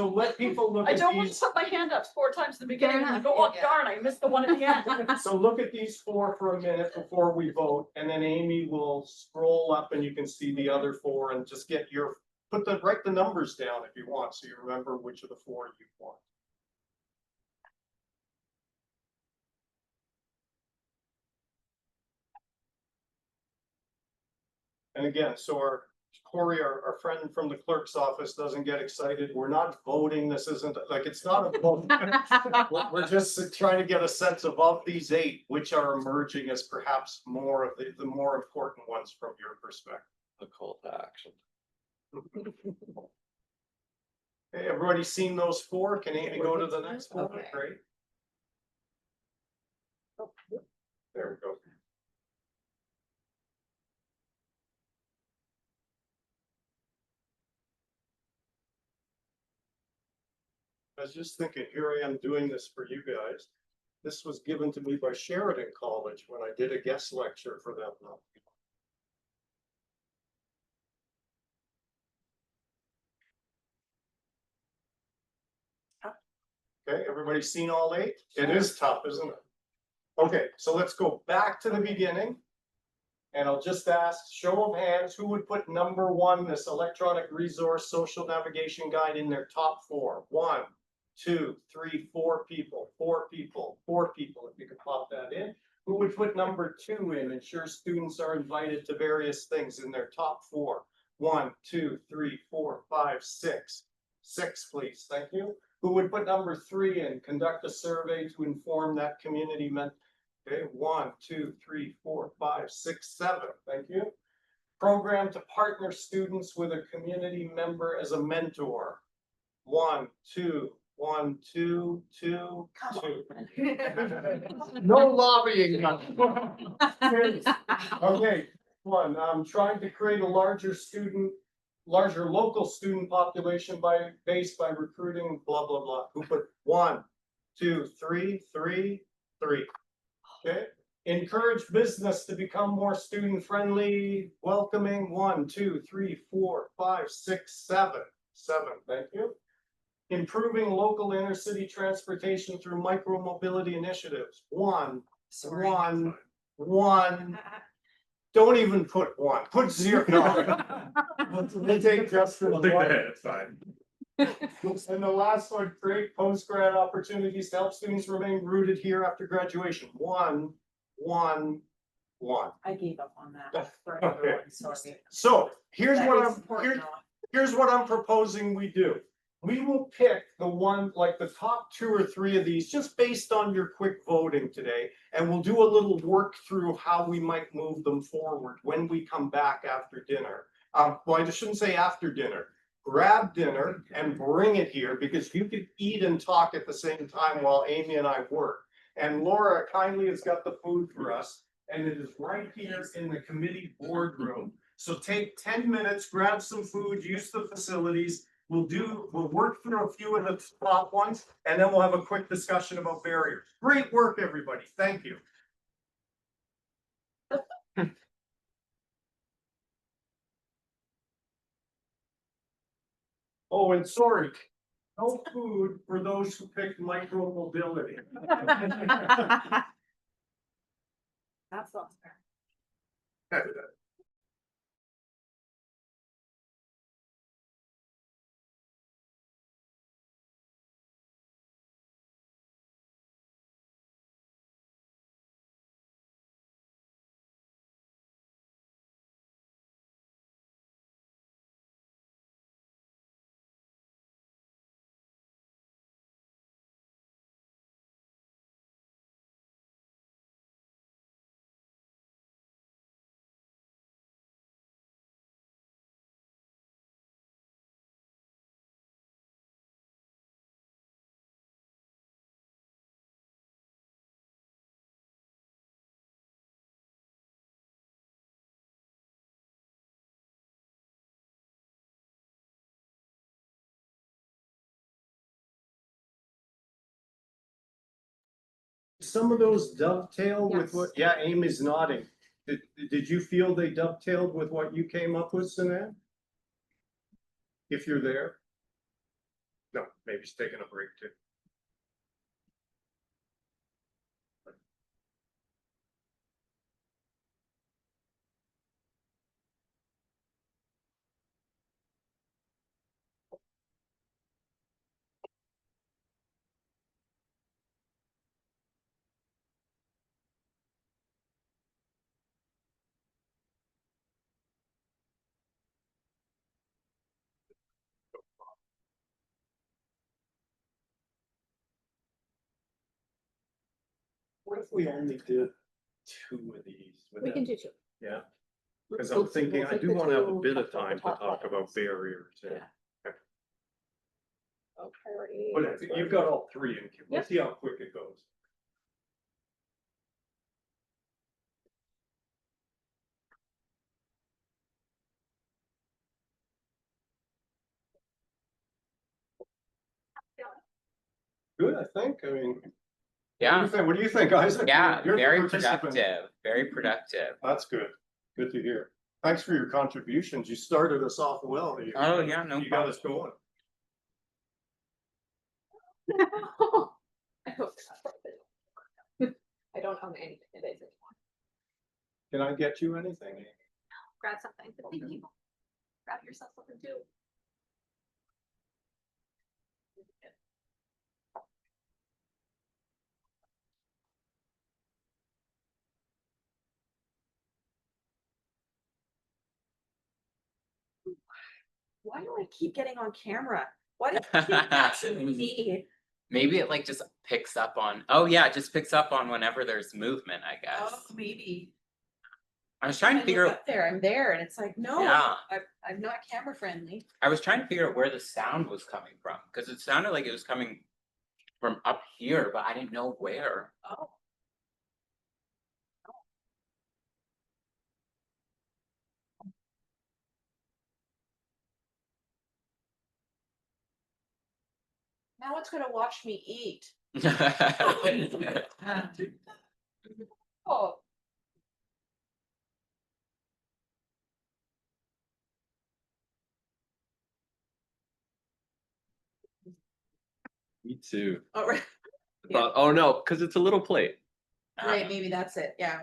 let people look I at don't want to these. put my hand up 4 times in the beginning and go, oh darn, I missed the one at the end. So look at these 4 for a minute before we vote, and then Amy will scroll up and you can see the other 4 and just get your, write the numbers down if you want, so you remember which of the 4 you want. And again, so Corey, our friend from the clerk's office doesn't get excited. We're not voting. This isn't like, it's not a vote. We're just trying to get a sense of these 8, which are emerging as perhaps more of the more important ones from your perspective. A call to action. Hey, everybody seen those 4? Can Amy go to the next one? Okay. Great. There we go. I was just thinking, here I am doing this for you guys. This was given to me by Sheridan College when I did a guest lecture for them. Okay, everybody seen all 8? It is tough, isn't it? Okay, so let's go back to the beginning. And I'll just ask, show of hands, who would put number 1, this electronic resource social navigation guide, in their top 4? 1, 2, 3, 4 people, 4 people, 4 people, if you could pop that in. Who would put number 2 in, ensure students are invited to various things, in their top 4? 1, 2, 3, 4, 5, 6. 6, please, thank you. Who would put number 3 in, conduct a survey to inform that community meant. Okay, 1, 2, 3, 4, 5, 6, 7, thank you. Program to partner students with a community member as a mentor. 1, 2, 1, 2, 2, 2. No lobbying. Okay, 1, I'm trying to create a larger local student population based by recruiting, blah, blah, blah. Who put 1, 2, 3, 3, 3. Okay, encourage business to become more student friendly, welcoming. 1, 2, 3, 4, 5, 6, 7. 7, thank you. Improving local inner city transportation through micro mobility initiatives. 1, 1, 1. Don't even put 1. Put 0. No. They take Justin. I'll take the hit, it's fine. And the last one, create post-grad opportunities to help students remain rooted here after graduation. 1, 1, 1. I gave up on that for another Okay. one, sorry. So here's That what is important, though. here's what I'm proposing we do. we will pick the one, like the top 2 or 3 of these, just based on your quick voting today. And we'll do a little work through how we might move them forward when we come back after dinner. Well, I just shouldn't say after dinner. Grab dinner and bring it here because you could eat and talk at the same time while Amy and I work. And Laura kindly has got the food for us, and it is right here in the committee boardroom. So take 10 minutes, grab some food, use the facilities. We'll work through a few of the top ones, and then we'll have a quick discussion about barriers. Great work, everybody. Thank you. Oh, and sorry, no food for those who picked micromobility. That's not fair. Some of those dovetail with Yes. what, yeah, Amy's nodding. Did you feel they dovetailed with what you came up with, Sinan? If you're there? No, maybe she's taking a break too. What if we only did 2 of these? Would We that- can do 2. Yeah, because I'm thinking, I do want to have a bit of time to talk about barriers. Yeah. But you've got all 3 in queue. Let's see how quick it goes. Good, I think. I mean. Yeah, What do you think, Isaac? yeah, You're the very participant. productive, very productive. That's good. Good to hear. Thanks for your contributions. You started us off well. Oh, yeah, no You got us going. I hope not. I don't own any candidates anymore. Can I get you anything? Grab something, but thank you. Grab yourself something too. Why do I keep getting on camera? Why do you keep catching me? Maybe it like just picks up on, oh yeah, it just picks up on whenever there's movement, I Oh, guess. maybe. I was trying I to look figure, up there, I'm there, and it's like, no, Yeah. I'm not camera friendly. I was trying to figure out where the sound was coming from, because it sounded like it was coming from up here, but I didn't know where. Oh. Now it's gonna watch me eat. Oh. Me too. Oh, right, Oh no, because it's a little plate. right, maybe that's it, yeah.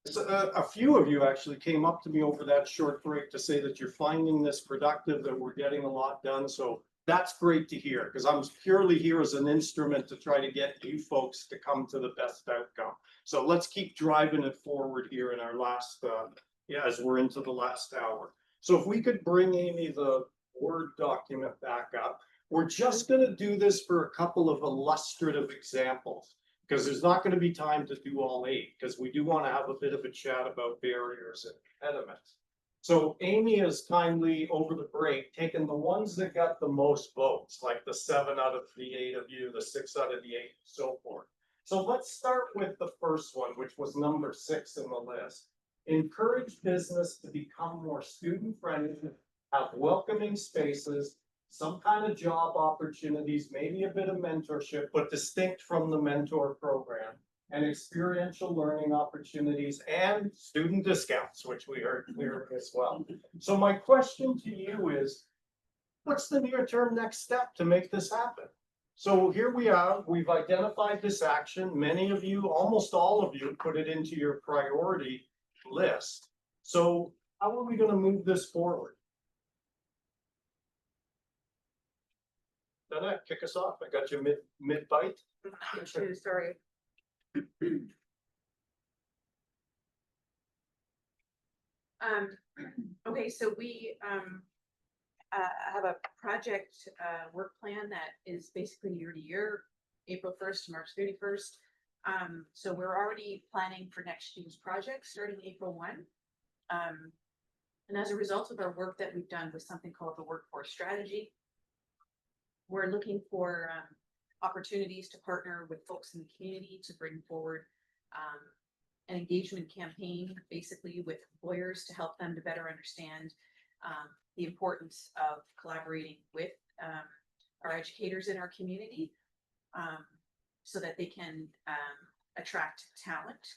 So, a few of you actually came up to me over that short break to say that you're finding this productive, that we're getting a lot done. So that's great to hear, because I'm purely here as an instrument to try to get you folks to come to the best outcome. So let's keep driving it forward here in our last, as we're into the last hour. So if we could bring Amy the Word document back up, we're just gonna do this for a couple of illustrative examples, because there's not gonna be time to do all 8, because we do want to have a bit of a chat about barriers and impediments. So Amy has kindly, over the break, taken the ones that got the most votes, like the 7 out of the 8 of you, the 6 out of the 8, and so forth. So let's start with the first one, which was number 6 in the list. Encourage business to become more student-friendly, have welcoming spaces, some kind of job opportunities, maybe a bit of mentorship, but distinct from the mentor program, and experiential learning opportunities and student discounts, which we heard clearly as well. So my question to you is, what's the near-term next step to make this happen? So here we are, we've identified this action. Many of you, almost all of you, put it into your priority list. So how are we going to move this forward? Dana, kick us off. I got you mid bite. Sorry. Okay, so we have a project work plan that is basically year to year, April 1st to March 31st. So we're already planning for next year's project starting April 1. And as a result of our work that we've done with something called the workforce strategy, we're looking for opportunities to partner with folks in the community to bring forward an engagement campaign, basically with employers, to help them to better understand the importance of collaborating with our educators in our community, so that they can attract talent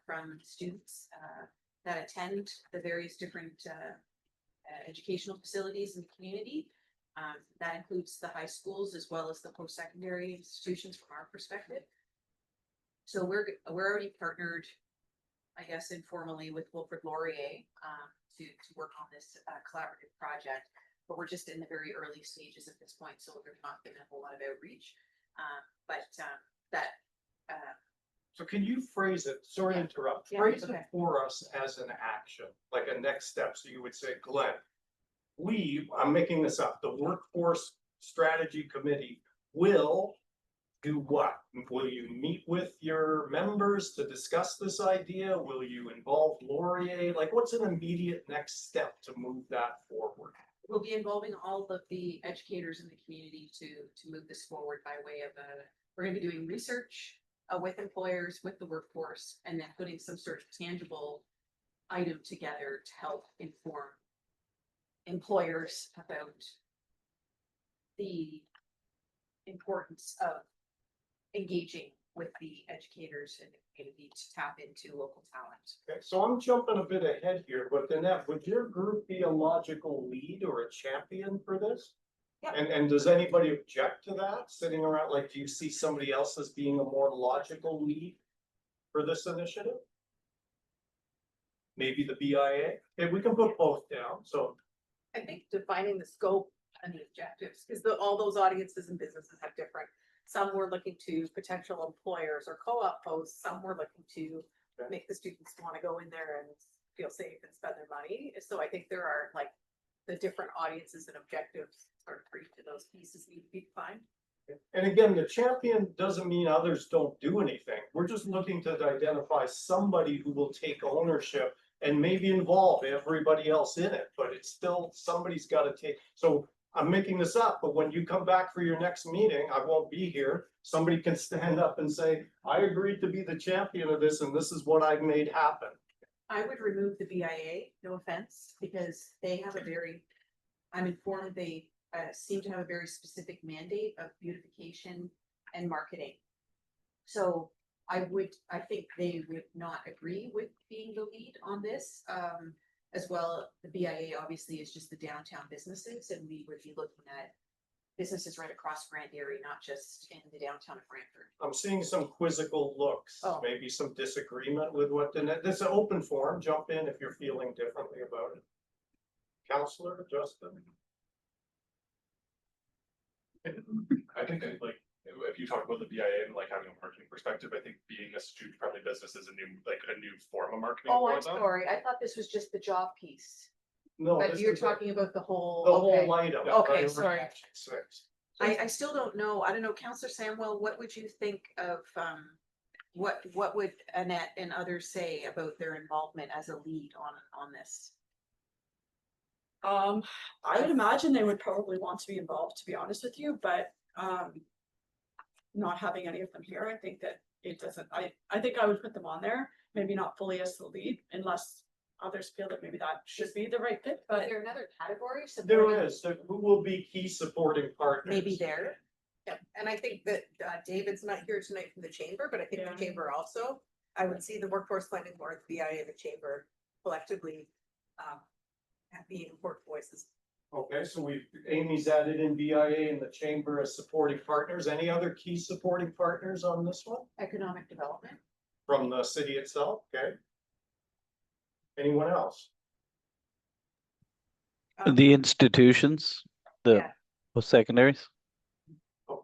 from students that attend the various different educational facilities in the community. That includes the high schools as well as the post-secondary institutions from our perspective. So we're already partnered, I guess, informally with Wilfrid Laurier to work on this collaborative project, but we're just in the very early stages at this point, so there's not been a whole lot of outreach. So can you phrase it, sorry to interrupt, Yeah, phrase okay. it for us as an action, like a next step. So you would say, Glenn, I'm making this up, the Workforce Strategy Committee will do what? Will you meet with your members to discuss this idea? Will you involve Laurier? Like, what's an immediate next step to move that forward? We'll be involving all of the educators in the community to move this forward by way of we're going to be doing research with employers, with the workforce, and then putting some sort of tangible item together to help inform employers about the importance of engaging with the educators in the community to tap into local talent. Okay, so I'm jumping a bit ahead here, but Danette, would your group be a logical lead or a champion for this? Yep. And does anybody object to that, sitting around, like, do you see somebody else as being a more logical lead for this initiative? Maybe the BIA? Okay, we can put both down, so. I think defining the scope and the objectives, because all those audiences and businesses have different. Some were looking to potential employers or co-op hosts, some were looking to make the students want to go in there and feel safe and spend their money. So I think there are like the different audiences and objectives are for each of those pieces need to be defined. And again, the champion doesn't mean others don't do anything. We're just looking to identify somebody who will take ownership and maybe involve everybody else in it, but it's still, somebody's got to take. So I'm making this up, but when you come back for your next meeting, I won't be here. Somebody can stand up and say, I agreed to be the champion of this, and this is what I've made happen. I would remove the BIA, no offense, because they have I'm informed they seem to have a very specific mandate of beautification and marketing. So I think they would not agree with being the lead on this. As well, the BIA obviously is just the downtown businesses, and we would be looking at businesses right across Grand Erie, not just in the downtown of Brantford. I'm seeing some quizzical looks, Oh. maybe some disagreement with what this is an open forum. Jump in if you're feeling differently about it. Counselor Justin? I think that, like, if you talk about the BIA and like having a marketing perspective, I think being a student friendly business is a new form of marketing. Oh, for I'm them. sorry. I thought this was just the job piece. No, But this you're is talking about the whole. the okay. whole item. Okay, Right? sorry. Six. I still don't know, I don't know, Counselor Samwell, what would you think of, what would Annette and others say about their involvement as a lead on this? I would imagine they would probably want to be involved, to be honest with you, but, not having any of them here, I think that it doesn't, I think I would put them on there, maybe not fully as the lead, unless others feel that maybe that should be the right fit, Is but there another category? There supporting- is, who will be key supporting partners? Maybe there, Yep, and I think that David's not here tonight from the chamber, but I think Yeah. the chamber also, I would see the workforce planning board, the BIA, and the chamber collectively being important voices. Okay, so Amy's added in BIA and the chamber as supporting partners. Any other key supporting partners on this one Economic development. from the city itself? Okay. Anyone else? The institutions, the Yeah. post-secondaries.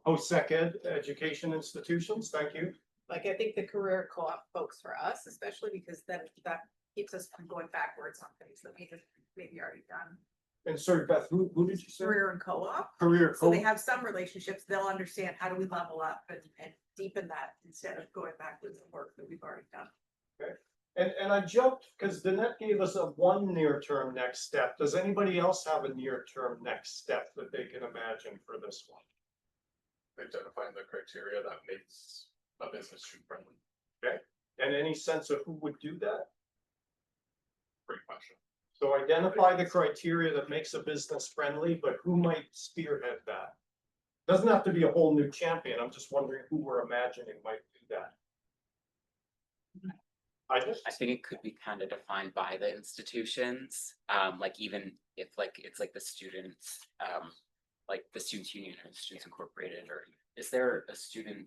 Post-sec ed education institutions, thank you. Like, I think the career co-op folks for us, especially because then that keeps us from going backwards on things that we have maybe already done. And sorry, Beth, who did you say? Career and co-op. Career. So they have some relationships, they'll understand how do we level up and deepen that instead of going backwards and work that we've already done. And I jumped, because Danette gave us a one near-term next step. Does anybody else have a near-term next step that they can imagine for this one? Identifying the criteria that makes a business student friendly. Okay, and any sense of who would do that? Great question. So identify the criteria that makes a business friendly, but who might spearhead that? Doesn't have to be a whole new champion. I'm just wondering who we're imagining might do that. I think it could be kind of defined by the institutions, like even if like it's like the students, like the Students Union or the Students Incorporated, or is there a student?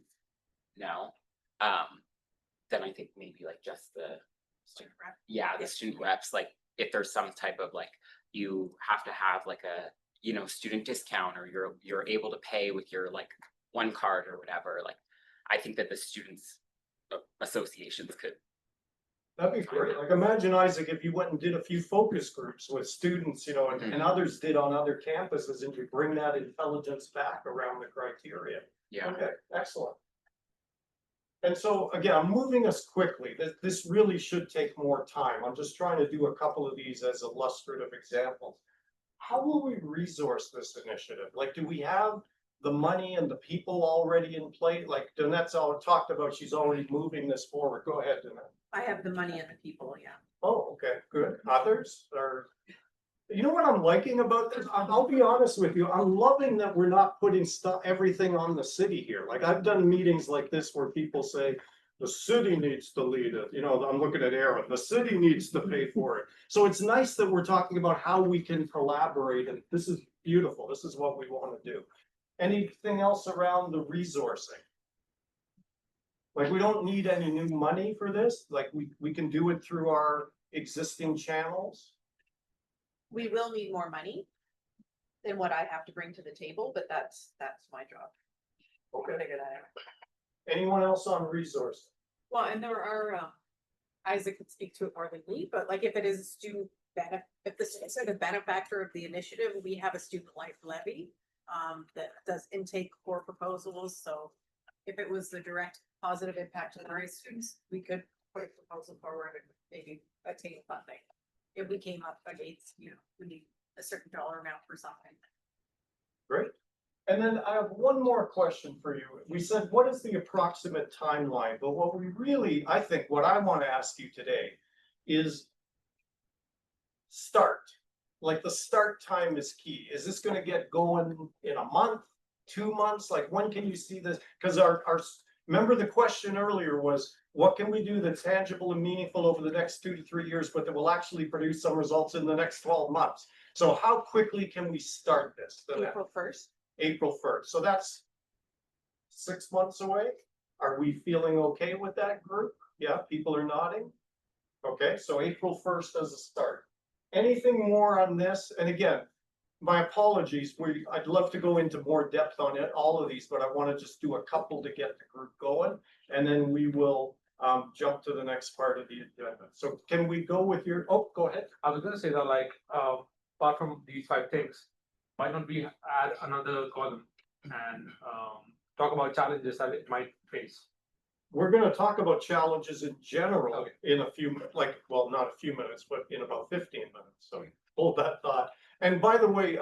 No, then I think maybe like just the student rep. Yeah, the student reps, like if there's some type of like, you have to have like a, you know, student discount, or you're able to pay with your like one card or whatever, like, I think that the students associations could. That'd be great. Like imagine, Isaac, if you went and did a few focus groups with students, you know, and others did on other campuses, and you bring that intelligence back around the criteria. Yeah. Okay, excellent. And so again, I'm moving us quickly. This really should take more time. I'm just trying to do a couple of these as illustrative examples. How will we resource this initiative? Like, do we have the money and the people already in play? Like Danette's all talked about, she's already moving this forward. Go ahead, Danette. I have the money and the people, yeah. Oh, okay, good. Others are, you know what I'm liking about this? I'll be honest with you. I'm loving that we're not putting everything on the city here. Like I've done meetings like this where people say, the city needs to lead it. You know, I'm looking at Aaron, the city needs to pay for it. So it's nice that we're talking about how we can collaborate, and this is beautiful. This is what we want to do. Anything else around the resourcing? Like, we don't need any new money for this, like we can do it through our existing channels. We will need more money than what I have to bring to the table, but that's my job. Okay. Figure that out. Anyone else on resource? Well, and there are, Isaac could speak to it more than me, but like if it is a student if the students are the benefactor of the initiative, we have a student life levy that does intake for proposals, so if it was the direct positive impact on our students, we could put a proposal forward and maybe attain funding. If we came up against, you know, we need a certain dollar amount for something. Great. And then I have one more question for you. We said, what is the approximate timeline? But what we really, I think what I want to ask you today is start. Like the start time is key. Is this going to get going in a month, 2 months? Like when can you see this? Because remember the question earlier was, what can we do that's tangible and meaningful over the next 2 to 3 years, but that will actually produce some results in the next 12 months? So how quickly can we start this? April 1st. April 1st. So that's 6 months away. Are we feeling okay with that group? Yeah, people are nodding. Okay, so April 1st as a start. Anything more on this? And again, my apologies, I'd love to go into more depth on it, all of these, but I want to just do a couple to get the group going. And then we will jump to the next part of the agenda. So can we go with your, oh, go ahead. I was gonna say that like, apart from these 5 things, why don't we add another column and talk about challenges that it might face? We're gonna talk about challenges in general in a few, well, not a few minutes, but in about 15 minutes. So hold that thought. And by the way,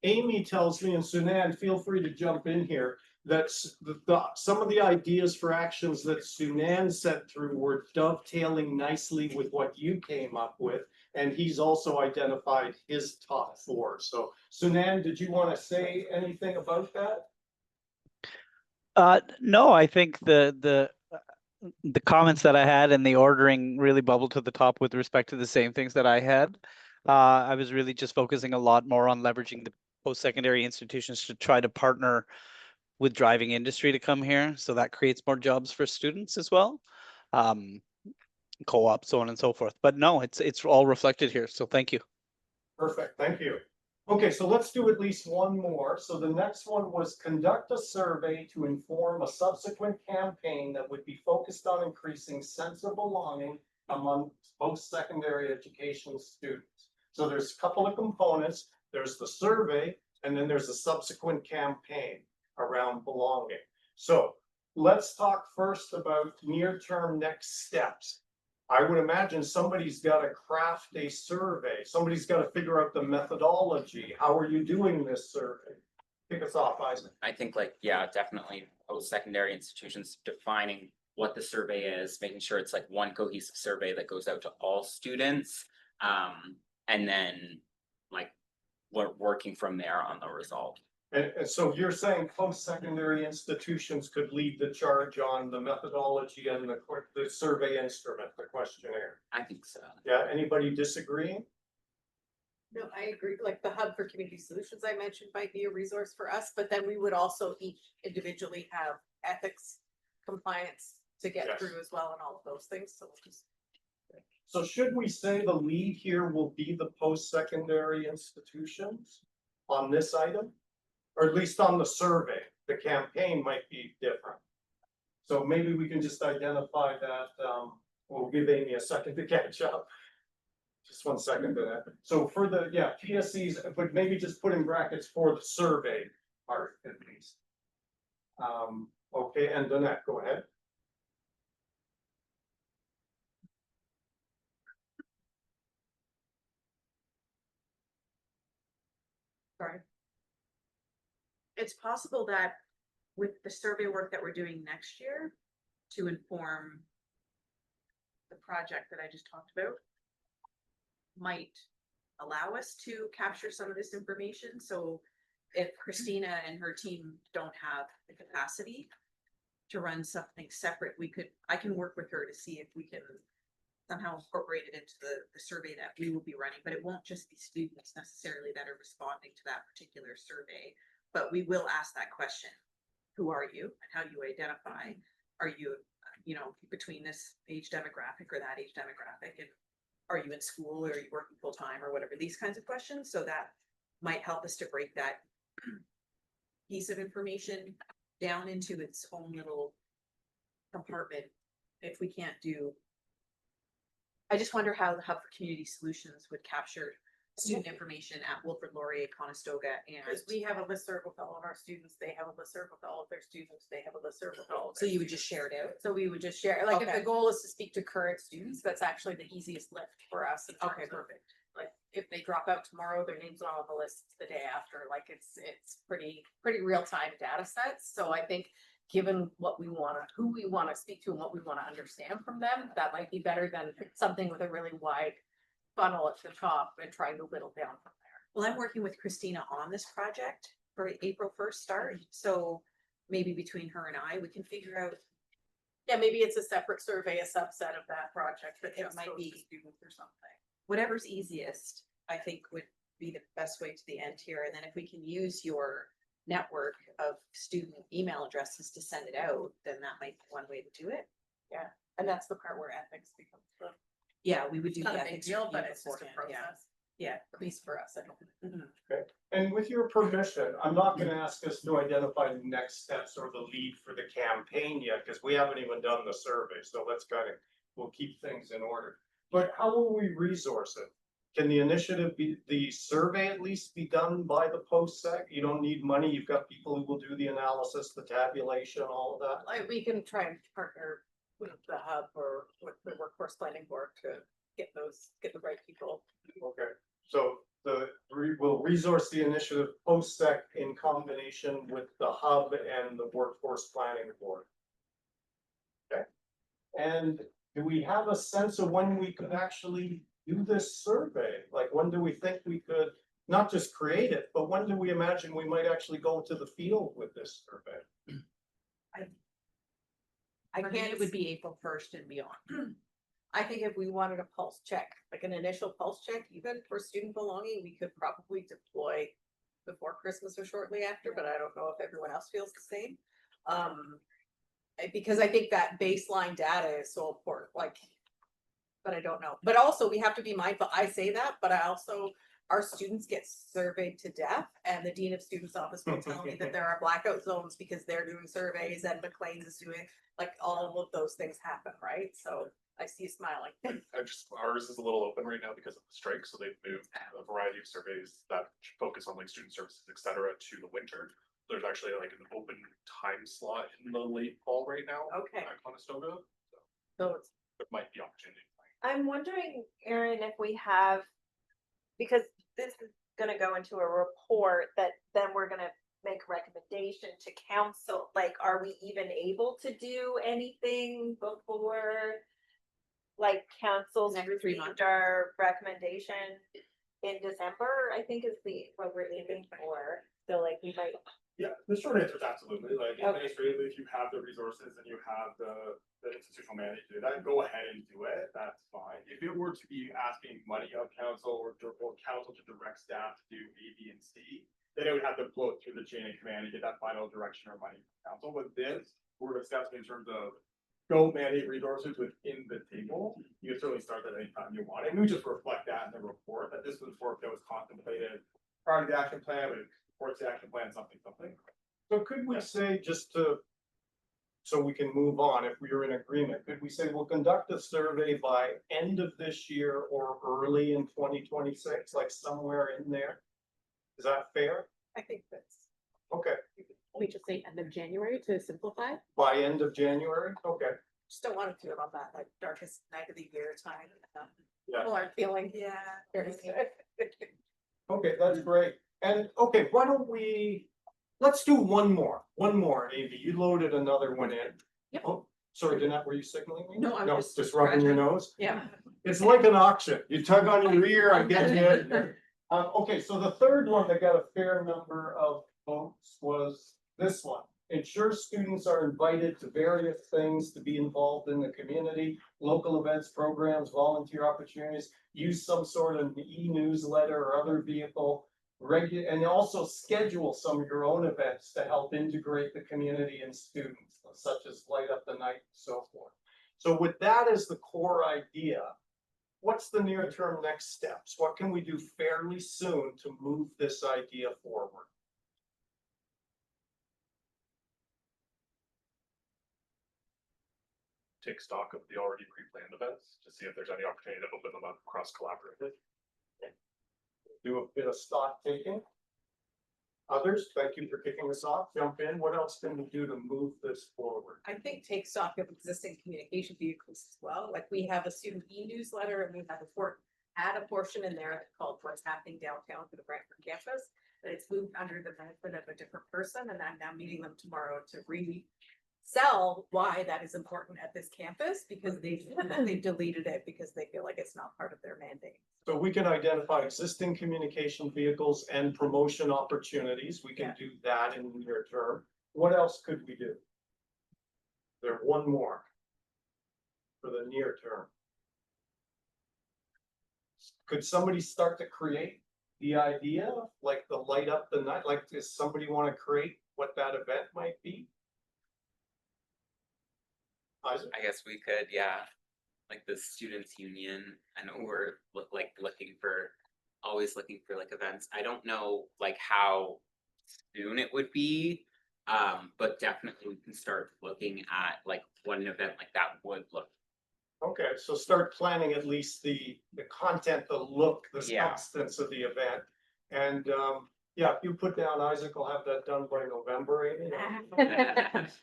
Amy tells me, and Sunan, feel free to jump in here, that some of the ideas for actions that Sunan sent through were dovetailing nicely with what you came up with. And he's also identified his top 4. So Sunan, did you want to say anything about that? No, I think the comments that I had and the ordering really bubbled to the top with respect to the same things that I had. I was really just focusing a lot more on leveraging the post-secondary institutions to try to partner with driving industry to come here. So that creates more jobs for students as well. Co-op, so on and so forth. But no, it's all reflected here. So thank you. Perfect, thank you. Okay, so let's do at least one more. So the next one was conduct a survey to inform a subsequent campaign that would be focused on increasing sense of belonging among post-secondary education students. So there's a couple of components. There's the survey, and then there's a subsequent campaign around belonging. So let's talk first about near-term next steps. I would imagine somebody's got to craft a survey. Somebody's got to figure out the methodology. How are you doing this survey? Kick us off, Isaac. I think like, yeah, definitely post-secondary institutions defining what the survey is, making sure it's like one cohesive survey that goes out to all students. And then like we're working from there on the result. And so you're saying post-secondary institutions could lead the charge on the methodology and the survey instrument, the questionnaire? I think so. Yeah, anybody disagreeing? No, I agree. Like the Hub for Community Solutions I mentioned might be a resource for us, but then we would also each individually have ethics, compliance to get Yes. through as well and all of those things. So we'll just. So should we say the lead here will be the post-secondary institutions on this item? Or at least on the survey? The campaign might be different. So maybe we can just identify that, we'll give Amy a second to catch up. Just 1 second to that. So for the, yeah, PSCs, but maybe just put in brackets for the survey part at least. Okay, and Donette, go ahead. Sorry. It's possible that with the survey work that we're doing next year to inform the project that I just talked about might allow us to capture some of this information. So if Christina and her team don't have the capacity to run something separate, I can work with her to see if we can somehow incorporate it into the survey that we will be running, but it won't just be students necessarily that are responding to that particular survey, but we will ask that question. Who are you and how do you identify? Are you, between this age demographic or that age demographic, and are you in school or are you working full time or whatever, these kinds of questions. So that might help us to break that piece of information down into its own little compartment. If we can't do, I just wonder how the Hub for Community Solutions would capture student information at Wilfrid Laurier, Conestoga, and Because we have a listserv with all of our students, they have a listserv with all of their students, they have a listserv with all of so their you would just students. share it out. So we would just share, like if Okay. the goal is to speak to current students, that's actually the easiest lift for us. in terms Okay, of, perfect. Like if they drop out tomorrow, their name's not on the list the day after, like it's pretty real-time data sets. So I think given what we wanna, who we wanna speak to and what we wanna understand from them, that might be better than something with a really wide funnel at the top and trying to whittle down from there. Well, I'm working with Christina on this project for April 1st start. So maybe between her and I, we can figure out. Yeah, maybe it's a separate survey, a subset of that project, but It just might goes to be- students or something. Whatever's easiest, I think would be the best way to the end here. And then if we can use your network of student email addresses to send it out, then that might be one way to do it. Yeah, and that's the part where ethics becomes the. Yeah, we would do. It's not the a big ethics deal, review but it's just a beforehand, yeah. process. Yeah. At least for us, I don't. Okay, and with your permission, I'm not gonna ask us to identify the next steps or the lead for the campaign yet, because we haven't even done the survey, so let's we'll keep things in order. But how will we resource it? Can the initiative be, the survey at least be done by the post-sec? You don't need money, you've got people who will do the analysis, the tabulation, all of that? Like, we can try and partner with the hub or with the workforce planning board to get the right people. Okay, so we'll resource the initiative post-sec in combination with the hub and the workforce planning board. Okay, and do we have a sense of when we could actually do this survey? Like, when do we think we could not just create it, but when do we imagine we might actually go to the field with this survey? I can't, it would be April 1st and beyond. I think if we wanted a pulse check, like an initial pulse check, even for student belonging, we could probably deploy before Christmas or shortly after, but I don't know if everyone else feels the same. Because I think that baseline data is so important, like, but I don't know. But also we have to be mindful. I say that, but I also, our students get surveyed to death, and the Dean of Students Office will tell me that there are blackout zones because they're doing surveys and McLean's is doing, like, all of those things happen, right? So I see you smiling. Ours is a little open right now because of the strike, so they've moved a variety of surveys that focus on like student services, et cetera, to the winter. There's actually like an open time slot in the late fall right now. Okay. At Conestoga, So it's there might be opportunity. I'm wondering, Erin, if we have, because this is gonna go into a report that then we're gonna make a recommendation to council, like, are we even able to do anything before like council's Next 3 months. received our recommendation in December, I think is what we're aiming for. So like we might. Yeah, the short answer is absolutely, like Okay. administratively, if you have the resources and you have the institutional mandate to do that, go ahead and do it, that's fine. If it were to be asking money of council or council to direct staff to do A, B, and C, then it would have to float through the chain of command and get that final direction or money from council. With this, we're discussing in terms of go mandate resources within the table. You can certainly start that anytime you want, and we just reflect that in the report, that this was work that was contemplated prior to the action plan, but it supports the action plan, something. So could we say, just to, so we can move on, if we are in agreement, could we say we'll conduct a survey by end of this year or early in 2026, like somewhere in there? Is that fair? I think that's, Okay, We just say end of January to simplify. by end of January, okay. just don't want to do it on that, like, darkest night of the year time. Yeah. People aren't feeling Yeah. very good. Okay, that's great. And, okay, why don't we, let's do one more, Amy, you loaded another one in. Yep. Oh, sorry, Danette, were you signaling me? No, I'm just Just rubbing your scratching. nose? Yeah. It's like an auction. You tug on your ear, I get you. Okay, so the third one that got a fair number of votes was this one. Ensure students are invited to various things to be involved in the community, local events, programs, volunteer opportunities, use some sort of e-newsletter or other vehicle. And also schedule some of your own events to help integrate the community and students, such as Light Up the Night and so forth. So with that as the core idea, what's the near-term next steps? What can we do fairly soon to move this idea forward? Take stock of the already pre-planned events to see if there's any opportunity to open them up cross collaboratively. Do a bit of stock taking. Others, thank you for kicking us off. Jump in. What else can we do to move this forward? I think take stock of existing communication vehicles as well, like we have a student e-newsletter and we have add a portion in there called What's Happening Downtown for the Brantford campus. But it's moved under the benefit of a different person, and I'm now meeting them tomorrow to sell why that is important at this campus, because they've deleted it because they feel like it's not part of their mandate. So we can identify existing communication vehicles and promotion opportunities. We can do that in the near term. What else could we do? There, one more for the near term. Could somebody start to create the idea, like the light up the night, like does somebody want to create what that event might be? Isaac? I guess we could, yeah, like the students' union, I know we're always looking for like events. I don't know like how soon it would be. But definitely we can start looking at like what an event like that would look. Okay, so start planning at least the content, the look, the Yeah. substance of the event. And yeah, if you put down Isaac, will have that done by November, Amy.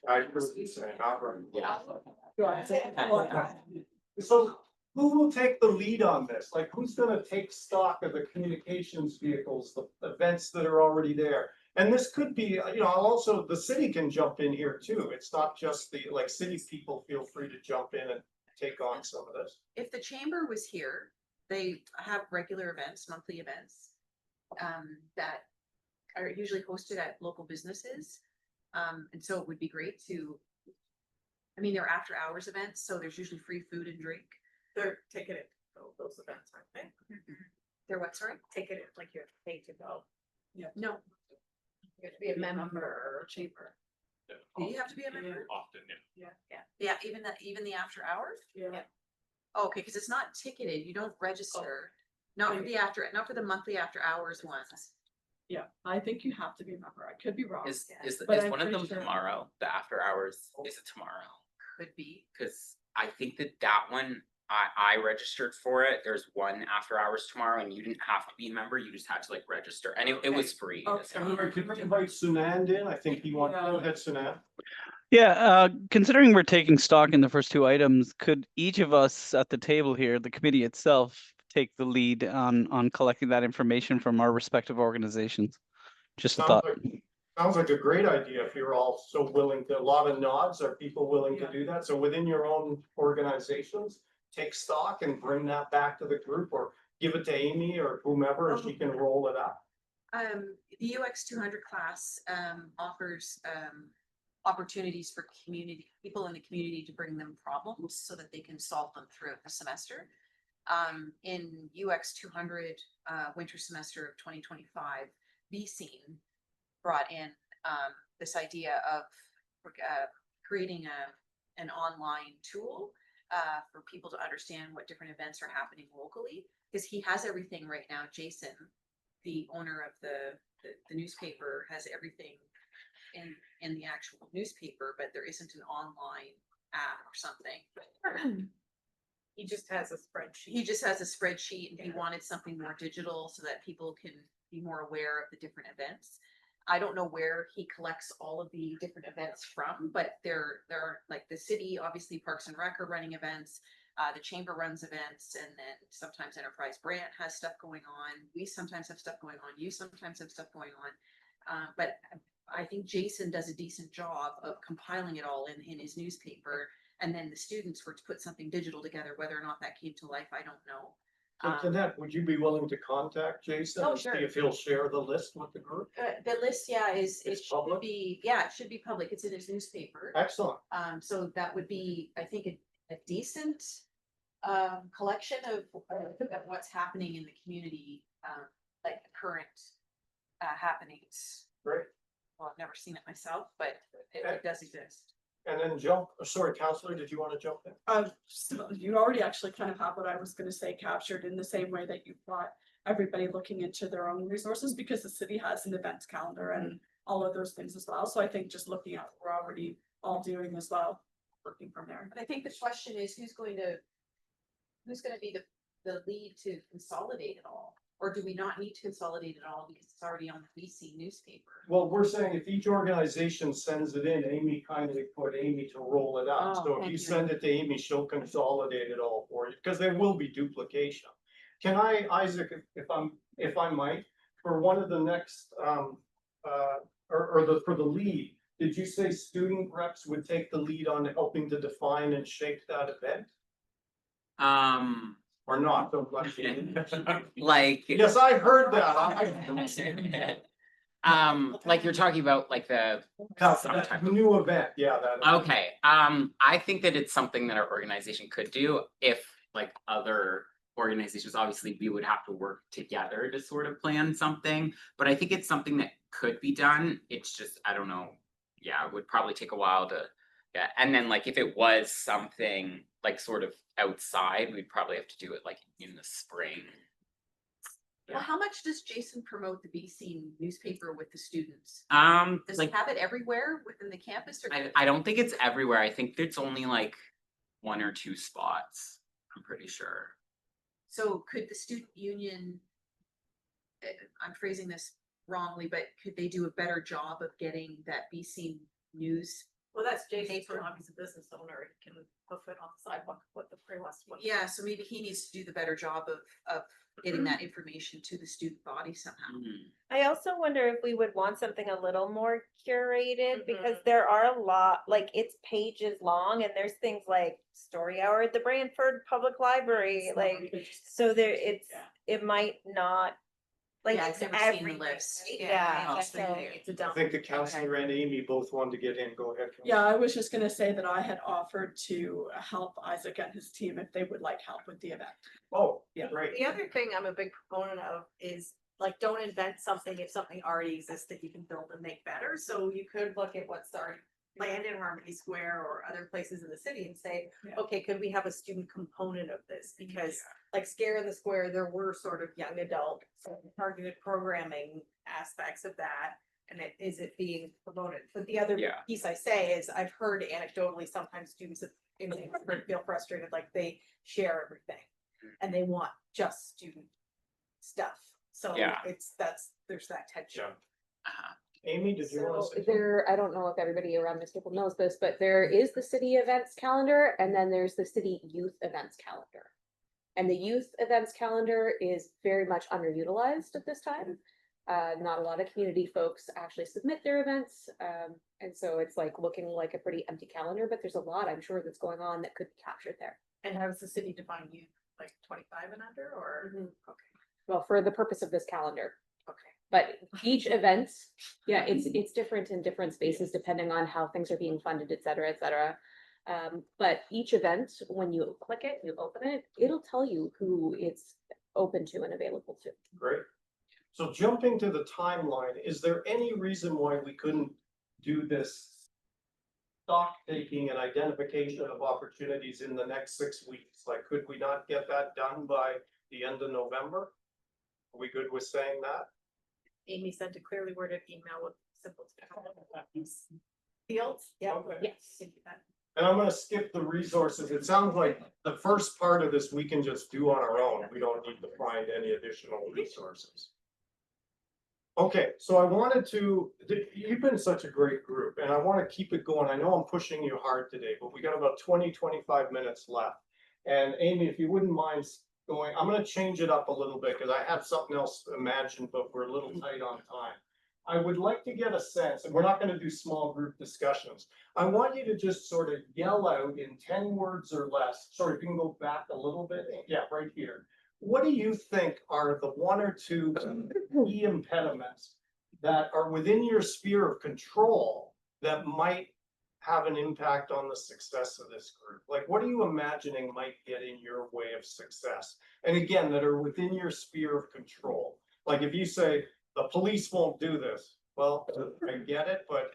I personally say, not right. Yeah. So who will take the lead on this? Like, who's gonna take stock of the communications vehicles, the events that are already there? And this could be, you know, also the city can jump in here too. It's not just the, like, city people feel free to jump in and take on some of this. If the chamber was here, they have regular events, monthly events, that are usually hosted at local businesses. And so it would be great to, I mean, they're after hours events, so there's usually free food and drink. They're ticketed, those events, aren't they? They're what, sorry? Ticketed, like you have to pay to go. Yeah. No, You have to be a member or chamber. do you have to be a member? Often, Yeah. Yeah, even the after hours? Yeah. Oh, okay, because it's not ticketed, you don't register, not for the monthly after hours ones. Yeah, I think you have to be a member. I could be wrong. Is But I'm one of pretty them sure- tomorrow, the after hours, is it tomorrow? Could be. Cause I think that one, I registered for it, there's one after hours tomorrow and you didn't have to be a member, you just had to like register, and it was free. Okay. Could we invite Sunand in? I think he wants, go ahead, Sunand. Yeah, considering we're taking stock in the first two items, could each of us at the table here, the committee itself, take the lead on collecting that information from our respective organizations? Just a thought. Sounds like a great idea if you're all so willing to, a lot of nods, are people willing to Yeah. do that? So within your own organizations, take stock and bring that back to the group or give it to Amy or whomever and she can roll it up. The UX 200 class, offers, opportunities for people in the community to bring them problems so that they can solve them throughout the semester. In UX 200, winter semester of 2025, VScene brought in, this idea of, creating an online tool, for people to understand what different events are happening locally, because he has everything right now. Jason, the owner of the newspaper, has everything in the actual newspaper, but there isn't an online app or something. He just has a spreadsheet. He just has a spreadsheet and he wanted something more digital so that people can be more aware of the different events. I don't know where he collects all of the different events from, but there are, like, the city, obviously Parks and Rec are running events. The chamber runs events, and then sometimes Enterprise Brant has stuff going on. We sometimes have stuff going on. You sometimes have stuff going on. But I think Jason does a decent job of compiling it all in his newspaper. And then the students were to put something digital together. Whether or not that came to life, I don't know. So Jeanette, would you be willing to contact Jason Oh, and see sure. if he'll share the list with the group? The list, yeah, it It's should public? be, yeah, it should be public. It's in his newspaper. Excellent. So that would be, I think, a decent collection of what's happening in the community, like the current happenings. Great. Well, I've never seen it myself, but it does exist. And then sorry, Counselor, did you want to jump in? So you already actually kind of have what I was gonna say captured in the same way that you brought everybody looking into their own resources, because the city has an events calendar and all of those things as well. So I think just looking at what we're already all doing as well, working from there. But I think the question is, who's gonna be the lead to consolidate it all? Or do we not need to consolidate it all because it's already on the BC newspaper? Well, we're saying if each organization sends it in, Amy kindly put Amy to roll it up. Oh, So if thank you you. send it to Amy, she'll consolidate it all for you, because there will be duplication. Can I, Isaac, if I might, for one of the next, for the lead, did you say student reps would take the lead on helping to define and shape that event? Or not? Don't let me- Like. Yes, I heard that. Like you're talking about like the. That new event, yeah, that. Okay, I think that it's something that our organization could do if like other organizations, obviously we would have to work together to sort of plan something, but I think it's something that could be done. It's just, I don't know. Yeah, it would probably take a while to, yeah, and then like if it was something like sort of outside, we'd probably have to do it like in the spring. Well, how much does Jason promote the BC newspaper with the students? Does Like, he have it everywhere within the campus or? I don't think it's everywhere. I think it's only like 1 or 2 spots, I'm pretty sure. So could the student union, I'm phrasing this wrongly, but could they do a better job of getting that BC news? Well, that's Jason's Paper. job, he's a business owner, he can hoof it on the sidewalk, what the pre-west one. Yeah, so maybe he needs to do the better job of getting that information to the student body somehow. I also wonder if we would want something a little more curated, because Mhm. there are a lot, like, it's pages long, and there's things like story hour at the Brantford Public Library, like, so there, it might not, like, Yeah, I've it's never seen the everything, list. right? Yeah, Yeah, it's so- it's a I dump. think the counselor and Amy both wanted to get in. Go ahead. Counselor. Yeah, I was just gonna say that I had offered to help Isaac and his team if they would like help with the event. Oh, Yeah. great. The other thing I'm a big proponent of is like, don't invent something if something already exists that you can build and make better. So you could look at what's already planned in Harmony Square or other places in the city and say, Yeah. okay, could we have a student component of this? Because like Scare in the Square, there were sort of young adult targeted programming aspects of that. And is it being promoted? But the other Yeah. piece I say is I've heard anecdotally, sometimes students in Hartford feel frustrated, like they share everything. And they want just student stuff. So Yeah. there's that tension. Yeah. Uh-huh. Amy, did you want to So say? something? there, I don't know if everybody around this table knows this, but there is the city events calendar and then there's the city youth events calendar. And the youth events calendar is very much underutilized at this time. Not a lot of community folks actually submit their events. And so it's like looking like a pretty empty calendar, but there's a lot, I'm sure, that's going on that could be captured there. And how does the city define youth, like 25 and under, or? Okay, Well, for the purpose of this calendar. okay. But each event, yeah, it's different in different spaces depending on how things are being funded, et cetera, et cetera. But each event, when you click it, you open it, it'll tell you who it's open to and available to. Great. So jumping to the timeline, is there any reason why we couldn't do this stock taking and identification of opportunities in the next 6 weeks? Like, could we not get that done by the end of November? Are we good with saying that? Amy sent a clearly worded email with simple. Fields, yeah. Okay. Yes. And I'm gonna skip the resources. It sounds like the first part of this we can just do on our own. We don't need to find any additional resources. Okay, so I wanted to, you've been such a great group and I want to keep it going. I know I'm pushing you hard today, but we got about 20-25 minutes left. And Amy, if you wouldn't mind going, I'm gonna change it up a little bit because I have something else imagined, but we're a little tight on time. I would like to get a sense, and we're not gonna do small group discussions. I want you to just sort of yell out in 10 words or less. Sorry, if you can go back a little bit. Yeah, right here. What do you think are the 1 or 2 key impediments that are within your sphere of control that might have an impact on the success of this group? Like, what are you imagining might get in your way of success? And again, that are within your sphere of control. Like if you say, the police won't do this, well, I get it, but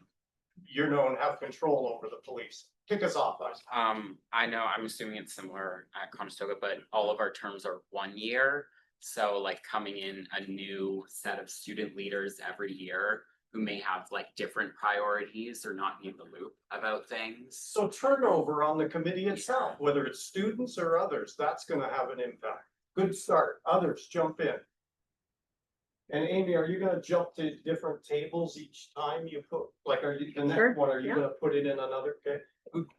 you don't have control over the police. Kick us off, guys. I know, I'm assuming it's similar at Conestoga, but all of our terms are 1 year. So like coming in a new set of student leaders every year who may have like different priorities or not be in the loop about things. So turnover on the committee itself, whether it's students or others, that's gonna have an impact. Good start. Others, jump in. And Amy, are you gonna jump to different tables each time you put, like, are you, the Sure, next one, are you yeah. gonna put it in another, okay?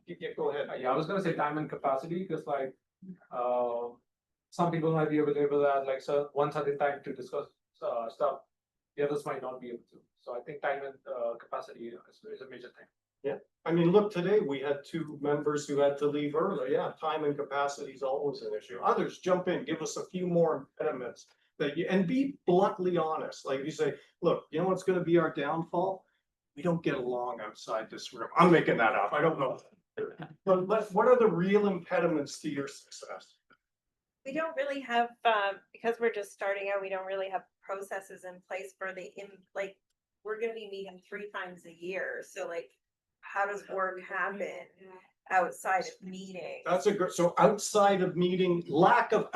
Yeah, go ahead. Yeah, I was gonna say time and capacity, because like, some people might be available at like, so one certain time to discuss, stuff. The others might not be able to, so I think time and, capacity is a major thing. Yeah, I mean, look, today we had 2 members who had to leave early. Yeah, time and capacity is always an issue. Others, jump in, give us a few more impediments that you, and be bluntly honest. Like you say, look, you know what's gonna be our downfall? We don't get along outside this room. I'm making that up. I don't know. But what are the real impediments to your success? We don't really have, because we're just starting out, we don't really have processes in place for like, we're gonna be meeting 3 times a year, so like, how does work happen outside of meetings? That's a good, so outside of meeting, lack of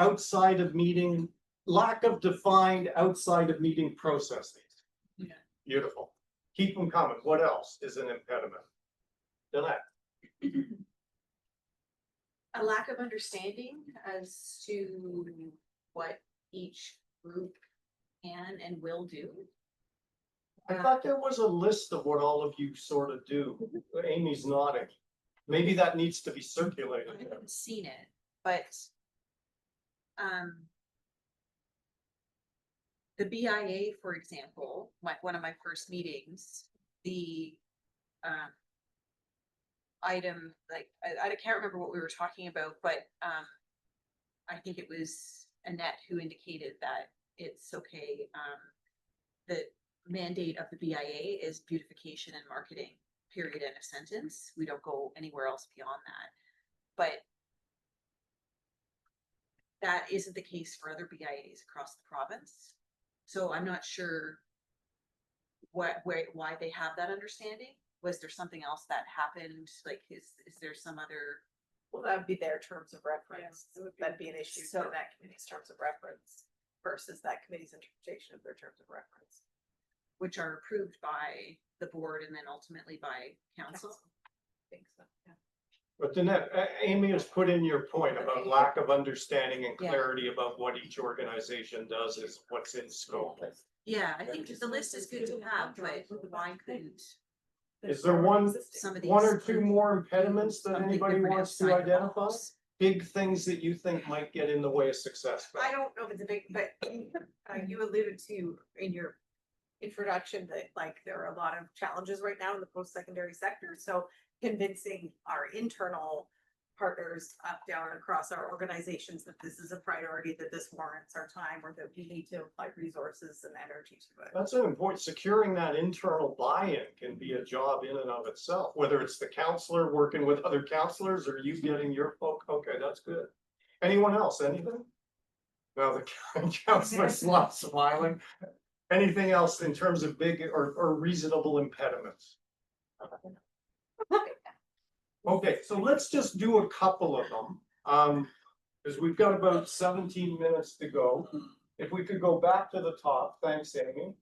defined outside of meeting processes. Yeah. Beautiful. Keep them coming. What else is an impediment? Danette? A lack of understanding as to what each group can and will do. I thought there was a list of what all of you sort of do. Amy's nodding. Maybe that needs to be I circulated. haven't seen it, but the BIA, for example, one of my first meetings, the item, like, I can't remember what we were talking about, but I think it was Annette who indicated that it's okay. The mandate of the BIA is beautification and marketing, period, end of sentence. We don't go anywhere else beyond that. But that isn't the case for other BIAs across the province. So I'm not sure why they have that understanding. Was there something else that happened? Like, is there some other? Well, that would be their terms of reference. That'd be an issue for So- that committee's terms of reference versus that committee's interpretation of their terms of reference. Which are approved by the board and then ultimately by council. I think so, yeah. But Danette, Amy has put in your point about lack of understanding and Yeah. clarity about what each organization does is what's in scope. Yeah, I think the list is good to have, but why couldn't Is there one some of these? or two more impediments that something anybody different wants to outside the identify? box? Big things that you think might get in the way of success? I don't know if it's a big, but you alluded to in your introduction that like there are a lot of challenges right now in the post-secondary sector, so convincing our internal partners up, down, and across our organizations that this is a priority, that this warrants our time, or that we need to apply resources and energy to it. That's an important, securing that internal buy-in can be a job in and of itself, whether it's the counselor working with other counselors or you getting your folk, okay, that's good. Anyone else, anything? No, the counselor's not smiling. Anything else in terms of big or reasonable impediments? Okay, so let's just do a couple of them. Because we've got about 17 minutes to go. If we could go back to the top, thanks, Amy.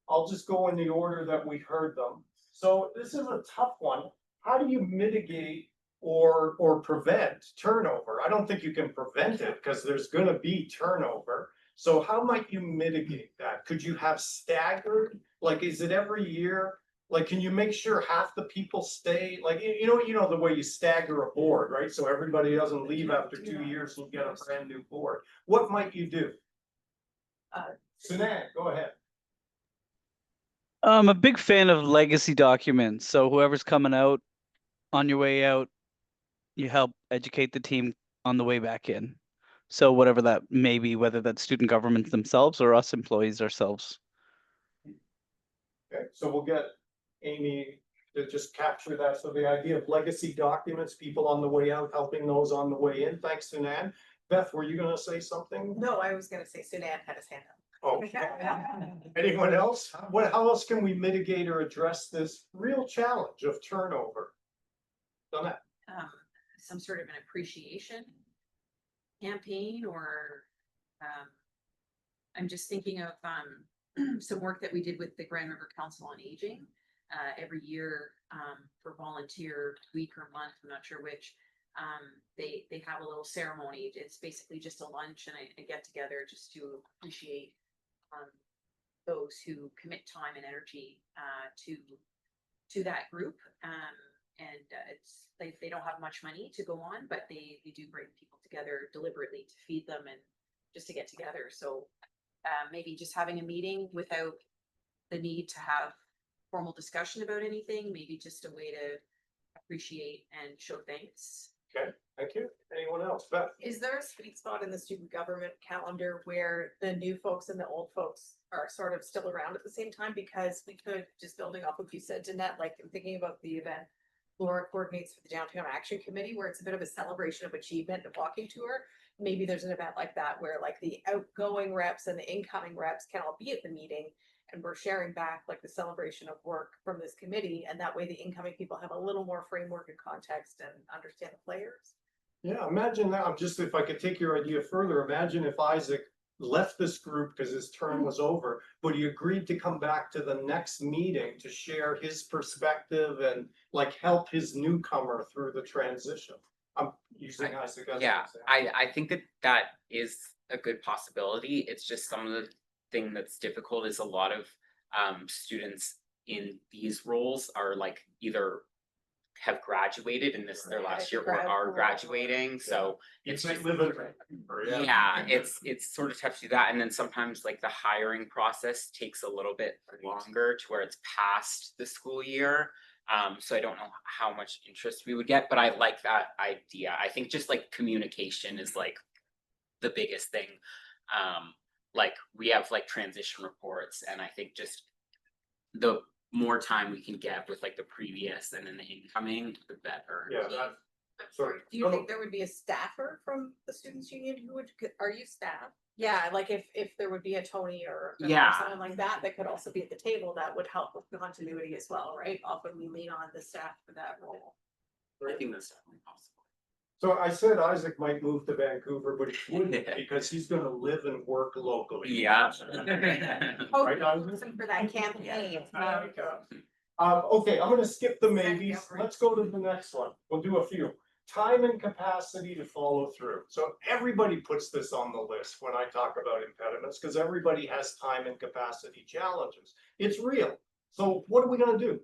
I'll just go in the order that we heard them. So this is a tough one. How do you mitigate or prevent turnover? I don't think you can prevent it because there's gonna be turnover. So how might you mitigate that? Could you have staggered? Like, is it every year? Like, can you make sure half the people stay? Like, you know the way you stagger a board, right? So everybody doesn't leave after 2 years and you get a brand new board. What might you do? Sunan, go ahead. I'm a big fan of legacy documents. So whoever's coming out, on your way out, you help educate the team on the way back in. So whatever that may be, whether that's student governments themselves or us employees ourselves. Okay, so we'll get Amy to just capture that. So the idea of legacy documents, people on the way out, helping those on the way in. Thanks, Sunan. Beth, were you gonna say something? No, I was gonna say Sunan had his hand up. Oh, anyone else? How else can we mitigate or address this real challenge of turnover? Done Some sort of an appreciation campaign, or I'm just thinking of some work that we did with the Grand River Council on Aging every year for volunteer week or month, I'm not sure which. They have a little ceremony. It's basically just a lunch and a get together just to appreciate those who commit time and energy to that group. And it's they don't have much money to go on, but they do bring people together deliberately to feed them and just to get together. So maybe just having a meeting without the need to have formal discussion about anything, maybe just a way to appreciate and show thanks. Okay, thank you. Anyone else? Beth? Is there a sweet spot in the student government calendar where the new folks and the old folks are sort of still around at the same time? Because we could, just building off what you said, Jeanette, like I'm thinking about the event Laura coordinates for the Downtown Action Committee, where it's a bit of a celebration of achievement of walking tour. Maybe there's an event like that where like the outgoing reps and the incoming reps can all be at the meeting. And we're sharing back like the celebration of work from this committee, and that way the incoming people have a little more framework and context and understand the players. Yeah, imagine that. I'm just, if I could take your idea further, imagine if Isaac left this group because his term was over, but he agreed to come back to the next meeting to share his perspective and like help his newcomer through the transition. I'm using Isaac as an Yeah, example. I think that is a good possibility. It's just some of the thing that's difficult is a lot of students in these roles are like either have graduated in this their last year or are graduating, so it's like just, living. yeah, it's sort of tough to do that, and then sometimes like the hiring process takes a little bit longer to where it's past the school year. So I don't know how much interest we would get, but I like that idea. I think just like communication is like the biggest thing. Like we have like transition reports, and I think just the more time we can get with like the previous and then the incoming, the better. Yeah, that, sorry. Do you think there would be a staffer from the Students Union who would, are you staff? Yeah, like if there would be a Tony or Yeah. someone like that, that could also be at the table, that would help with continuity as well, right? Often we lean on the staff for that role. I think that's definitely possible. So I said Isaac might move to Vancouver, but he wouldn't because he's gonna live and work locally. Yeah. Oh, Right, Isaac? for that campaign. Okay, I'm gonna skip the maybes. Let's go to the next one. We'll do a few. Time and capacity to follow through. So everybody puts this on the list when I talk about impediments, because everybody has time and capacity challenges. It's real. So what are we gonna do?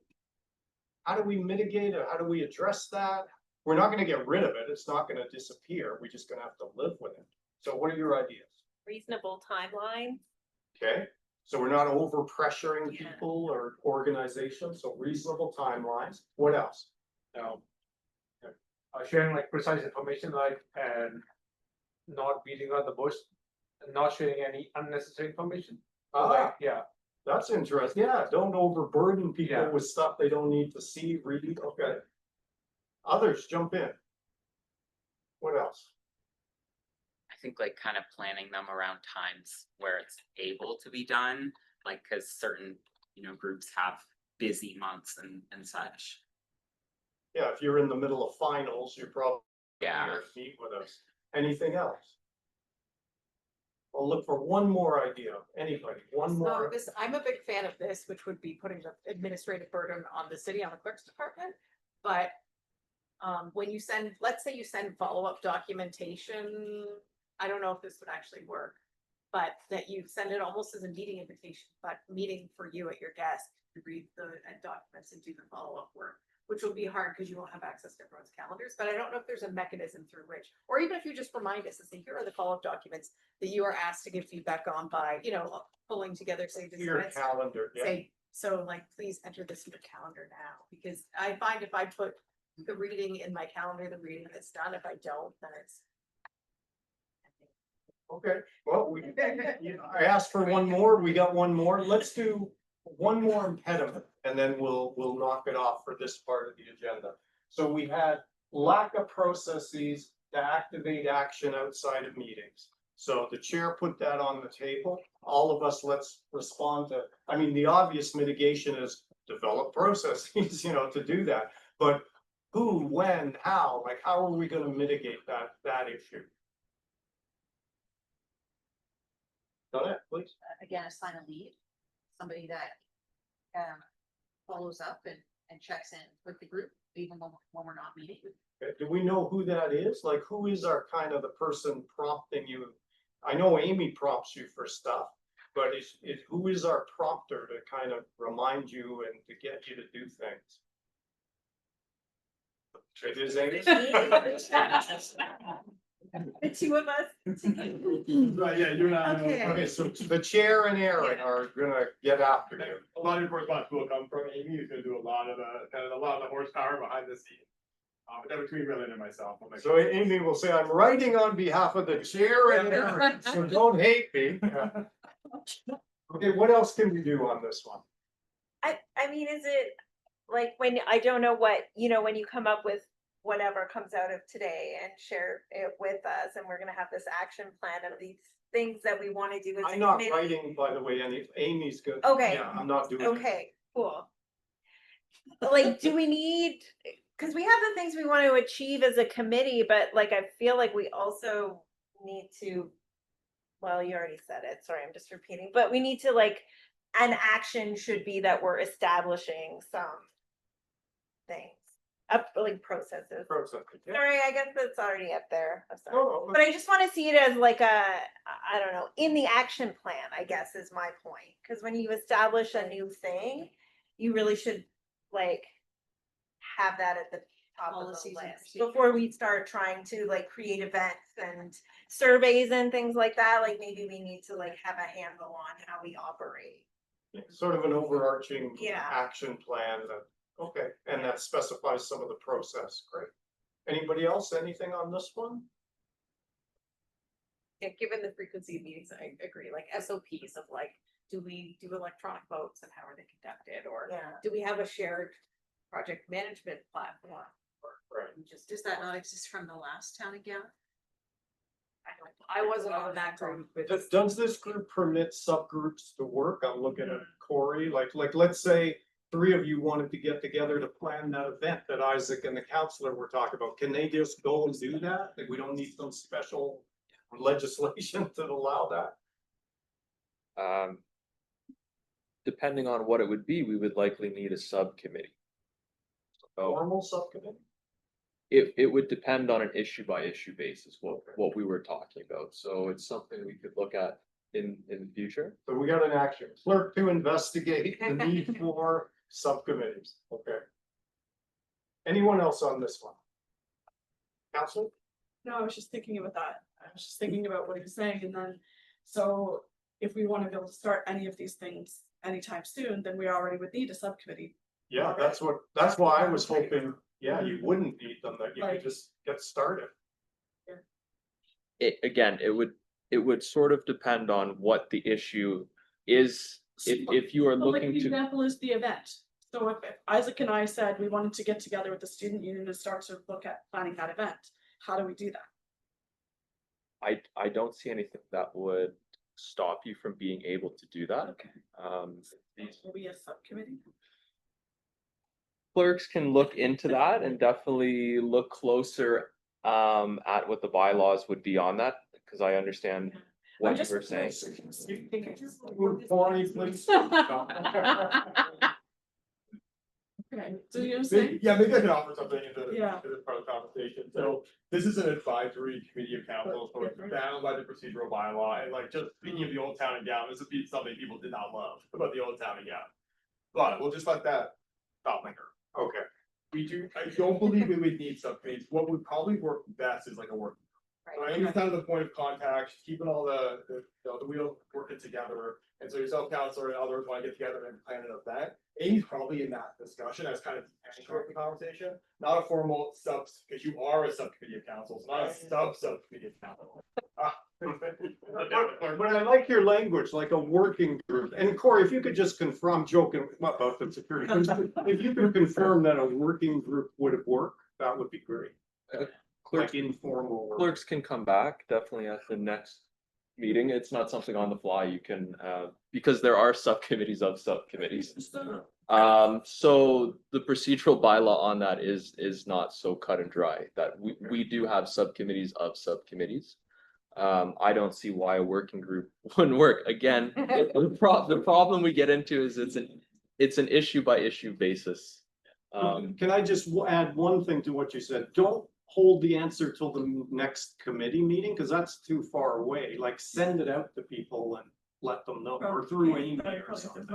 How do we mitigate it? How do we address that? We're not gonna get rid of it. It's not gonna disappear. We're just gonna have to live with it. So what are your ideas? Reasonable timeline. Okay, so we're not over pressuring people or organizations, so reasonable timelines. What else? Sharing like precise information, like, and not beating around the bush, and not sharing any unnecessary information. Like, yeah, That's interesting. Yeah, don't overburden people Yeah. with stuff they don't need to see, read. Okay. Others jump in. What else? I think like kind of planning them around times where it's able to be done, like because certain, groups have busy months and such. Yeah, if you're in the middle of finals, you're probably Yeah. here to meet with us. Anything else? I'll look for one more idea. Anybody, one So more. this, I'm a big fan of this, which would be putting the administrative burden on the city, on the clerk's department, but. When you send, let's say you send follow-up documentation, I don't know if this would actually work. But that you send it almost as a meeting invitation, but meeting for you at your desk to read the documents and do the follow-up work. Which will be hard because you won't have access to everyone's calendars, but I don't know if there's a mechanism through which, or even if you just remind us and say, here are the follow-up documents that you are asked to give feedback on by, pulling together, say. this Your event's- calendar, yeah. Say, so like, please enter this in your calendar now, because I find if I put the reading in my calendar, the reading that's done, if I don't, then it's. Okay, well, I asked for one more, we got one more, let's do one more impediment, and then we'll knock it off for this part of the agenda. So we had lack of processes to activate action outside of meetings. So the chair put that on the table, all of us, let's respond to, the obvious mitigation is develop processes, to do that. But who, when, how, like, how are we gonna mitigate that issue? Go ahead, please. Again, assign a lead, somebody that follows up and checks in with the group, even when we're not meeting. Okay, do we know who that is? Like, who is our kind of the person prompting you? I know Amy prompts you for stuff, but who is our prompter to kind of remind you and to get you to do things? It is Amy? The two of us. Right, yeah, you're not. Okay. Okay, so the chair and Aaron are gonna get after you. A lot of your responsibility will come from Amy, who's gonna do a lot of the horsepower behind the scenes. But then between Raylan and myself. I'll make So Amy will say, I'm writing on behalf of the chair and Aaron, so don't hate me. Okay, what else can we do on this one? I mean, is it, like when, I don't know what, you know, when you come up with whatever comes out of today and share it with us, and we're gonna have this action plan of these things that we wanna do as a I'm not committee. writing, by the way, Amy's good. Okay. Yeah, I'm not doing it. Okay, cool. Like, do we need, cause we have the things we want to achieve as a committee, but like, I feel like we also need to. Well, you already said it, sorry, I'm just repeating, but we need to like, an action should be that we're establishing some things. Up, like processes. Process, yeah. Sorry, I guess that's already up there, I'm sorry. No, But I just wanna see it as like a, I don't know, in the action plan, I guess is my point. Cause when you establish a new thing, you really should like have that at the top of Policies the and list. procedures. Before we start trying to like create events and surveys and things like that, like maybe we need to like have a handle on how we operate. sort of an overarching Yeah. action plan that, okay, and that specifies some of the process, great. Anybody else, anything on this one? Yeah, given the frequency of meetings, I agree, like SOPs of like, do we do electronic votes and how are they conducted? Or Yeah. do we have a shared project management platform? Right. We just Does that not exist from the last town again? I wasn't on that group, but Does this group permit subgroups to work? I'm looking at Corey, like, let's say three of you wanted to get together to plan that event that Isaac and the counselor were talking about. Can they just go and do that? Like, we don't need some special legislation to allow that? Depending on what it would be, we would likely need a subcommittee. So Formal subcommittee? it would depend on an issue by issue basis, what we were talking about. So it's something we could look at in the future. So we got an action, clerk to investigate the need for subcommittees, okay? Anyone else on this one? Council? No, I was just thinking about that. I was just thinking about what he was saying, and then, so if we want to be able to start any of these things anytime soon, then we already would need a subcommittee. Yeah, that's why I was hoping, yeah, you wouldn't need them, that you could just get started. It would sort of depend on what the issue is. If you are But like looking the to, example is the event. So if Isaac and I said we wanted to get together with the student union to start to look at planning that event, how do we do that? I don't see anything that would stop you from being able to do that. Okay. These Maybe a subcommittee? clerks can look into that and definitely look closer at what the bylaws would be on that, because I understand what you were saying. Okay, so you're saying? Yeah, maybe I can offer something into Yeah. this part of the conversation. So this is an advisory committee of council, so it's bound by the procedural bylaw. And like, just speaking of the old town and gown, this would be something people did not love about the old town and gown. But we'll just let that stop linger. Okay. I don't believe we would need subcommittees. What would probably work best is like a work. So I understand the point of contact, keeping all the wheels working together. And so yourself, counselor, and others want to get together and plan an event. Amy's probably in that discussion as kind of the anchor of the conversation, not a formal subs, because you are a subcommittee of council, it's not a subcommittee of council. But I like your language, like a working group. And Corey, if you could just confirm, I'm joking about the security. If you could confirm that a working group would work, that would be great. Like informal. work. Clerks can come back definitely at the next meeting. It's not something on the fly you can, because there are subcommittees of subcommittees. So the procedural bylaw on that is not so cut and dry, that we do have subcommittees of subcommittees. I don't see why a working group wouldn't work. Again, the problem we get into is it's an issue by issue basis. Can I just add one thing to what you said? Don't hold the answer till the next committee meeting, because that's too far away. Like, send it out to people and let them know, or through email or something.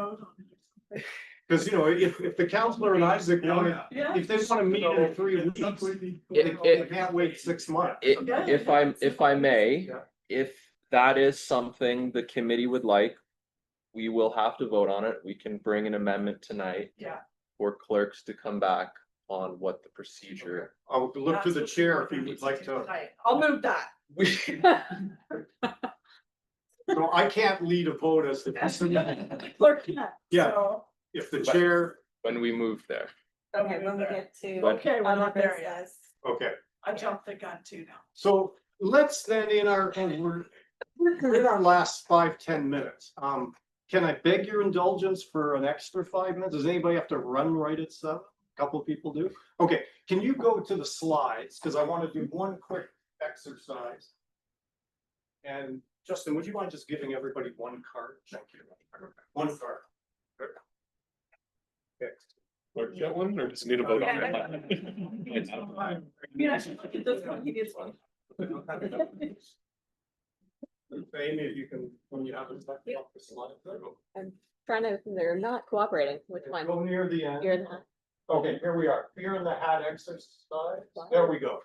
Because, you know, if the counselor and Isaac want to, if they want to meet in 3 weeks, they can't wait 6 months. If I may, if that is something the committee would like, we will have to vote on it. We can bring an amendment tonight. Yeah. For clerks to come back on what the procedure. I'll look to the chair if you would like to. I'll move that. No, I can't lead a vote as the. Clerk, yeah. Yeah. So, If the chair, When we move there. Okay, when we get to. But- Okay, we're other not there yet. business. Okay, I jumped the gun too now. so let's then we're in our last 5-10 minutes. Can I beg your indulgence for an extra 5 minutes? Does anybody have to run right at 7? Couple of people do. Okay, can you go to the slides? Because I want to do one quick exercise. And Justin, would you mind just giving everybody one card? Thank you. One card. Okay. Or get one, or does it need a vote on it? You know, I should look at this one, he needs one. Amy, if you can, when you have it, off the slide. I'm trying to, they're not cooperating. Which one? Go near the end. You're the, Okay, here we are. Fear in the hat exercise. There we go.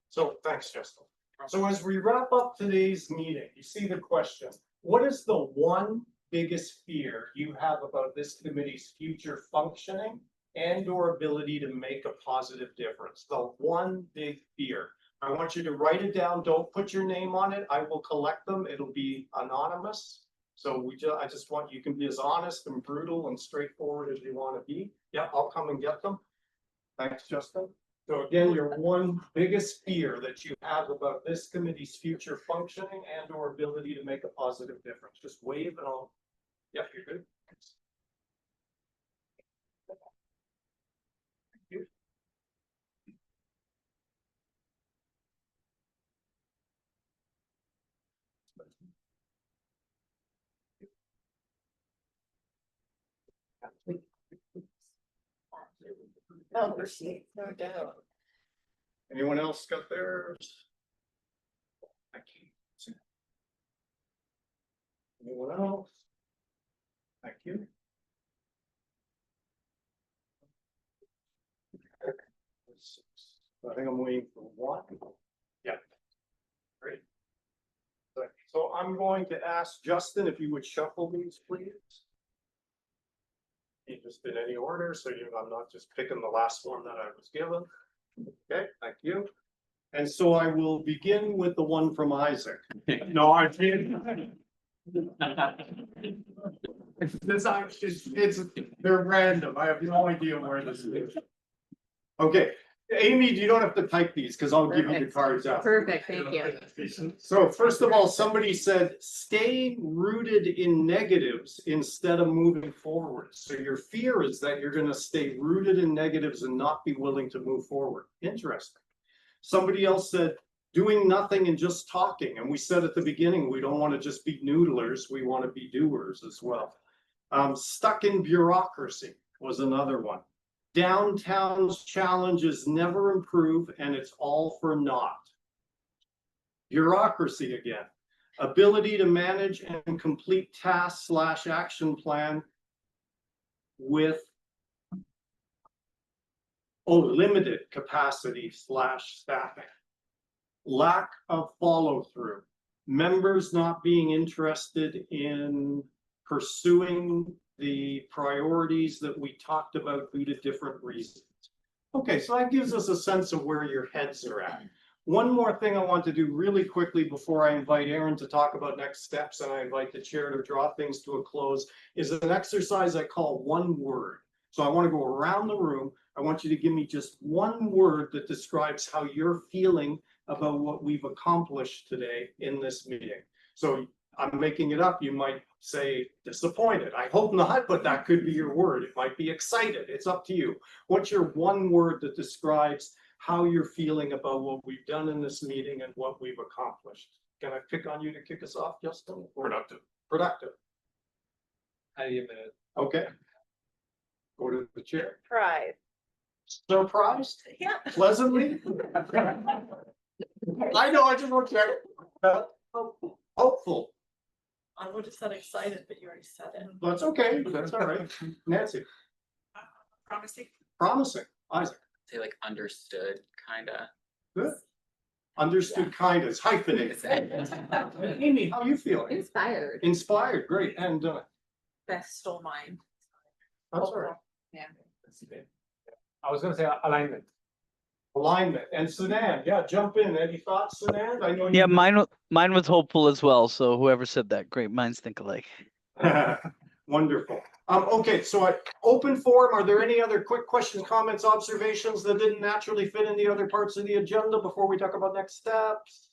So thanks, Justin. So as we wrap up today's meeting, you see the question, what is the one biggest fear you have about this committee's future functioning and or ability to make a positive difference? The one big fear. I want you to write it down. Don't put your name on it. I will collect them. It'll be anonymous. So I just want, you can be as honest and brutal and straightforward as you want to be. Yeah, I'll come and get them. Thanks, Justin. So again, your one biggest fear that you have about this committee's future functioning and or ability to make a positive difference. Just wave and I'll, yep, you're good. Thank you. Oh, no doubt. Anyone else got theirs? Thank you. Anyone else? Thank you. I think I'm waiting for one. Yeah. Great. So I'm going to ask Justin if you would shuffle these, please. Just in any order, so I'm not just picking the last one that I was given. Okay, thank you. And so I will begin with the one from Isaac. No, I didn't. They're random. I have no idea where this is. Okay, Amy, you don't have to type these because I'll give you the Perfect. cards out. perfect, thank you. So first of all, somebody said, stay rooted in negatives instead of moving forward. So your fear is that you're going to stay rooted in negatives and not be willing to move forward. Interesting. Somebody else said, doing nothing and just talking. And we said at the beginning, we don't want to just be noodlers. We want to be doers as well. Stuck in bureaucracy was another one. Downtown's challenges never improve and it's all for naught. Bureaucracy again. Ability to manage and complete tasks / action plan with limited capacity / staffing. Lack of follow through. Members not being interested in pursuing the priorities that we talked about due to different reasons. Okay, so that gives us a sense of where your heads are at. One more thing I want to do really quickly before I invite Aaron to talk about next steps and I invite the chair to draw things to a close is an exercise I call one word. So I want to go around the room. I want you to give me just one word that describes how you're feeling about what we've accomplished today in this meeting. So I'm making it up. You might say disappointed. I hope not, but that could be your word. It might be excited. It's up to you. What's your one word that describes how you're feeling about what we've done in this meeting and what we've accomplished? Can I pick on you to kick us off, Justin? Productive. Productive. I am a Okay. Go to the chair. Pride. Surprised? Yeah. Pleasantly? I know, I just want to check. Hopeful. I would have said excited, but you already said it. That's okay. That's all right. Nancy, Promising. promising. Isaac, Say like understood, kinda. good. Understood kind is hyphenated. Amy, how are you feeling? Inspired. Inspired, great. And Beth stole mine. that's all right. Yeah. I was gonna say alignment. Alignment. And Sunan, yeah, jump in. Any thoughts, Sunan? I know you. Yeah, mine was hopeful as well. So whoever said that, great minds think alike. Wonderful. Okay, so open forum, are there any other quick questions, comments, observations that didn't naturally fit in the other parts of the agenda before we talk about next steps?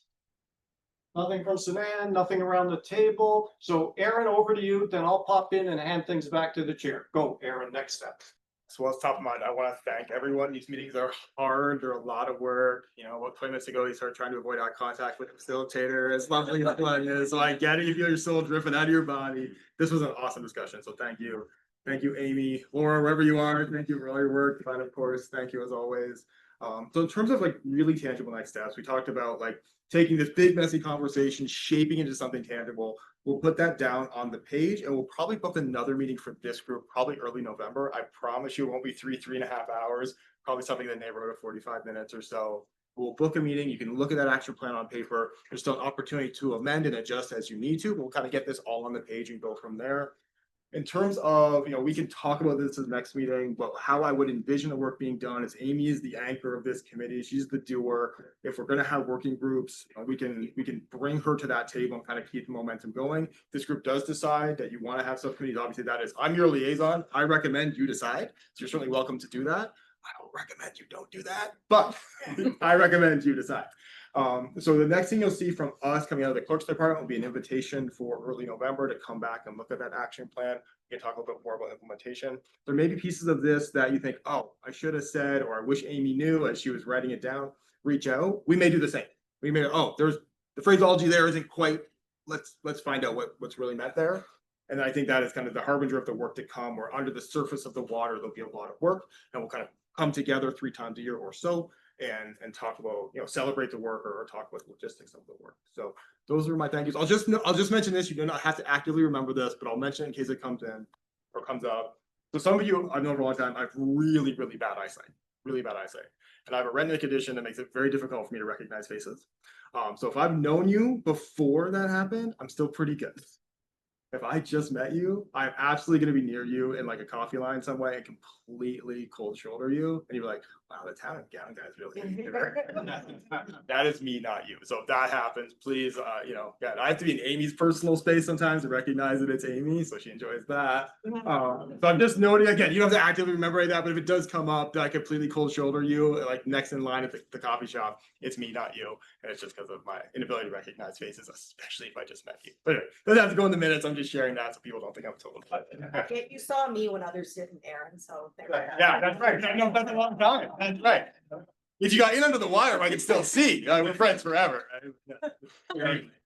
Nothing from Sanan, nothing around the table. So Aaron, over to you, then I'll pop in and hand things back to the chair. Go, Aaron, next step. So what's top of mind, I want to thank everyone. These meetings are hard. They're a lot of work. You know, about 20 minutes ago, we started trying to avoid eye contact with the facilitator. As lovely as that is. So I get it. You feel your soul dripping out of your body. This was an awesome discussion. So thank you. Thank you, Amy, Laura, wherever you are. Thank you for all your work. And of course, thank you as always. So in terms of like really tangible next steps, we talked about like taking this big messy conversation, shaping it into something tangible. We'll put that down on the page and we'll probably book another meeting for this group, probably early November. I promise you it won't be 3.5 hours, probably something in the neighborhood of 45 minutes or so. We'll book a meeting. You can look at that action plan on paper. There's still an opportunity to amend and adjust as you need to. We'll kind of get this all on the page and go from there. In terms of, you know, we can talk about this in the next meeting, but how I would envision the work being done is Amy is the anchor of this committee. She's the doer. If we're going to have working groups, we can bring her to that table and kind of keep the momentum going. This group does decide that you want to have subcommittees. Obviously, that is, I'm your liaison. I recommend you decide. So you're certainly welcome to do that. I don't recommend you don't do that, but I recommend you decide. So the next thing you'll see from us coming out of the clerk's department will be an invitation for early November to come back and look at that action plan. We can talk a little bit more about implementation. There may be pieces of this that you think, oh, I should have said, or I wish Amy knew as she was writing it down. Reach out. We may do the same. We may, oh, there's the phraseology there isn't quite, let's find out what's really meant there. And I think that is kind of the harbinger of the work to come, where under the surface of the water, there'll be a lot of work, and we'll kind of come together 3 times a year or so and talk about, you know, celebrate the work or talk about the logistics of the work. So those are my thank yous. I'll just mention this. You do not have to actively remember this, but I'll mention it in case it comes in or comes up. So some of you I've known for a long time, I have really, really bad eyesight. And I have a retina condition that makes it very difficult for me to recognize faces. So if I've known you before that happened, I'm still pretty good. If I just met you, I'm absolutely going to be near you in like a coffee line some way and completely cold shoulder you. And you're like, wow, the town and gown guy's really that is me, not you. So if that happens, please, you know, yeah, I have to be in Amy's personal space sometimes to recognize that it's Amy. So she enjoys that. So I'm just noting, again, you don't have to actively remember that, but if it does come up that I completely cold shoulder you, like next in line at the coffee shop, it's me, not you. And it's just because of my inability to recognize faces, especially if I just met you. But anyway, doesn't have to go in the minutes. I'm just sharing that so people don't think I'm total. You saw me when others didn't, Aaron, so. Yeah, that's right. No, that's a long time. That's right. If you got in under the wire, I can still see. We're friends forever.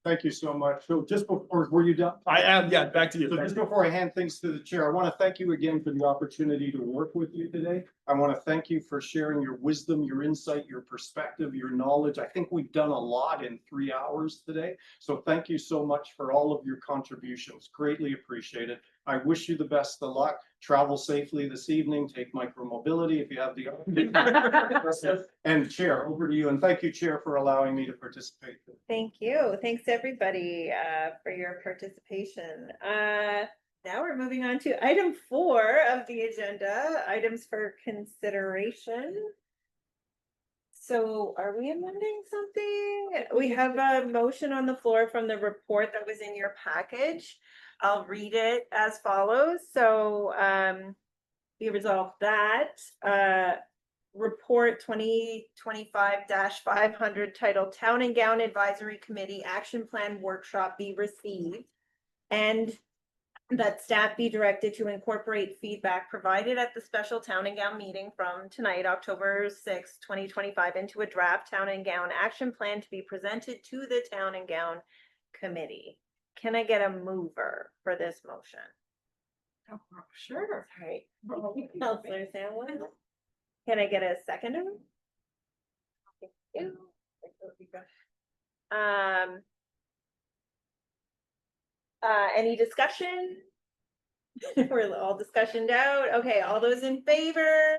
Thank you so much. So just before, were you done? I am, yeah, back to you. So just before I hand things to the chair, I want to thank you again for the opportunity to work with you today. I want to thank you for sharing your wisdom, your insight, your perspective, your knowledge. I think we've done a lot in 3 hours today. So thank you so much for all of your contributions. Greatly appreciated. I wish you the best of luck. Travel safely this evening. Take micromobility if you have the opportunity. And Chair, over to you. And thank you, Chair, for allowing me to participate. Thank you. Thanks, everybody, for your participation. Now we're moving on to item 4 of the agenda, items for consideration. So are we amending something? We have a motion on the floor from the report that was in your package. I'll read it as follows. So we resolved that report 2025-500 titled Town and Gown Advisory Committee Action Plan Workshop be received, and that staff be directed to incorporate feedback provided at the special Town and Gown meeting from tonight, October 6, 2025, into a draft Town and Gown action plan to be presented to the Town and Gown Committee. Can I get a mover for this motion? Oh, sure. All right. Counselor Sandlin. Can I get a seconder? Thank you. Any discussion? We're all discussioned out. Okay, all those in favor?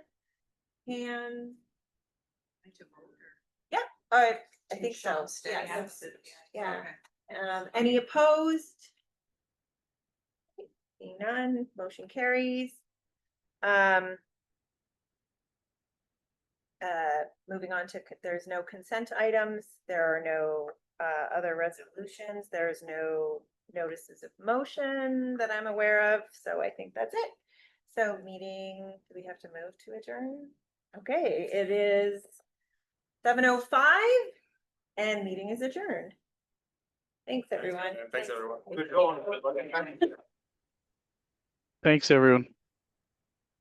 Hands. Yeah, I think so. Yeah. Any opposed? Seeing none, motion carries. Moving on to, there's no consent items. There are no other resolutions. There's no notices of motion that I'm aware of. So I think that's it. So meeting, do we have to move to adjourn? Okay, it is 7:05 and meeting is adjourned. Thanks, everyone. Thanks, everyone. Thanks, everyone.